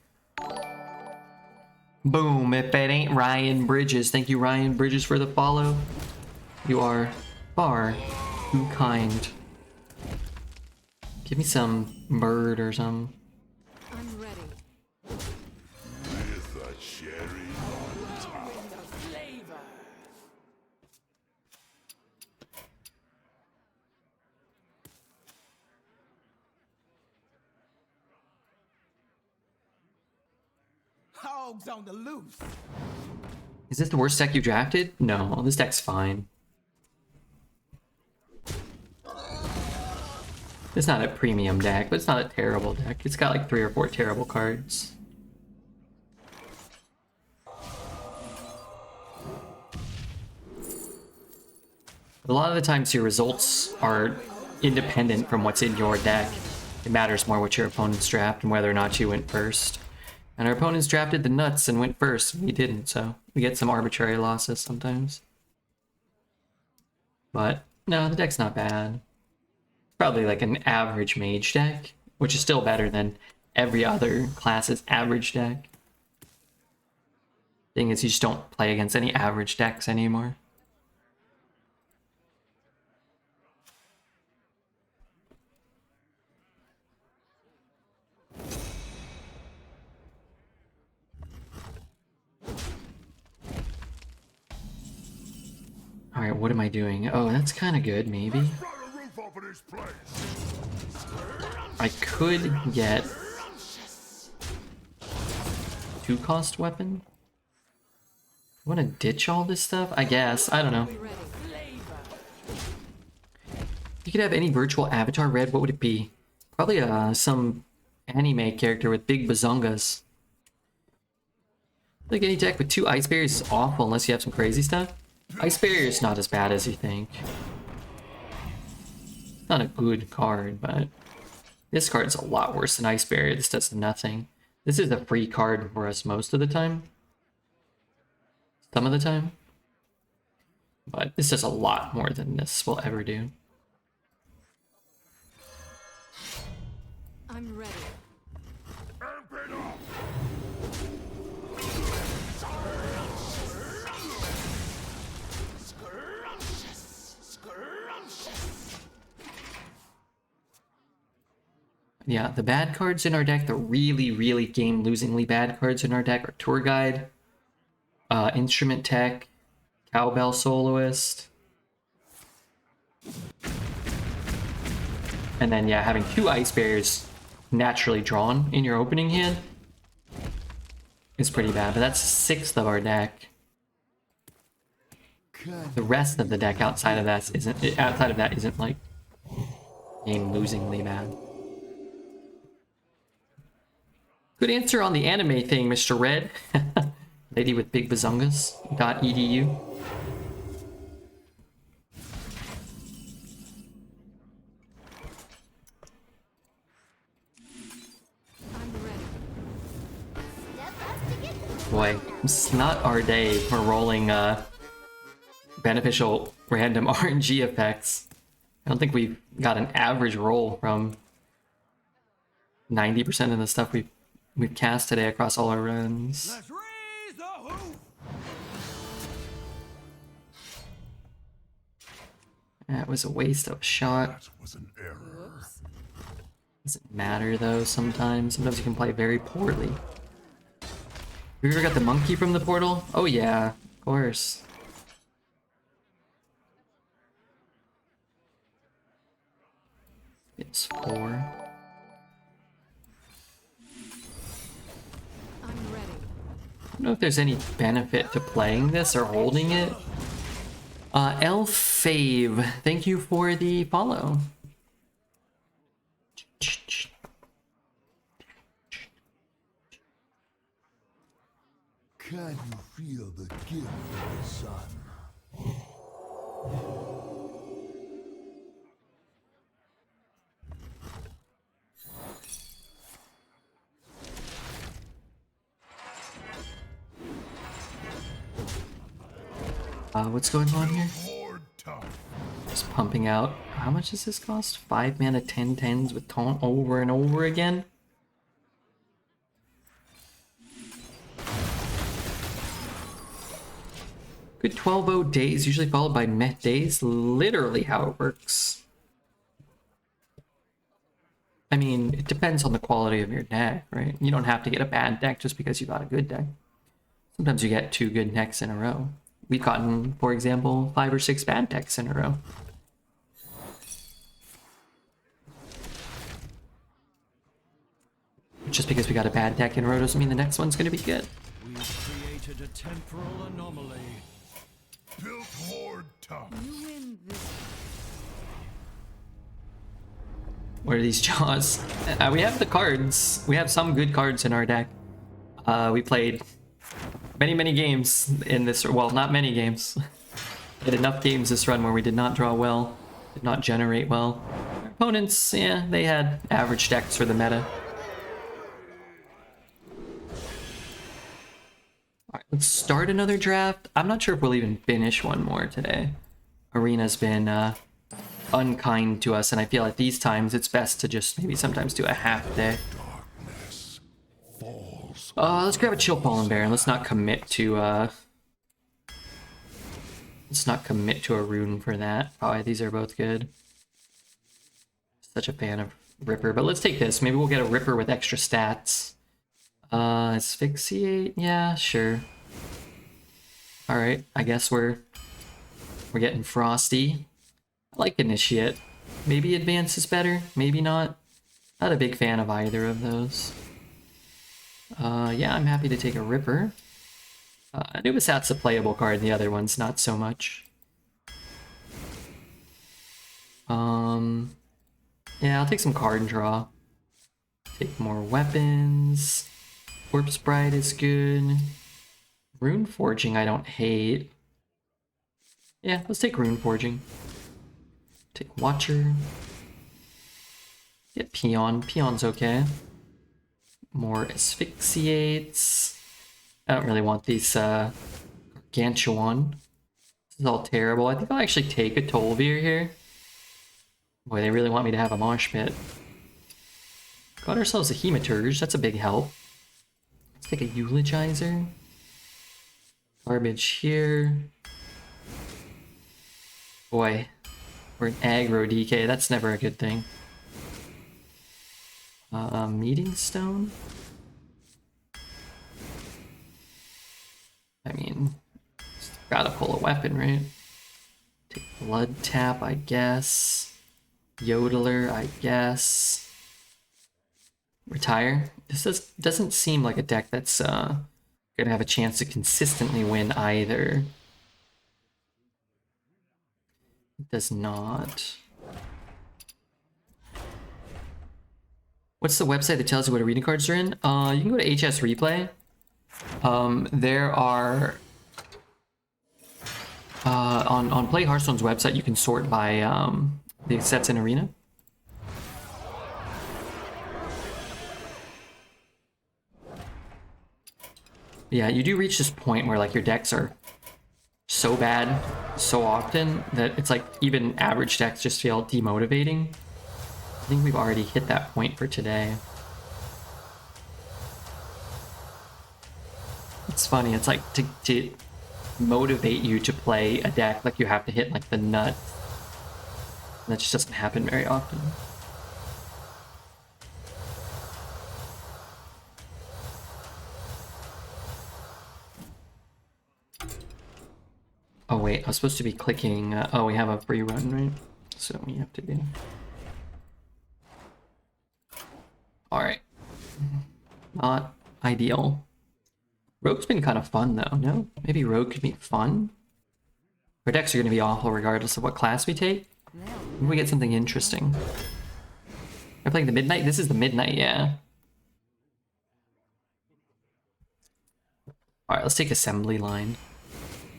Boom, if it ain't Ryan Bridges. Thank you, Ryan Bridges, for the follow. You are far too kind. Give me some bird or some. I'm ready. With a cherry on top. Hogs on the loose. Is this the worst deck you drafted? No, this deck's fine. It's not a premium deck, but it's not a terrible deck. It's got like 3 or 4 terrible cards. But a lot of the times your results are independent from what's in your deck. It matters more what your opponent's draft and whether or not you went first. And our opponents drafted the nuts and went first, and we didn't, so we get some arbitrary losses sometimes. But no, the deck's not bad. Probably like an average mage deck, which is still better than every other class's average deck. Thing is, you just don't play against any average decks anymore. Alright, what am I doing? Oh, that's kind of good, maybe. Brought a roof over this place. I could get 2-cost weapon. I want to ditch all this stuff? I guess. I don't know. Ready. If you could have any virtual avatar red, what would it be? Probably some anime character with big bazongas. Like any deck with 2 ice barriers is awful unless you have some crazy stuff. Ice barrier is not as bad as you think. Not a good card, but this card's a lot worse than ice barrier. This does nothing. This is a free card for us most of the time. Some of the time. But this does a lot more than this will ever do. I'm ready. Amp it up. Yeah, the bad cards in our deck, the really, really game-losingly bad cards in our deck are Tour Guide, Instrument Tech, Cowbell Soloist, and then, yeah, having 2 ice barriers naturally drawn in your opening hand is pretty bad, but that's 1/6 of our deck. The rest of the deck outside of that isn't like game-losingly bad. Good answer on the anime thing, Mr. Red. Lady with big bazongas.edu. I'm ready. Step up to get Boy, it's not our day for rolling beneficial random RNG effects. I don't think we've got an average roll from 90% of the stuff we've cast today across all our runs. Let's raise the hoof. That was a waste of a shot. That was an error. Whoops. Doesn't matter though sometimes. Sometimes you can play very poorly. Have you ever got the monkey from the portal? Oh yeah, of course. It's 4. I'm ready. I don't know if there's any benefit to playing this or holding it. Elf Fave, thank you for the follow. Can you feel the gift of the sun? What's going on here? Horde tough. Just pumping out. How much does this cost? 5 mana 10/10s with taunt over and over again? Good 12-0 days, usually followed by meh days. Literally how it works. I mean, it depends on the quality of your deck, right? You don't have to get a bad deck just because you got a good deck. Sometimes you get 2 good decks in a row. We've gotten, for example, 5 or 6 bad decks in a row. Just because we got a bad deck in a row doesn't mean the next one's going to be good. We've created a temporal anomaly. Built horde tough. You win this. What are these jaws? We have the cards. We have some good cards in our deck. We played many games in this. Well, not many games. We had enough games this run where we did not draw well, did not generate well. Our opponents, yeah, they had average decks for the meta. Alright, let's start another draft. I'm not sure if we'll even finish one more today. Arena's been unkind to us, and I feel at these times it's best to just maybe sometimes do a half day. Darkness falls. Let's grab a Chill Fallen Bear and let's not commit to a rune for that. Oh, these are both good. Such a fan of Ripper, but let's take this. Maybe we'll get a Ripper with extra stats. Asphyxiate? Yeah, sure. Alright, I guess we're getting frosty. I like Initiate. Maybe Advance is better, maybe not. Not a big fan of either of those. Yeah, I'm happy to take a Ripper. Anubisat's a playable card, the other one's not so much. Yeah, I'll take some card draw. Take more weapons. Corpse Bride is good. Rune Forging I don't hate. Yeah, let's take Rune Forging. Take Watcher. Get Peon. Peon's okay. More Asphyxiates. I don't really want these Gargantuan. This is all terrible. I think I'll actually take a Tolvir here. Boy, they really want me to have a Mosh Pit. Got ourselves a Hematurge. That's a big help. Let's take a Eulogizer. Garbage here. Boy, we're an aggro DK. That's never a good thing. Meeting Stone. I mean, gotta pull a weapon, right? Take Blood Tap, I guess. Yodeler, I guess. Retire. This doesn't seem like a deck that's gonna have a chance to consistently win either. It does not. What's the website that tells you what arena cards are in? You can go to HS Replay. There are on Play Hearthstone's website you can sort by the sets in arena. Yeah, you do reach this point where like your decks are so bad so often that it's like even average decks just feel demotivating. I think we've already hit that point for today. It's funny, it's like to motivate you to play a deck, like you have to hit like the nut. That just doesn't happen very often. Oh wait, I was supposed to be clicking. Oh, we have a free run, right? So we have to be. Alright. Not ideal. Rogue's been kind of fun though, no? Maybe Rogue could be fun? Our decks are going to be awful regardless of what class we take. Maybe we get something interesting. We're playing the Midnight? This is the Midnight, yeah. Alright, let's take Assembly Line.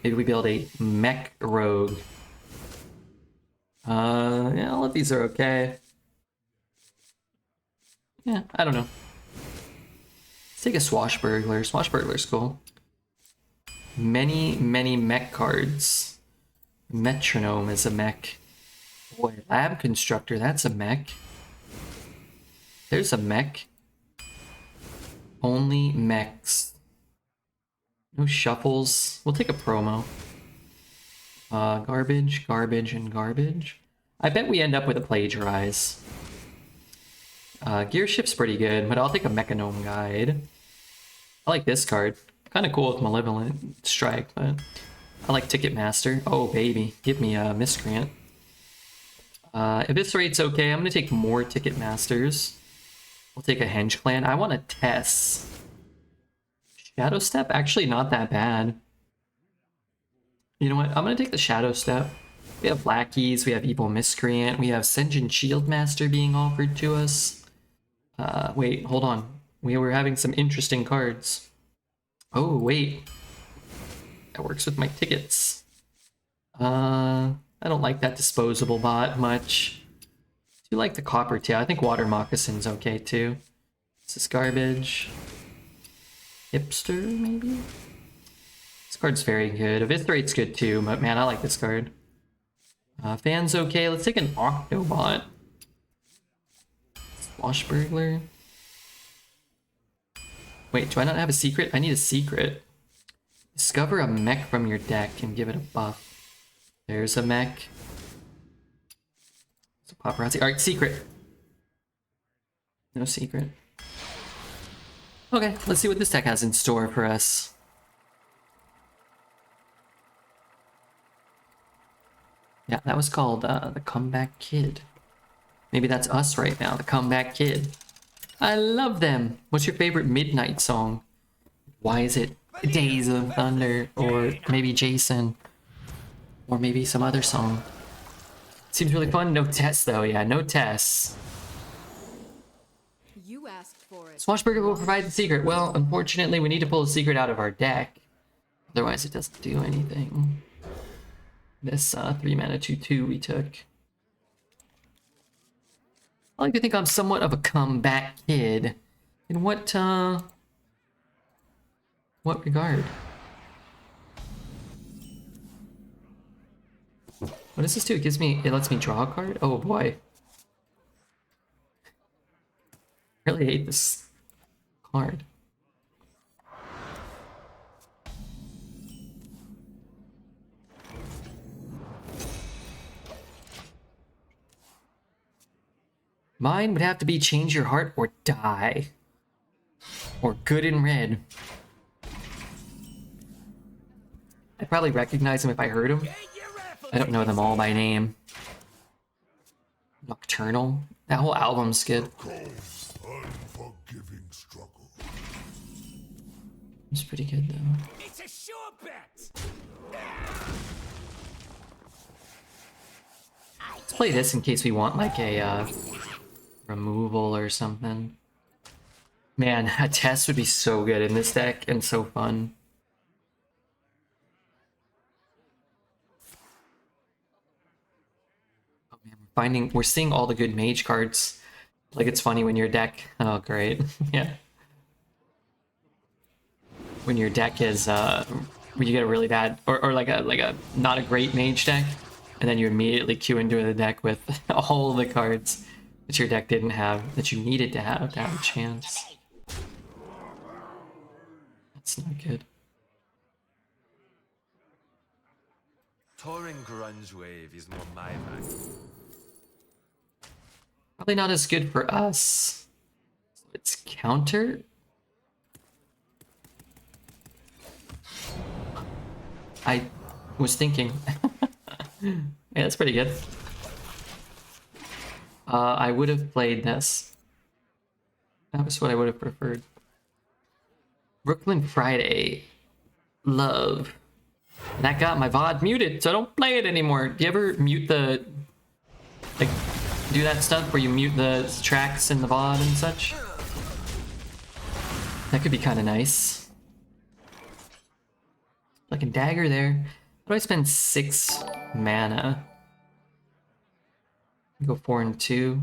Maybe we build a Mech Rogue. Yeah, all of these are okay. Yeah, I don't know. Let's take a Swashbuckler. Swashbuckler's cool. Many mech cards. Metronome is a mech. Boy, Lab Constructor, that's a mech. There's a mech. Only mechs. No shuffles. We'll take a promo. Garbage, garbage, and garbage. I bet we end up with a Plagiarize. Gear Shift's pretty good, but I'll take a Mechanome Guide. I like this card. Kind of cool with Malevolent Strike, but I like Ticketmaster. Oh, baby. Give me a Miscreant. Eviscerate's okay. I'm going to take more Ticketmasters. We'll take a Henge Clan. I want a Tess. Shadow Step? Actually, not that bad. You know what? I'm going to take the Shadow Step. We have Lackeys, we have Evil Miscreant, we have Senjin Shieldmaster being offered to us. Wait, hold on. We were having some interesting cards. Oh, wait. That works with my tickets. I don't like that disposable bot much. I do like the Copper Tail. I think Water Moccasin's okay too. This is garbage. Hipster, maybe? This card's very good. Eviscerate's good too, but man, I like this card. Fan's okay. Let's take an Octobot. Swashbuckler. Wait, do I not have a secret? I need a secret. Discover a mech from your deck and give it a buff. There's a mech. It's a paparazzi. Alright, secret. No secret. Okay, let's see what this deck has in store for us. Yeah, that was called the Comeback Kid. Maybe that's us right now, the Comeback Kid. I love them. What's your favorite Midnight song? Why is it Days of Thunder? Or maybe Jason? Or maybe some other song? Seems really fun. No tests though. Yeah, no tests. You asked for it. Swashbuckler will provide the secret. Well, unfortunately, we need to pull a secret out of our deck. Otherwise, it doesn't do anything. This 3 mana 2/2 we took. I like to think I'm somewhat of a comeback kid. In what regard? What does this do? It lets me draw a card? Oh boy. I really hate this card. Mine would have to be Change Your Heart or Die. Or Good in Red. I'd probably recognize them if I heard them. I don't know them all by name. Nocturnal. That whole album's good. Unforgiving struggle. It's pretty good though. It's a sure bet. Let's play this in case we want like a removal or something. Man, a test would be so good in this deck and so fun. Oh man, we're seeing all the good mage cards. Like it's funny when your deck, oh great, yeah. When your deck is, when you get a really bad, or like a not a great mage deck, and then you immediately queue into the deck with all the cards that your deck didn't have, that you needed to have a chance. That's not good. Touring grunge wave is more my bag. Probably not as good for us. So it's counter. was thinking. Yeah, that's pretty good. I would have played this. That was what I would have preferred. Brooklyn Friday. Love. That got my VOD muted, so I don't play it anymore. Do you ever mute the... like, do that stuff where you mute the tracks in the VOD and such? That could be kind of nice. Like a dagger there. How do I spend 6 mana? Go 4 and 2.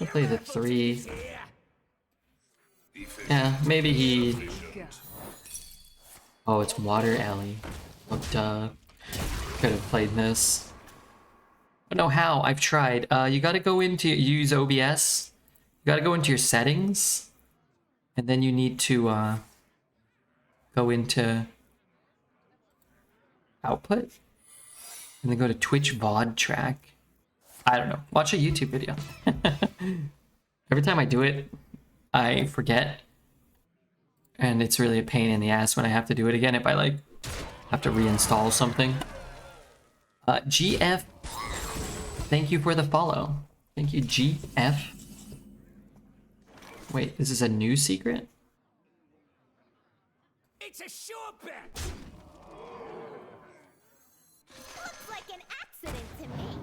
I'll play the 3. Yeah, maybe he... Oh, it's Water Alley. Oh, duh. Could have played this. I don't know how. I've tried. You gotta go into... use OBS. You gotta go into your settings. And then you need to go into... output. And then go to Twitch VOD track. I don't know. Watch a YouTube video. Every time I do it, I forget. And it's really a pain in the ass when I have to do it again if I like have to reinstall something. GF, thank you for the follow. Thank you, GF. Wait, this is a new secret? It's a sure bet. Looks like an accident to me.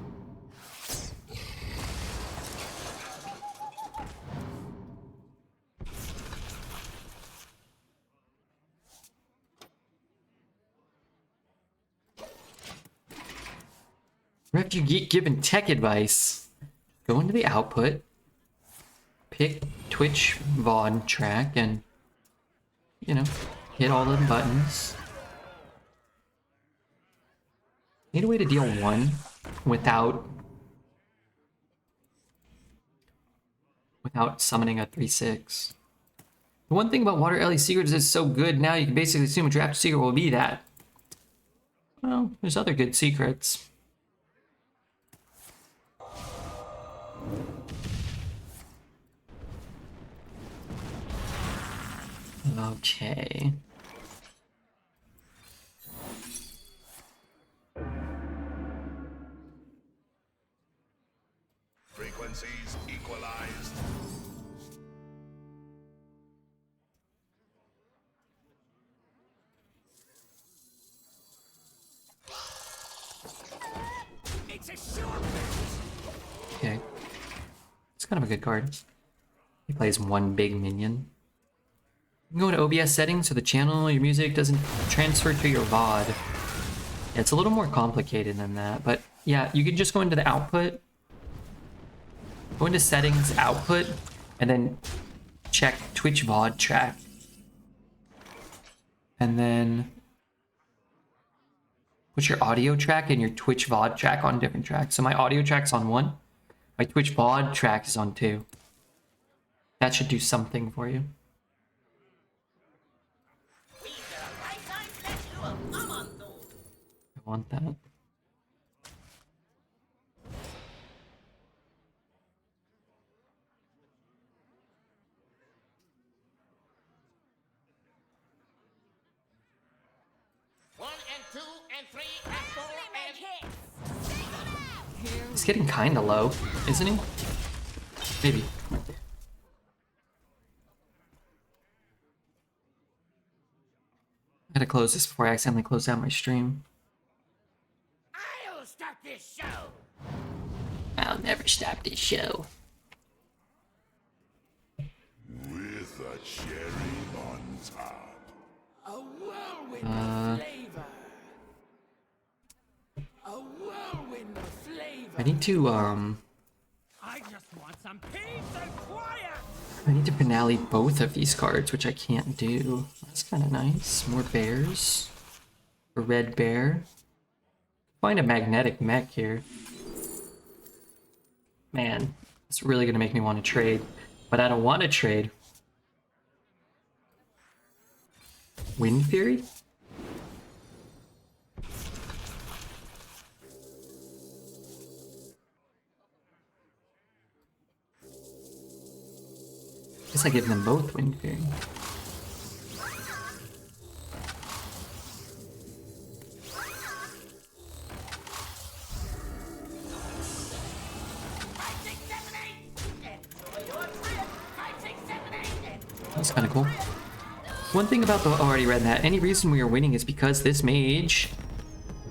Refugee Geek giving tech advice. Go into the output, pick Twitch VOD track, and, you know, hit all the buttons. Need a way to deal 1 without summoning a 3/6. The one thing about Water Alley Secret is it's so good now you can basically assume a draft secret will be that. Well, there's other good secrets. Okay. Frequencies equalized. It's a sure bet. Okay. It's kind of a good card. He plays 1 big minion. You can go to OBS settings so the channel, your music doesn't transfer to your VOD. Yeah, it's a little more complicated than that, but yeah, you can just go into the output, go into settings, output, and then check Twitch VOD track. And then put your audio track and your Twitch VOD track on different tracks. So my audio track's on 1, my Twitch VOD track is on 2. That should do something for you. I want that. He's getting kinda low, isn't he? Maybe. I gotta close this before I accidentally close down my stream. I'll start this show. I'll never stop this show. With a cherry on top. A whirlwind of flavor. A whirlwind of flavor. I need to I just want some peace and quiet. I need to finale both of these cards, which I can't do. That's kind of nice. More bears. A red bear. Find a magnetic mech here. Man, it's really gonna make me want to trade, but I don't want to trade. Wind Fury? Guess I give them both Wind Fury. That's kind of cool. One thing about the... already read that. Any reason we are winning is because this mage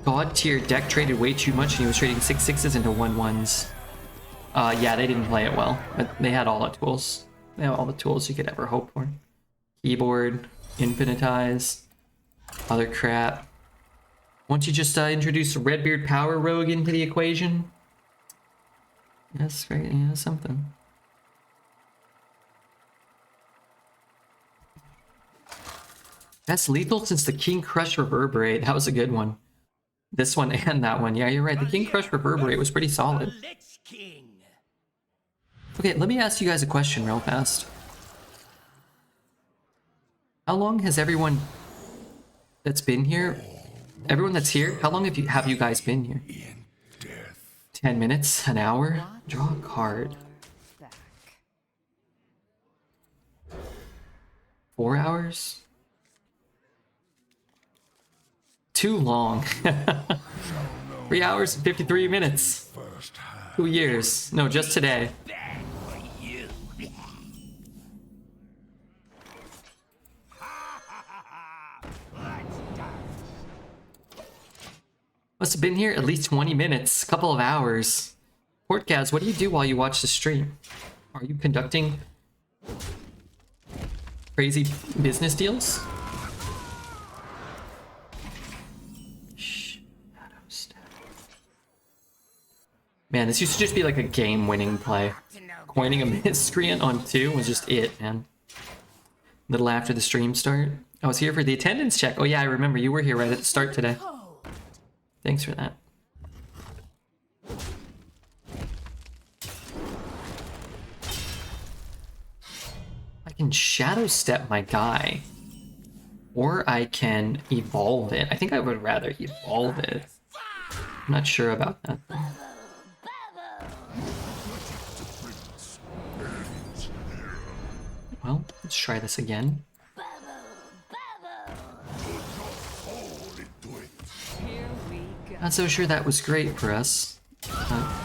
god tier deck traded way too much and he was trading 6/6s into 1/1s. Yeah, they didn't play it well, but they had all the tools. They have all the tools you could ever hope for. Keyboard, infinitize, other crap. Once you just introduce Redbeard Power Rogue into the equation, that's great. Yeah, something. That's lethal since the King Crush Reverberate. That was a good one. This one and that one. Yeah, you're right. The King Crush Reverberate was pretty solid. Okay, let me ask you guys a question real fast. How long has everyone that's been here, everyone that's here, how long have you guys been here? 10 minutes? An hour? Draw a card. 4 hours? Too long. 3 hours and 53 minutes. 2 years. No, just today. Must have been here at least 20 minutes, a couple of hours. Portkaz, what do you do while you watch the stream? Are you conducting crazy business deals? Man, this used to just be like a game-winning play. Coining a miscreant on 2 was just it, man. Little after the stream start. I was here for the attendance check. Oh yeah, I remember you were here right at the start today. Thanks for that. I can shadow step my guy. Or I can evolve it. I think I would rather evolve it. I'm not sure about that though. Well, let's try this again. Not so sure that was great for us. I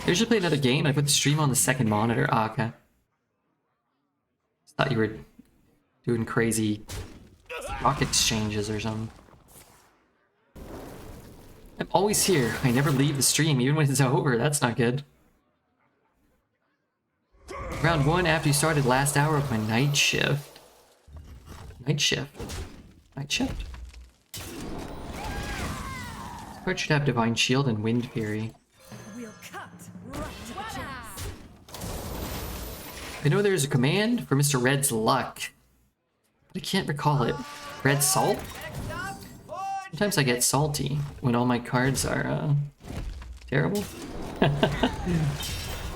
usually play another game. I put the stream on the second monitor. Ah, okay. Thought you were doing crazy stock exchanges or something. I'm always here. I never leave the stream, even when it's over. That's not good. Round 1 after you started last hour of my night shift. Night shift? Night shift? This card should have Divine Shield and Wind Fury. We'll cut right to the chase. I know there's a command for Mr. Red's Luck, but I can't recall it. Red Salt? Sometimes I get salty when all my cards are, terrible.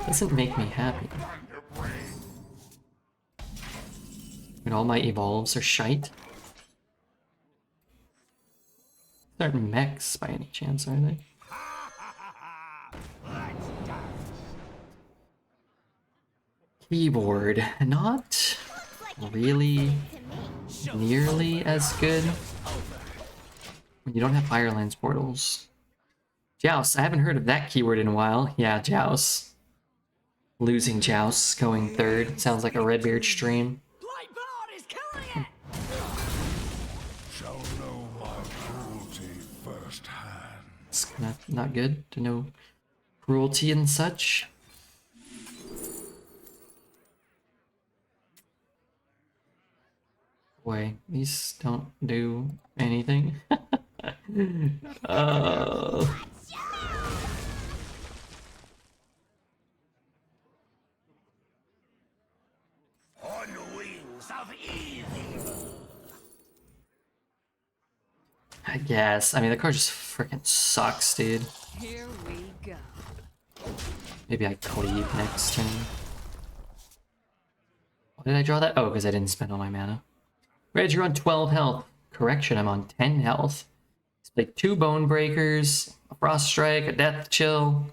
Doesn't make me happy. When all my evolves are shite. They aren't mechs by any chance, are they? Keyboard, not really nearly as good when you don't have Firelands portals. Joust, I haven't heard of that keyword in a while. Yeah, Joust. Losing Joust, going 3rd. Sounds like a Redbeard stream. Shall know my cruelty firsthand. It's not good to know cruelty and such. Boy, these don't do anything. On wings of evil. I guess. I mean, the card just freaking sucks, dude. Here we go. Maybe I cleave next turn. Why did I draw that? Oh, because I didn't spend all my mana. Red, you're on 12 health. Correction, I'm on 10 health. Let's play 2 Bone Breakers, a Frost Strike, a Death Chill,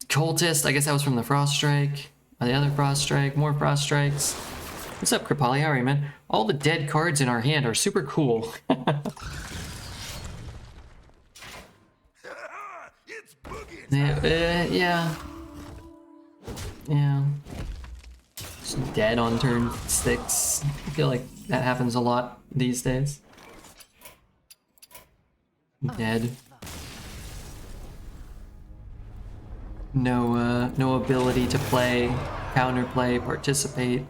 Cultist. I guess that was from the Frost Strike. The other Frost Strike, more Frost Strikes. What's up, Kripali? How are you, man? All the dead cards in our hand are super cool. Yeah. Just dead on turn 6. I feel like that happens a lot these days. Dead. No ability to play, counterplay, participate.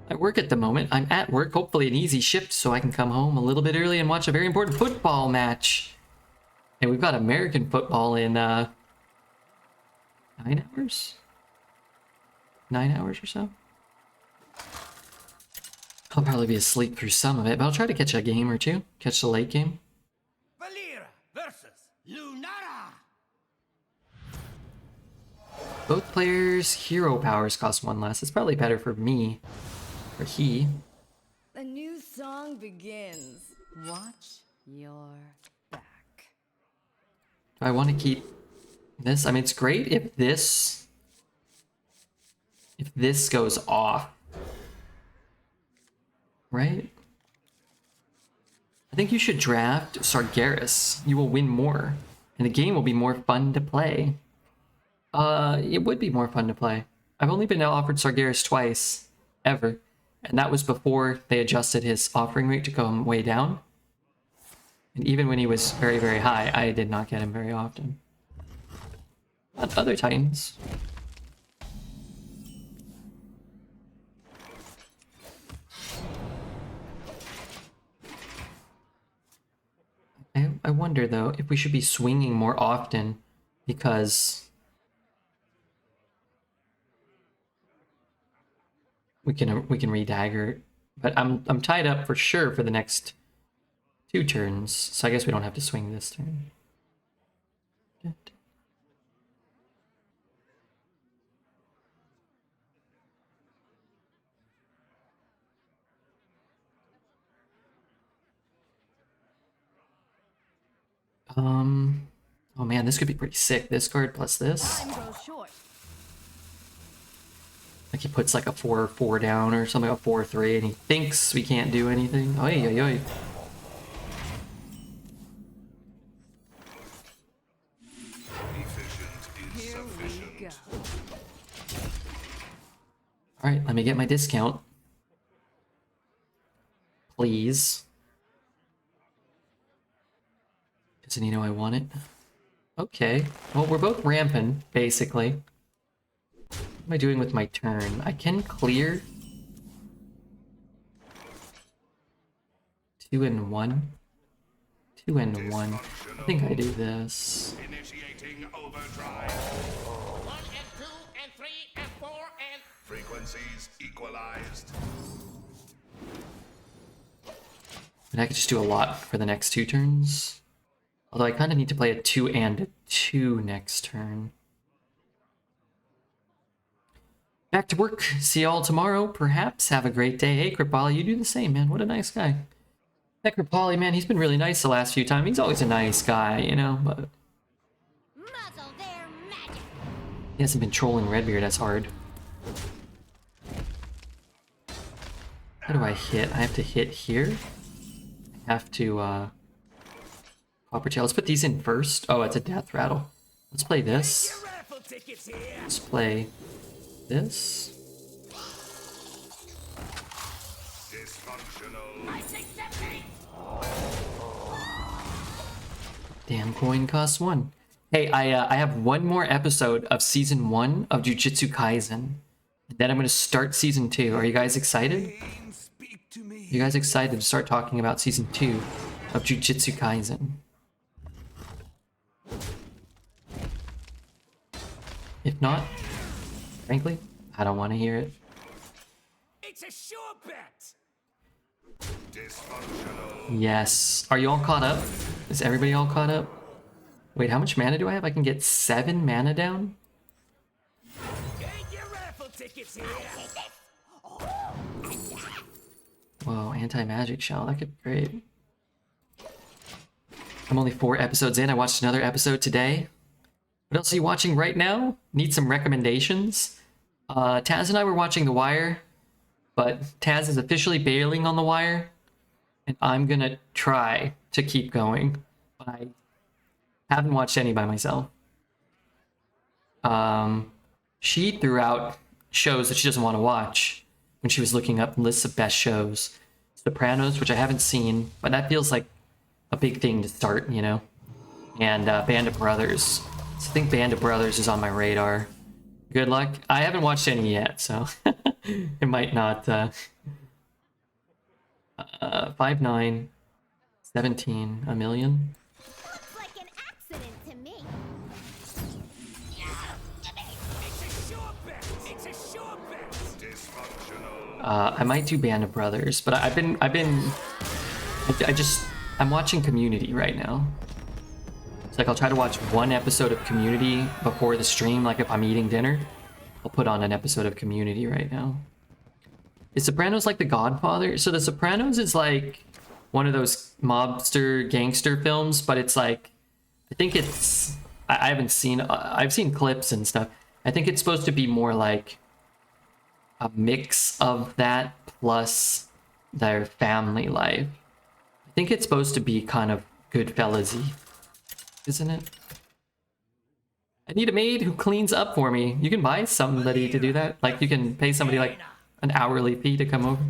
I work at the moment. I'm at work. Hopefully an easy shift so I can come home a little bit early and watch a very important football match. And we've got American football in 9 hours? 9 hours or so? I'll probably be asleep through some of it, but I'll try to catch a game or two. Catch the late game. Valera versus Lunara. Both players' hero powers cost 1 less. It's probably better for me. Or he. A new song begins. Watch your back. Do I want to keep this? I mean, it's great if this goes off. Right? I think you should draft Sargeras. You will win more. And the game will be more fun to play. It would be more fun to play. I've only been offered Sargeras twice. Ever. And that was before they adjusted his offering rate to come way down. And even when he was very, very high, I did not get him very often. But other Titans. I wonder though if we should be swinging more often because we can redagger, but I'm tied up for sure for the next 2 turns, so I guess we don't have to swing this turn. Oh man, this could be pretty sick. This card plus this. Time goes short. Like he puts like a 4/4 down or something, a 4/3, and he thinks we can't do anything. Oy, oy, oy. Here we go. Alright, let me get my discount. Please. Doesn't he know I want it? Okay. Well, we're both ramping, basically. What am I doing with my turn? I can clear 2 and 1. 2 and 1. I think I do this. Initiating overdrive. 1 and 2 and 3 and 4 and... Frequencies equalized. And I could just do a lot for the next 2 turns. Although I kind of need to play a 2 and a 2 next turn. Back to work. See y'all tomorrow, perhaps. Have a great day. Hey, Kripali, you do the same, man. What a nice guy. That Kripali, man, he's been really nice the last few times. He's always a nice guy, you know, but Muzzle their magic. he hasn't been trolling Redbeard as hard. How do I hit? I have to hit here. I have to, Copper Tail. Let's put these in first. Oh, it's a death rattle. Let's play this. Let's play this. Damn coin costs 1. Hey, I have 1 more episode of season 1 of Jujutsu Kaisen. Then I'm gonna start season 2. Are you guys excited? You guys excited to start talking about season 2 of Jujutsu Kaisen? If not, frankly, I don't want to hear it. It's a sure bet. Yes. Are you all caught up? Is everybody all caught up? Wait, how much mana do I have? I can get 7 mana down? Get your raffle tickets here. Whoa, anti-magic shell. That could be great. I'm only 4 episodes in. I watched another episode today. What else are you watching right now? Need some recommendations? Taz and I were watching The Wire, but Taz is officially bailing on The Wire, and I'm gonna try to keep going. But I haven't watched any by myself. She threw out shows that she doesn't want to watch, when she was looking up lists of best shows. Sopranos, which I haven't seen, but that feels like a big thing to start, you know? And Band of Brothers. So I think Band of Brothers is on my radar. Good luck. I haven't watched any yet, so it might not. 5'9", 17, a million. Looks like an accident to me. I might do Band of Brothers, but I'm watching Community right now. It's like I'll try to watch one episode of Community before the stream, like if I'm eating dinner. I'll put on an episode of Community right now. Is Sopranos like The Godfather? So The Sopranos is like one of those mobster gangster films, but it's like, I think it's, I haven't seen, I've seen clips and stuff. I think it's supposed to be more like a mix of that plus their family life. I think it's supposed to be kind of Goodfellas-y, isn't it? I need a maid who cleans up for me. You can buy somebody to do that. Like, you can pay somebody like an hourly fee to come over.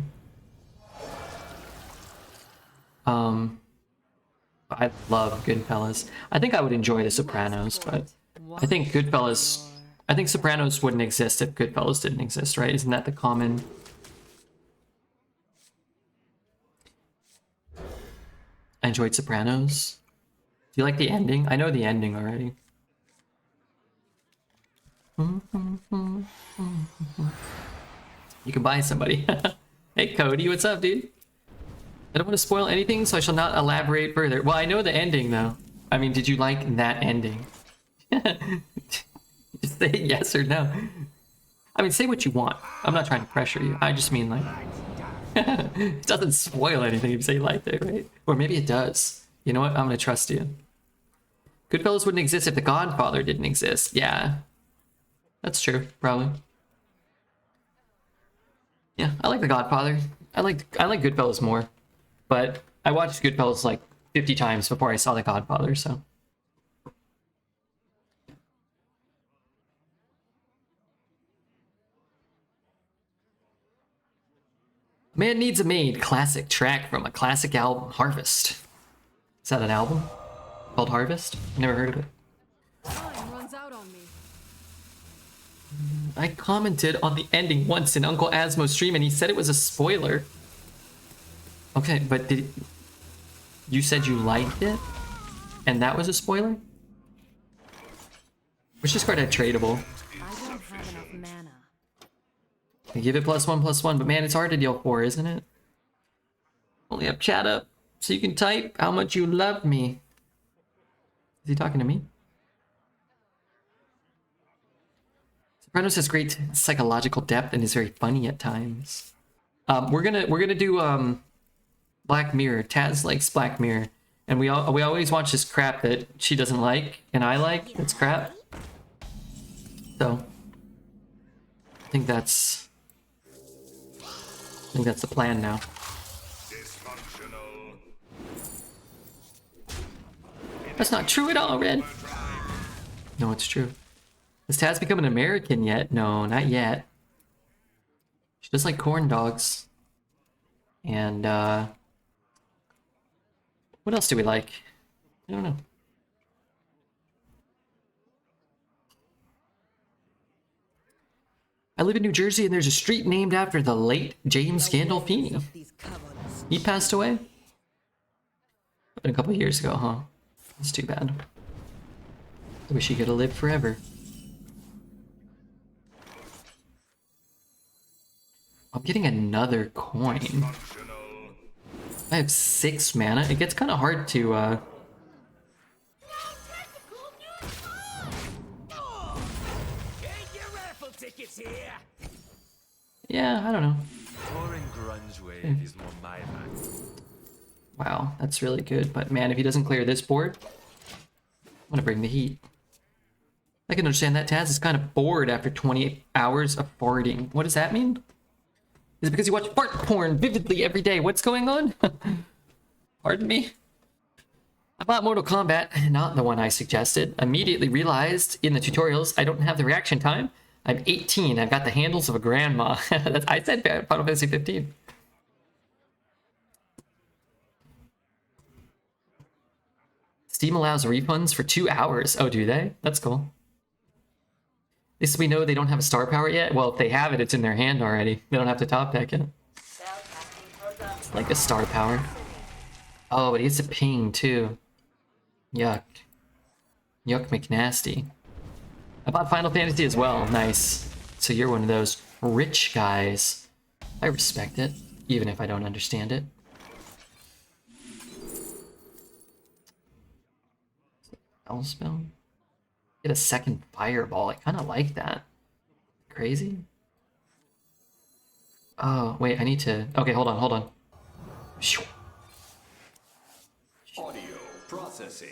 I love Goodfellas. I think I would enjoy The Sopranos, but I think Goodfellas... I think Sopranos wouldn't exist if Goodfellas didn't exist, right? Isn't that the common... I enjoyed Sopranos. Do you like the ending? I know the ending already. You can buy somebody. Hey Cody, what's up, dude? I don't want to spoil anything, so I shall not elaborate further. Well, I know the ending, though. I mean, did you like that ending? Just say yes or no. I mean, say what you want. I'm not trying to pressure you. I just mean, like... it doesn't spoil anything if you say you liked it, right? Or maybe it does. You know what? I'm gonna trust you. Goodfellas wouldn't exist if The Godfather didn't exist. Yeah. That's true, probably. Yeah, I like The Godfather. I like Goodfellas more. But I watched Goodfellas like 50 times before I saw The Godfather, so... Man Needs a Maid, classic track from a classic album, Harvest. Is that an album called Harvest? Never heard of it. Time runs out on me. I commented on the ending once in Uncle Asmo's stream and he said it was a spoiler. Okay, but you said you liked it? And that was a spoiler? Wish this card had tradable. I don't have enough mana. I give it +1/+1, but man, it's hard to deal 4, isn't it? Only have chat up, so you can type how much you love me. Is he talking to me? Sopranos has great psychological depth and is very funny at times. We're gonna do Black Mirror. Taz likes Black Mirror, and we always watch this crap that she doesn't like and I like. It's crap. So I think that's the plan now. That's not true at all, Red. No, it's true. Has Taz become an American yet? No, not yet. She does like corn dogs. And, what else do we like? I don't know. I live in New Jersey and there's a street named after the late James Gandolfini. He passed away? Been a couple years ago, huh? That's too bad. I wish he could have lived forever. I'm getting another coin. I have 6 mana. It gets kind of hard to, yeah, I don't know. Touring grunge wave is more my bag. Wow, that's really good. But man, if he doesn't clear this board, I'm gonna bring the heat. I can understand that Taz is kind of bored after 28 hours of farting. What does that mean? Is it because you watch fart porn vividly every day? What's going on? Pardon me? I bought Mortal Kombat, not the one I suggested. Immediately realized in the tutorials I don't have the reaction time. I'm 18. I've got the handles of a grandma. I said Final Fantasy 15. Steam allows refunds for 2 hours. Oh, do they? That's cool. At least we know they don't have a star power yet. Well, if they have it, it's in their hand already. They don't have to top deck it. It's like a star power. Oh, but he gets a ping too. Yuck. Yuck McNasty. I bought Final Fantasy as well. Nice. So you're one of those rich guys. I respect it, even if I don't understand it. Spell? Get a second fireball. I kind of like that. Crazy. Oh, wait, I need to... Okay, hold on. Audio processing.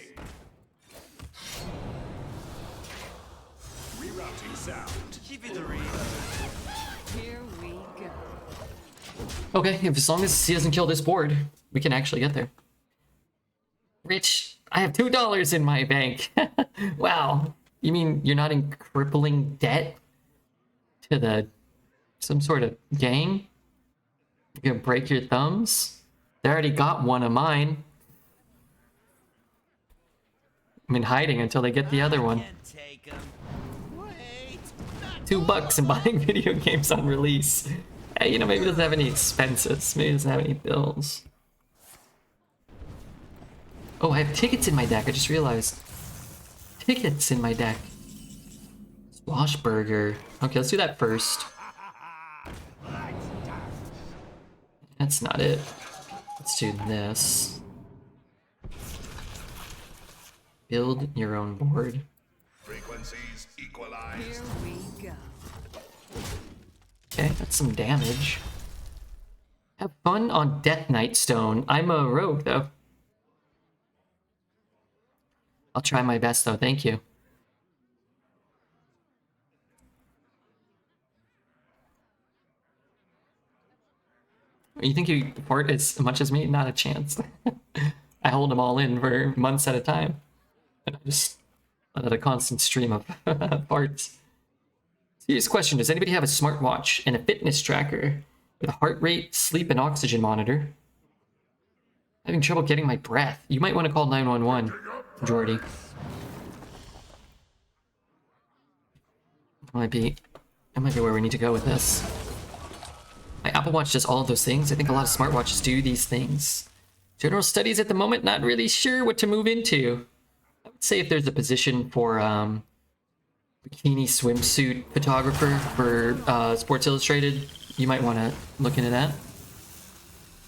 Rerouting sound. Keep it real. Here we go. Okay, if as long as he doesn't kill this board, we can actually get there. Rich, I have $2 in my bank. Wow. You mean you're not in crippling debt to some sort of gang? You're gonna break your thumbs? They already got one of mine. I'm in hiding until they get the other one. $2 and buying video games on release. Hey, you know, maybe he doesn't have any expenses. Maybe he doesn't have any bills. Oh, I have tickets in my deck. I just realized. Tickets in my deck. Swashburger. Okay, let's do that first. That's not it. Let's do this. Build your own board. Frequencies equalized. Here we go. Okay, that's some damage. Have fun on Death Knight Stone. I'm a rogue, though. I'll try my best, though. Thank you. You think you fart as much as me? Not a chance. I hold them all in for months at a time. And I just let out a constant stream of farts. Serious question. Does anybody have a smartwatch and a fitness tracker with a heart rate, sleep, and oxygen monitor? Having trouble getting my breath. You might want to call 911, Jordy. That might be where we need to go with this. My Apple Watch does all of those things. I think a lot of smartwatches do these things. General studies at the moment, not really sure what to move into. I would say if there's a position for bikini swimsuit photographer for Sports Illustrated, you might want to look into that.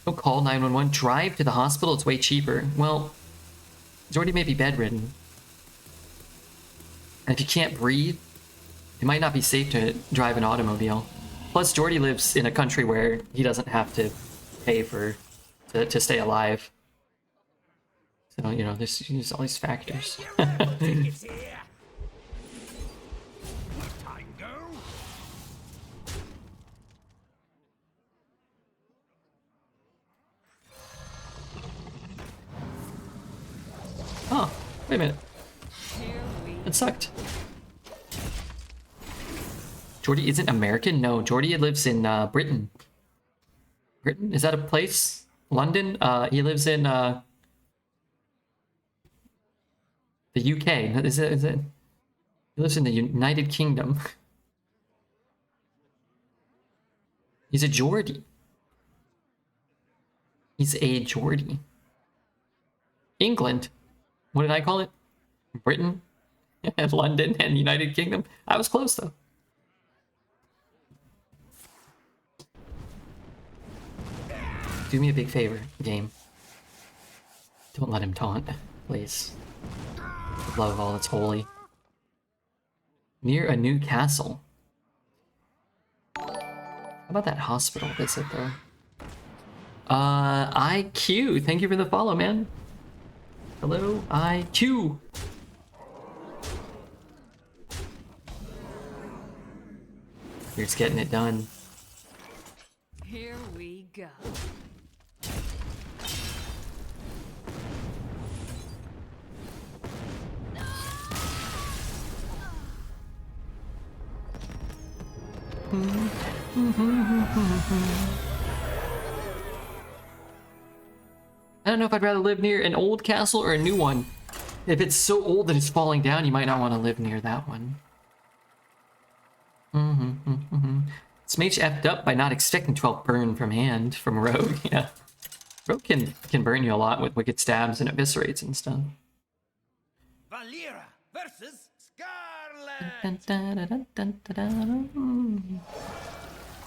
Don't call 911. Drive to the hospital. It's way cheaper. Well, Jordy may be bedridden. And if you can't breathe, it might not be safe to drive an automobile. Plus, Jordy lives in a country where he doesn't have to pay to stay alive. So, you know, there's all these factors. Oh, wait a minute. It sucked. Jordy isn't American? No, Jordy lives in Britain. Britain? Is that a place? London? He lives in the UK. Is it? He lives in the United Kingdom. He's a Geordie. He's a Geordie. England. What did I call it? Britain? And London and United Kingdom? I was close, though. Do me a big favor, game. Don't let him taunt, please. Love all that's holy. Near a new castle. How about that hospital visit, though? IQ, thank you for the follow, man. Hello, IQ. You're just getting it done. Here we go. I don't know if I'd rather live near an old castle or a new one. If it's so old that it's falling down, you might not want to live near that one. This mage effed up by not expecting 12 burn from hand from rogue. Yeah, rogue can burn you a lot with wicked stabs and eviscerates and stuff. Valera versus Scarlet.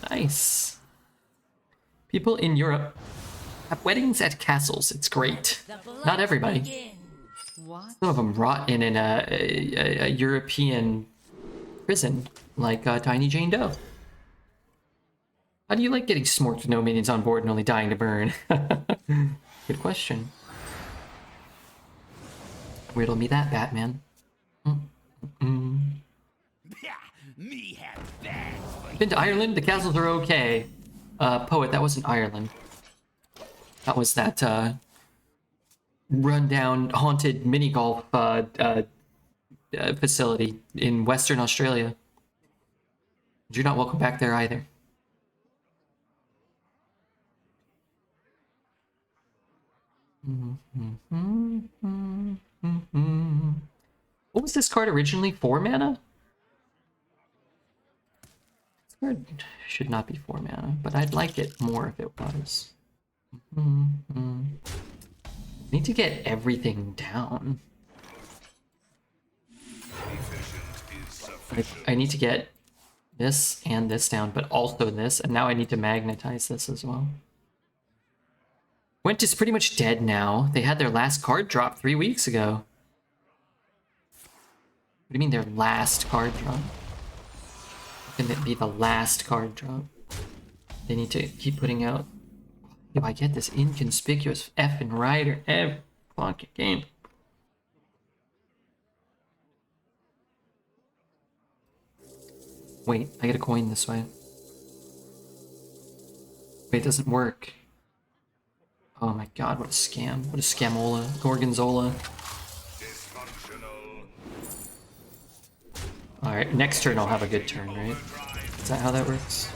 Nice. People in Europe have weddings at castles. It's great. Not everybody. What? Some of them rot in a European prison, like Tiny Jane Doe. How do you like getting smorked with no minions on board and only dying to burn? Good question. Riddle me that, Batman. Me have bags. Been to Ireland? The castles are okay. Poet, that wasn't Ireland. That was that rundown, haunted mini golf facility in Western Australia. You're not welcome back there either. What was this card originally? 4 mana? This card should not be 4 mana, but I'd like it more if it was. Need to get everything down. I need to get this and this down, but also this, and now I need to magnetize this as well. Gwent is pretty much dead now. They had their last card drop 3 weeks ago. What do you mean their last card drop? How can it be the last card drop? They need to keep putting out... If I get this inconspicuous effing rider every fucking game. Wait, I get a coin this way. Wait, it doesn't work. Oh my god, what a scam. What a scamola. Gorgonzola. Alright, next turn I'll have a good turn, right? Is that how that works?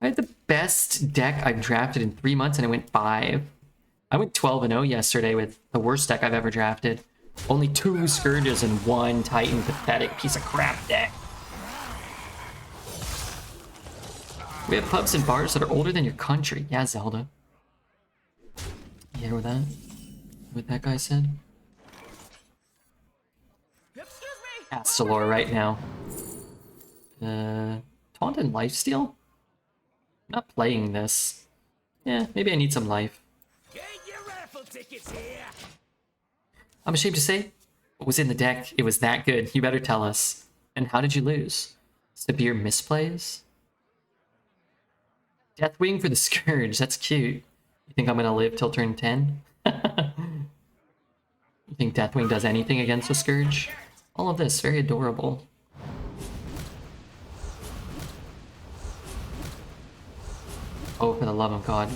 I had the best deck I've drafted in 3 months and I went 5. I went 12-0 yesterday with the worst deck I've ever drafted. Only 2 Scourges and 1 Titan pathetic piece of crap deck. We have pubs and bars that are older than your country. Yeah, Zelda. You hear that? What that guy said? Astalor right now. Taunt and Lifesteal? I'm not playing this. Yeah, maybe I need some life. Get your raffle tickets here. I'm ashamed to say, what was in the deck? It was that good. You better tell us. And how did you lose? Severe misplays? Deathwing for the Scourge. That's cute. You think I'm gonna live till turn 10? You think Deathwing does anything against the Scourge? All of this, very adorable. Oh, for the love of God.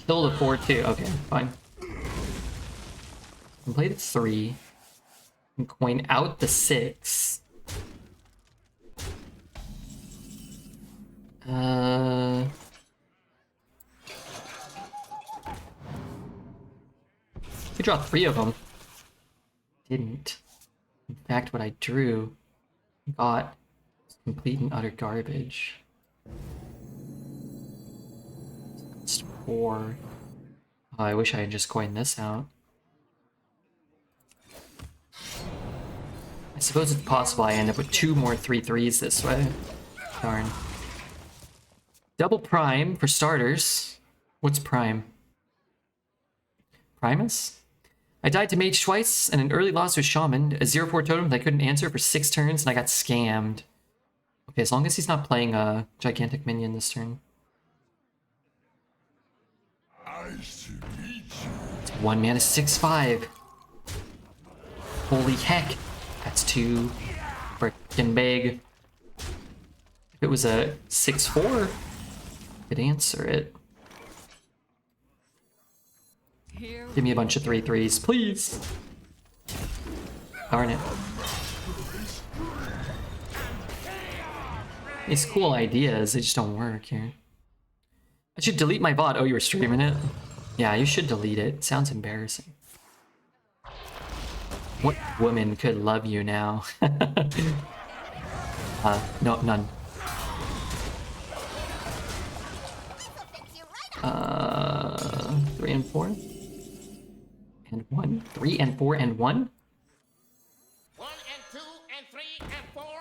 Kill the 4-2. Okay, fine. And play the 3. And coin out the 6. We draw 3 of them. Didn't. In fact, what I drew got was complete and utter garbage. It's 4. Oh, I wish I had just coined this out. I suppose it's possible I end up with 2 more 3/3s this way. Darn. Double Prime for starters. What's Prime? Primus? I died to Mage twice, and an early loss with Shaman, a 0/4 totem that I couldn't answer for 6 turns, and I got scammed. Okay, as long as he's not playing a gigantic minion this turn. It's 1 mana 6/5. Holy heck, that's too frickin' big. If it was a 6/4, I could answer it. Give me a bunch of 3/3s, please. Darn it. These cool ideas, they just don't work here. I should delete my VOD. Oh, you were streaming it? Yeah, you should delete it. Sounds embarrassing. What woman could love you now? No, none. 3 and 4? And 1? 3 and 4 and 1? 1 and 2 and 3 and 4 and...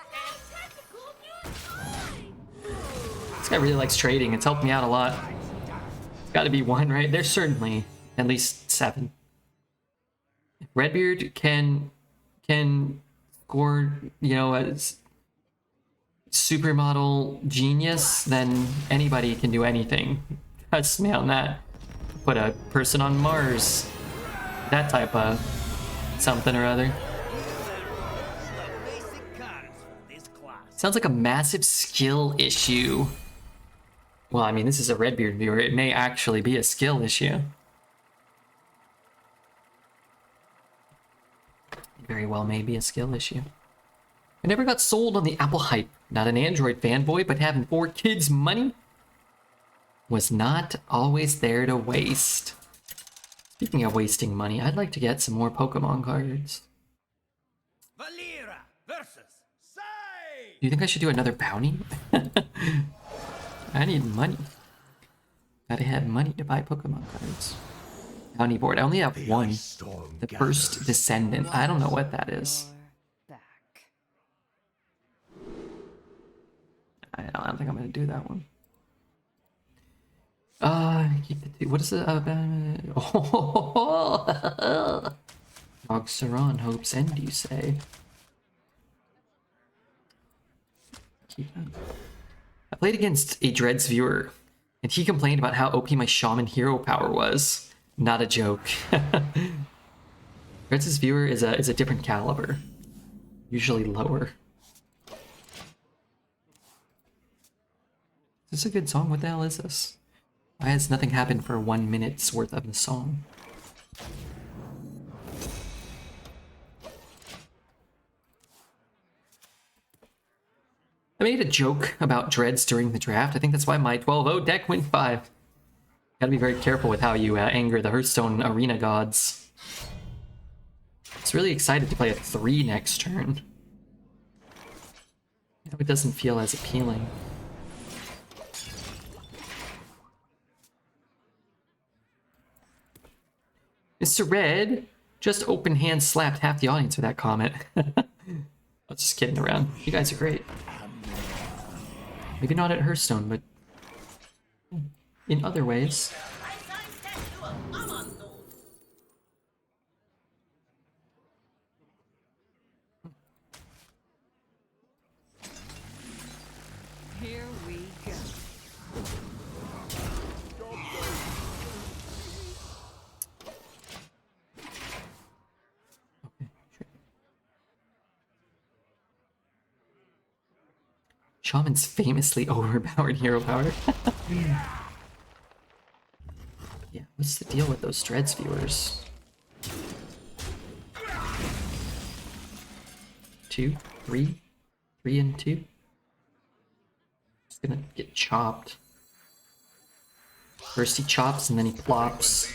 This guy really likes trading. It's helped me out a lot. It's gotta be 1, right? There's certainly at least 7. If Redbeard can score, you know, as supermodel genius, then anybody can do anything. Trust me on that. Put a person on Mars. That type of something or other. Sounds like a massive skill issue. Well, I mean, this is a Redbeard viewer. It may actually be a skill issue. It very well may be a skill issue. I never got sold on the Apple hype. Not an Android fanboy, but having 4 kids' money was not always there to waste. Speaking of wasting money, I'd like to get some more Pokemon cards. Valera versus Sai! Do you think I should do another bounty? I need money. Gotta have money to buy Pokemon cards. Bounty board. I only have 1. The first descendant. I don't know what that is. I don't think I'm gonna do that one. Keep the 2. What is it? Ogsaron hopes end, you say? Keep that. I played against a Dreads viewer, and he complained about how OP my Shaman hero power was. Not a joke. Dreads' viewer is a different caliber. Usually lower. Is this a good song? What the hell is this? Why has nothing happened for 1 minute's worth of the song? I made a joke about Dreads during the draft. I think that's why my 12-0 deck went 5. Gotta be very careful with how you anger the Hearthstone arena gods. I was really excited to play a 3 next turn. Now it doesn't feel as appealing. Mr. Red just open hand slapped half the audience with that comment. I was just kidding around. You guys are great. Maybe not at Hearthstone, but in other ways. Here we go. Shaman's famously overpowered hero power. Yeah, what's the deal with those Dreads viewers? 2, 3, 3 and 2. Just gonna get chopped. First he chops and then he plops.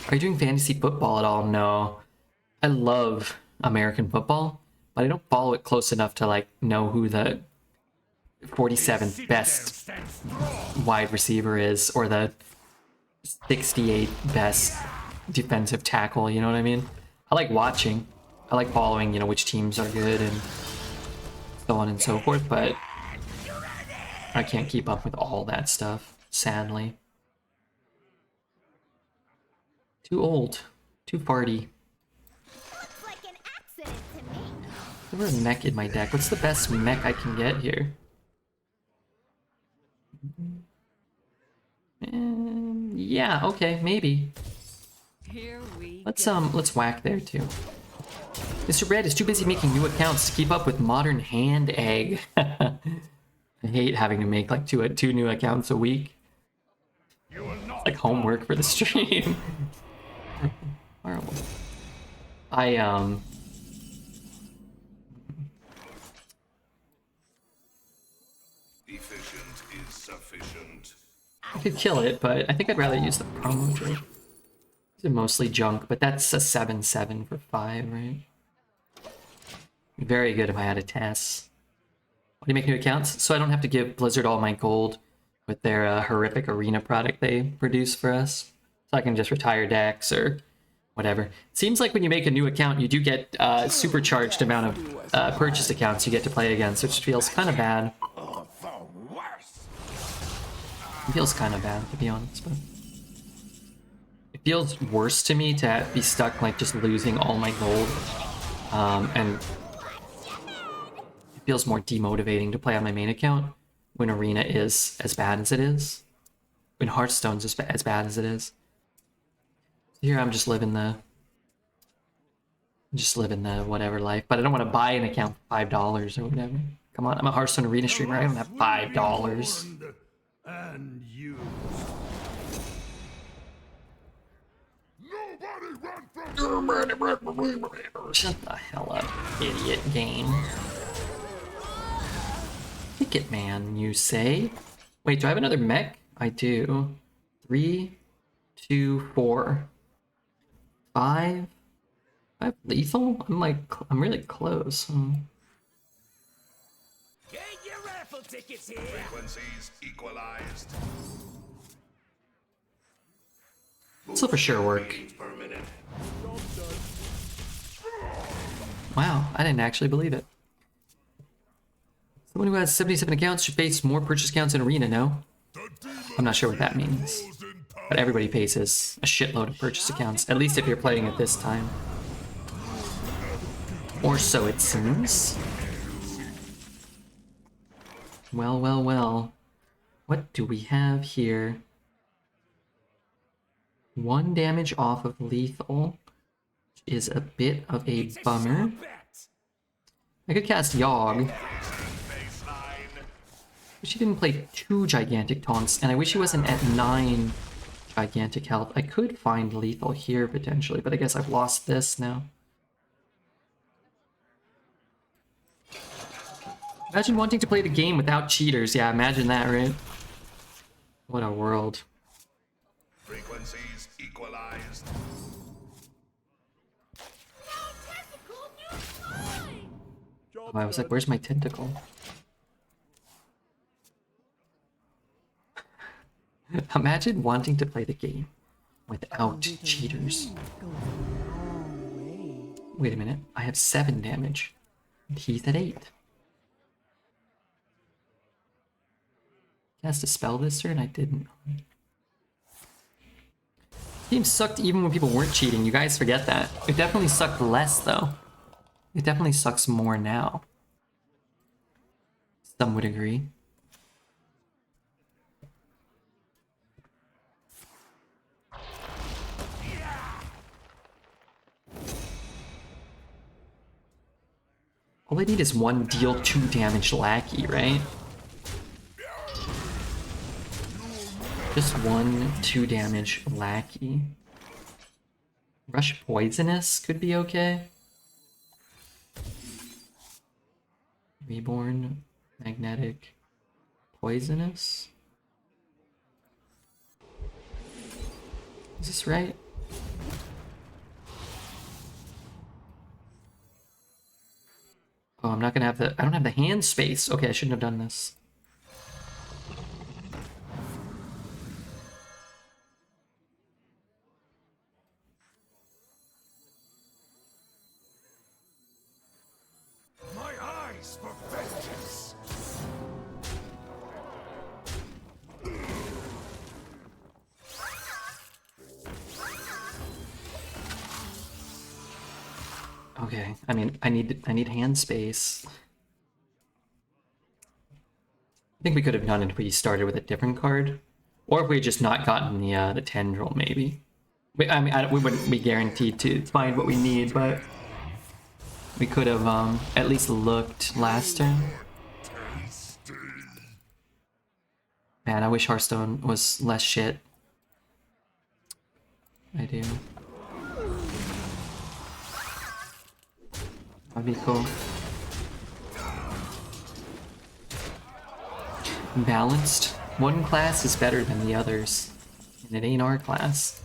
Are you doing fantasy football at all? No. I love American football, but I don't follow it close enough to like know who the 47th best wide receiver is or the 68th best defensive tackle, you know what I mean? I like watching. I like following, you know, which teams are good and so on and so forth, but I can't keep up with all that stuff, sadly. Too old. Too farty. There's a mech in my deck. What's the best mech I can get here? Yeah, okay, maybe. Let's whack there too. Mr. Red is too busy making new accounts to keep up with modern hand egg. I hate having to make like two new accounts a week. It's like homework for the stream. Horrible. is sufficient. I could kill it, but I think I'd rather use the promo trade. These are mostly junk, but that's a 7/7 for 5, right? Very good if I had a Tess. What do you make new accounts? So I don't have to give Blizzard all my gold with their horrific arena product they produce for us. So I can just retire decks or whatever. It seems like when you make a new account, you do get supercharged amount of purchased accounts you get to play against, which feels kind of bad. It feels kind of bad, to be honest, but it feels worse to me to be stuck like just losing all my gold, and it feels more demotivating to play on my main account when Arena is as bad as it is, when Hearthstone's as bad as it is. Here I'm just living the whatever life, but I don't want to buy an account for $5 or whatever. Come on, I'm a Hearthstone Arena streamer. I don't have $5. And you. Nobody run from Shut the hell up, idiot game. Ticket man, you say? Wait, do I have another mech? I do. 3, 2, 4, 5. I have lethal? I'm really close. Get your raffle tickets here. frequencies equalized. This will for sure work. Per minute. Wow, I didn't actually believe it. Someone who has 77 accounts should face more purchase accounts in Arena, no? I'm not sure what that means. But everybody faces a shitload of purchase accounts, at least if you're playing at this time. Or so it seems. Well, well, well. What do we have here? 1 damage off of lethal, which is a bit of a bummer. I could cast Yogg. Wish he didn't play 2 gigantic taunts, and I wish he wasn't at 9 gigantic health. I could find lethal here potentially, but I guess I've lost this now. Imagine wanting to play the game without cheaters. Yeah, imagine that, right? What a world. Frequencies equalized. Oh, I was like, where's my tentacle? Imagine wanting to play the game without cheaters. Wait a minute, I have 7 damage. And he's at 8. Cast a spell this turn? I didn't. Game sucked even when people weren't cheating. You guys forget that. It definitely sucked less though. It definitely sucks more now. Some would agree. All I need is 1 deal 2 damage lackey, right? Just 1 2 damage lackey. Rush poisonous could be okay. Reborn, magnetic, poisonous. Is this right? Oh, I'm not gonna have the. I don't have the hand space. Okay, I shouldn't have done this. My eyes for vengeance. Okay, I mean, I need hand space. I think we could have done it if we started with a different card, or if we had just not gotten the tendril, maybe. I mean, we wouldn't be guaranteed to find what we need, but we could have at least looked last turn. Man, I wish Hearthstone was less shit. I do. That'd be cool. balanced. One class is better than the others, and it ain't our class.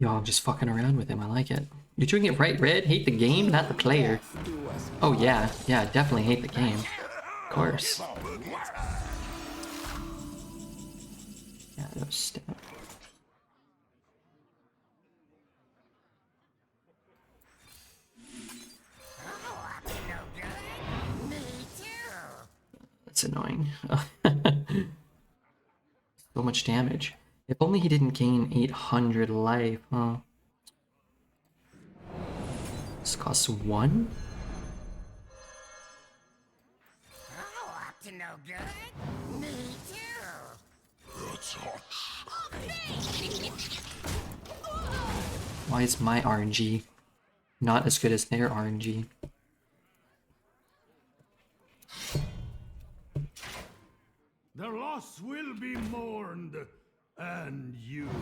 Y'all just fucking around with him, I like it. You're doing it right, Red? Hate the game, not the player. Oh yeah, definitely hate the game. Of course. Yeah, that was step. That's annoying. So much damage. If only he didn't gain 800 life, huh? This costs 1? Up to no good? Me too. Why is my RNG not as good as their RNG? The loss will be mourned and used.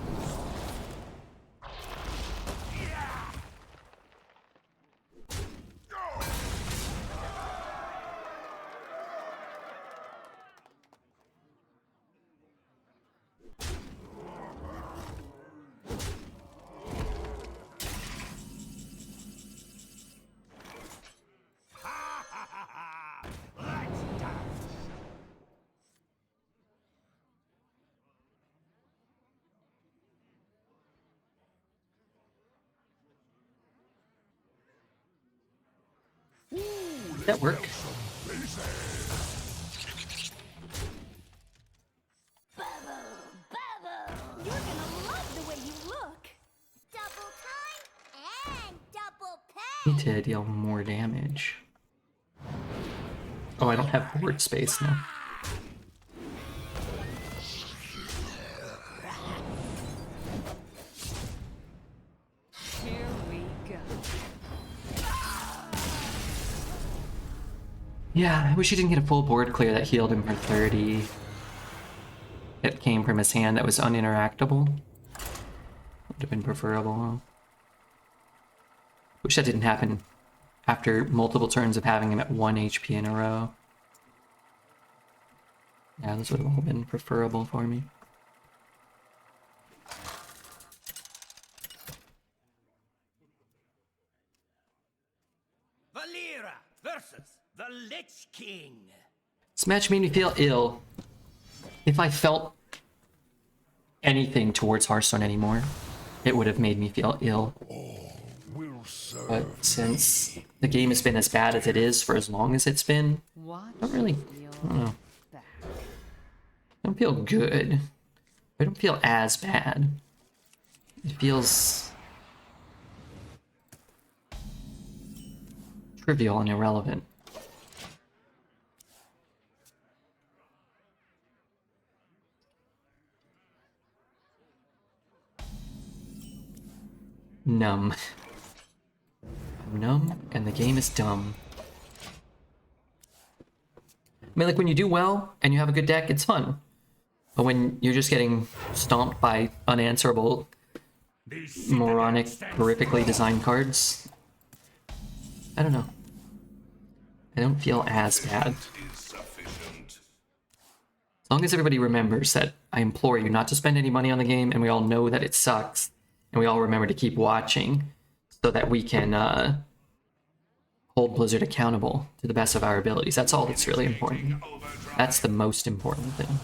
Did that work? You're gonna love the way you look. Double time and double pay. Need to deal more damage. Oh, I don't have board space now. Here we go. Yeah, I wish he didn't get a full board clear that healed him for 30. It came from his hand that was uninteractable. Would have been preferable, huh? Wish that didn't happen after multiple turns of having him at 1 HP in a row. Yeah, this would have all been preferable for me. Valera versus the Lich King. This match made me feel ill. If I felt anything towards Hearthstone anymore, it would have made me feel ill. But since the game has been as bad as it is for as long as it's been, I don't know. I don't feel good. I don't feel as bad. It feels trivial and irrelevant. Numb. I'm numb, and the game is dumb. I mean, like, when you do well, and you have a good deck, it's fun. But when you're just getting stomped by unanswerable, moronic, horrifically designed cards, I don't know. I don't feel as bad. As long as everybody remembers that I implore you not to spend any money on the game, and we all know that it sucks, and we all remember to keep watching, so that we can hold Blizzard accountable to the best of our abilities. That's all that's really important. That's the most important thing.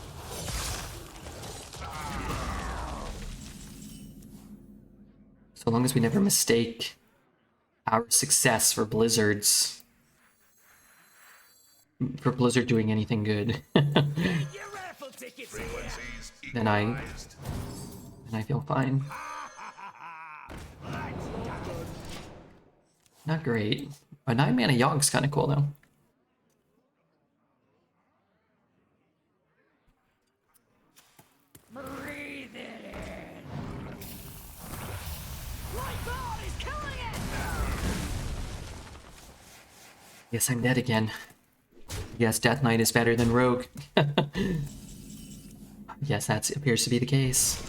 So long as we never mistake our success for Blizzard doing anything good, then I feel fine. Not great. A 9-mana Yogg's kind of cool though. Breathe it in. My God is killing it. Yes, I'm dead again. Yes, Death Knight is better than Rogue. Yes, that appears to be the case.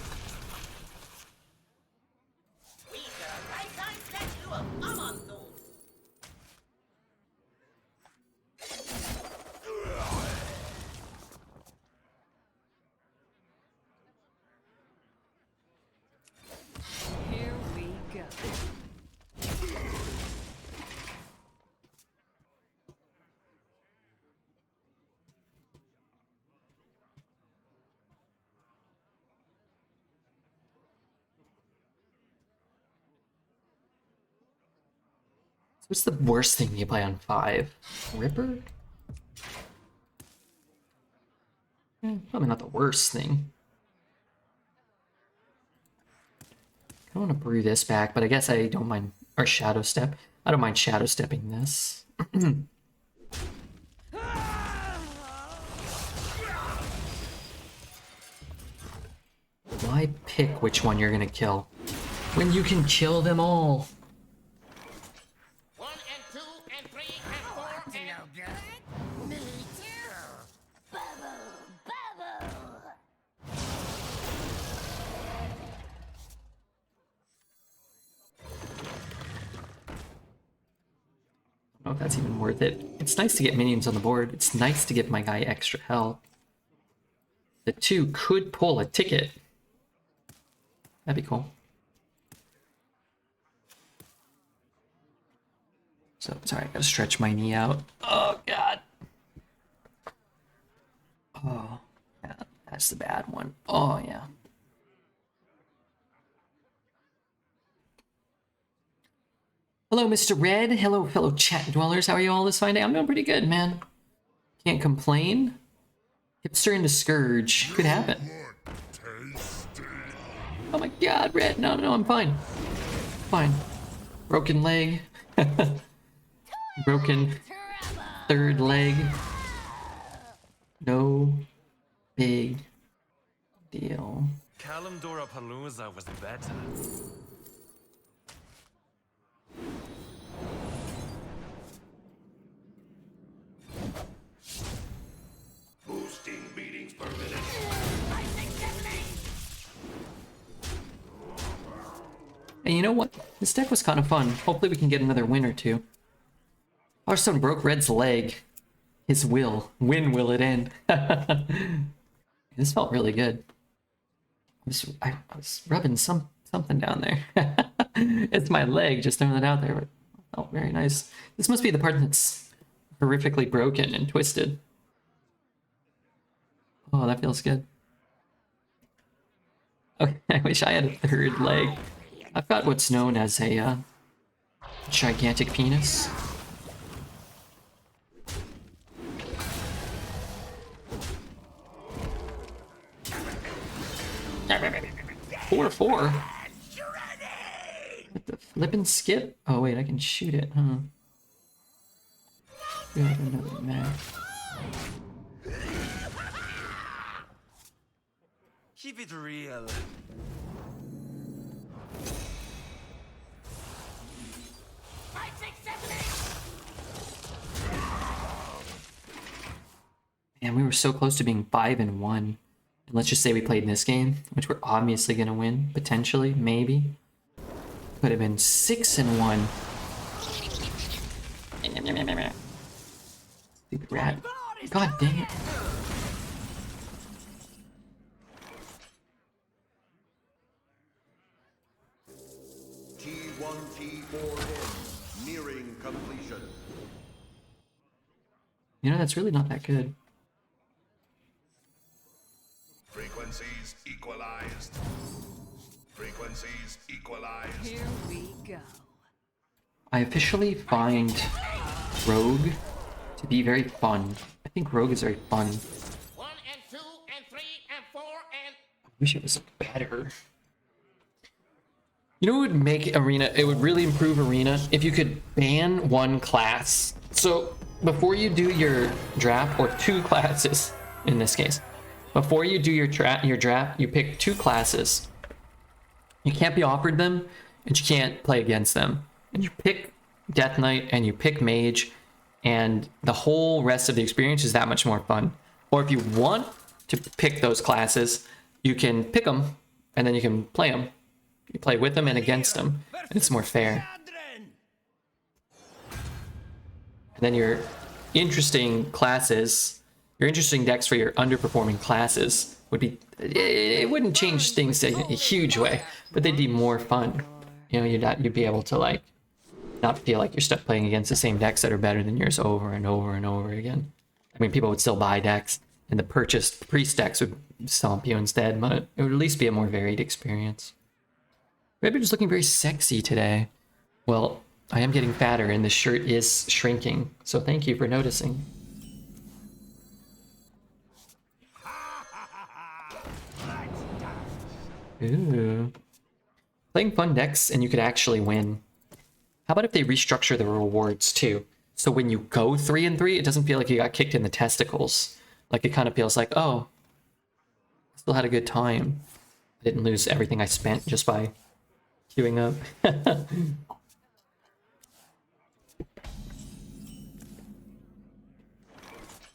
Here we go. What's the worst thing you play on 5? Ripper? Probably not the worst thing. I want to brew this back, but I guess I don't mind, or Shadow Step. I don't mind Shadow Stepping this. Why pick which one you're gonna kill when you can kill them all? 1 and 2 and 3 and 4 and... Me too. Bubble, bubble. I don't know if that's even worth it. It's nice to get minions on the board. It's nice to give my guy extra health. The 2 could pull a ticket. That'd be cool. So, sorry, I gotta stretch my knee out. Oh, God. Oh, yeah, that's the bad one. Oh, yeah. Hello, Mr. Red. Hello, fellow chat dwellers. How are you all this fine day? I'm doing pretty good, man. Can't complain. Hipster into Scourge. Could happen. Oh my God, Red. No, no, I'm fine. Fine. Broken leg. Broken third leg. No big deal. Kalimdora Palooza was better. Boosting beatings per minute. And you know what? This deck was kind of fun. Hopefully we can get another win or two. Hearthstone broke Red's leg. His will. When will it end? This felt really good. I was rubbing something down there. It's my leg, just throwing it out there. But it felt very nice. This must be the part that's horrifically broken and twisted. Oh, that feels good. Okay, I wish I had a third leg. I've got what's known as a gigantic penis. Four. With the flip and skip? Oh wait, I can shoot it, huh? Got another mag. Keep it real. Man, we were so close to being 5-1. And let's just say we played in this game, which we're obviously gonna win, potentially, maybe. Could have been 6-1. Stupid rat. God dang it. T1, T4 nearing completion. You know, that's really not that good. Frequencies equalized. Frequencies equalized. Here we go. I officially find Rogue to be very fun. I think Rogue is very fun. 1 and 2 and 3 and 4 and... I wish it was better. You know what would make Arena, it would really improve Arena if you could ban one class. So before you do your draft, or two classes in this case, before you do your draft, you pick two classes. You can't be offered them, and you can't play against them. And you pick Death Knight and you pick Mage, and the whole rest of the experience is that much more fun. Or if you want to pick those classes, you can pick them, and then you can play them. You play with them and against them, and it's more fair. And then your interesting classes, your interesting decks for your underperforming classes would be, it wouldn't change things in a huge way, but they'd be more fun. You know, you'd be able to like not feel like you're stuck playing against the same decks that are better than yours over and over and over again. I mean, people would still buy decks, and the purchased priest decks would stomp you instead, but it would at least be a more varied experience. Redbeard is looking very sexy today. Well, I am getting fatter and this shirt is shrinking, so thank you for noticing. Ooh. Playing fun decks and you could actually win. How about if they restructure the rewards too? So when you go 3-3, it doesn't feel like you got kicked in the testicles. Like it kind of feels like, oh, I still had a good time. I didn't lose everything I spent just by queuing up.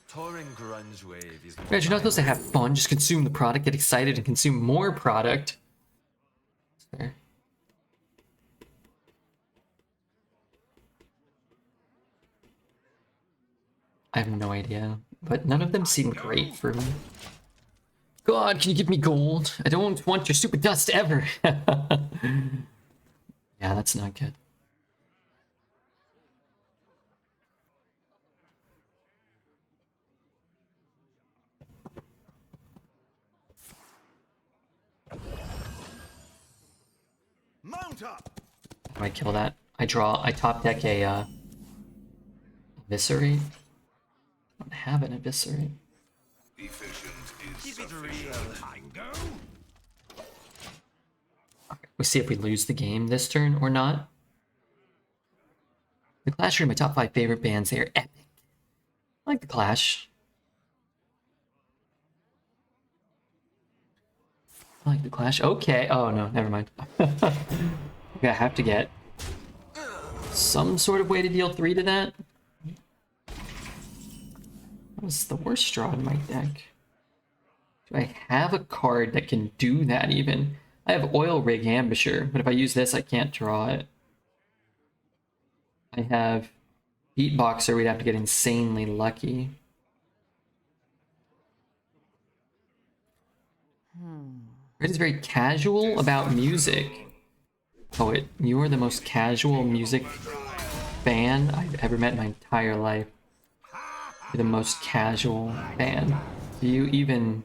Touring grunge wave is Right, you're not supposed to have fun, just consume the product, get excited, and consume more product. Fair. I have no idea, but none of them seem great for me. God, can you give me gold? I don't want your super dust ever. Yeah, that's not good. Mount up. How do I kill that? I top deck a Eviscerate. I don't have an Eviscerate. Efficient is Keep it sufficient. real. We'll see if we lose the game this turn or not. The Clash are my top 5 favorite bands. They are epic. I like the Clash. I like the Clash. Okay. Oh no, never mind. Okay, I have to get some sort of way to deal 3 to that. What was the worst draw in my deck? Do I have a card that can do that even? I have Oil Rig Ambusher, but if I use this, I can't draw it. I have Beatboxer, we'd have to get insanely lucky. It is very casual about music. Poet, you are the most casual music fan I've ever met in my entire life. You're the most casual fan. Do you even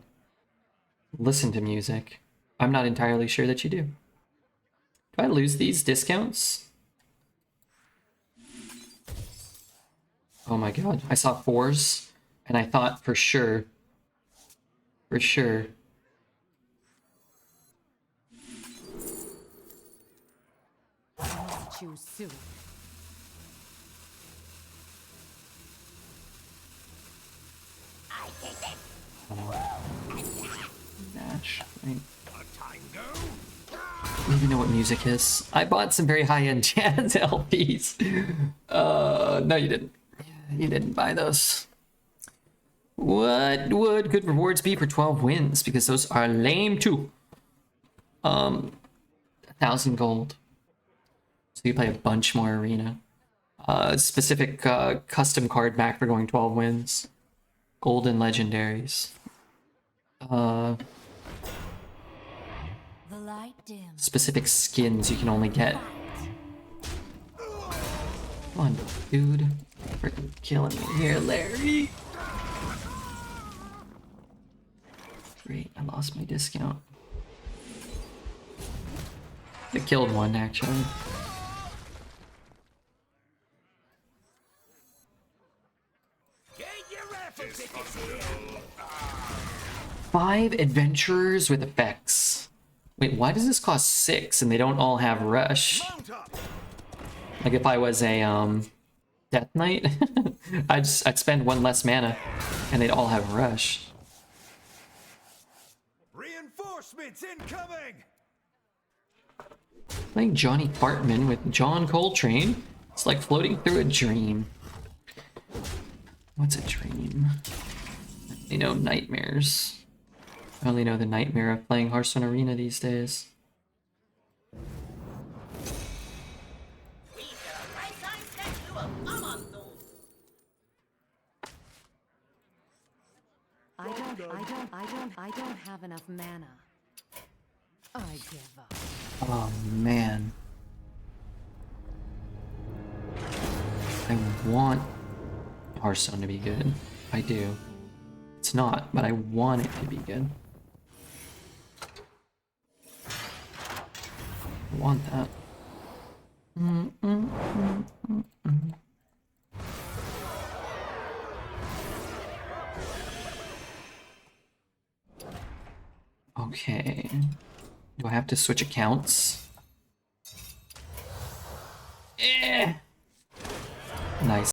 listen to music? I'm not entirely sure that you do. Do I lose these discounts? Oh my god, I saw 4s, and I thought for sure. Choose soon. Match, right? I don't even know what music is. I bought some very high-end jazz LPs. No, you didn't. You didn't buy those. What would good rewards be for 12 wins? Because those are lame too. 1,000 gold. So you play a bunch more arena. Specific custom card back for going 12 wins. Golden legendaries. The light dims. Specific skins you can only get. Come on, dude. Freaking killing me here, Larry. Great, I lost my discount. I killed one, actually. Five adventurers with effects. Wait, why does this cost 6 and they don't all have rush? Like if I was a Death Knight, I'd spend 1 less mana and they'd all have rush. Reinforcements incoming. Playing Johnny Bartman with John Coltrane. It's like floating through a dream. What's a dream? I know nightmares. I only know the nightmare of playing Hearthstone Arena these days. I don't have enough mana. I give up. Oh man. I want Hearthstone to be good. I do. It's not, but I want it to be good. I want that. Okay. Do I have to switch accounts? Eh. Nice.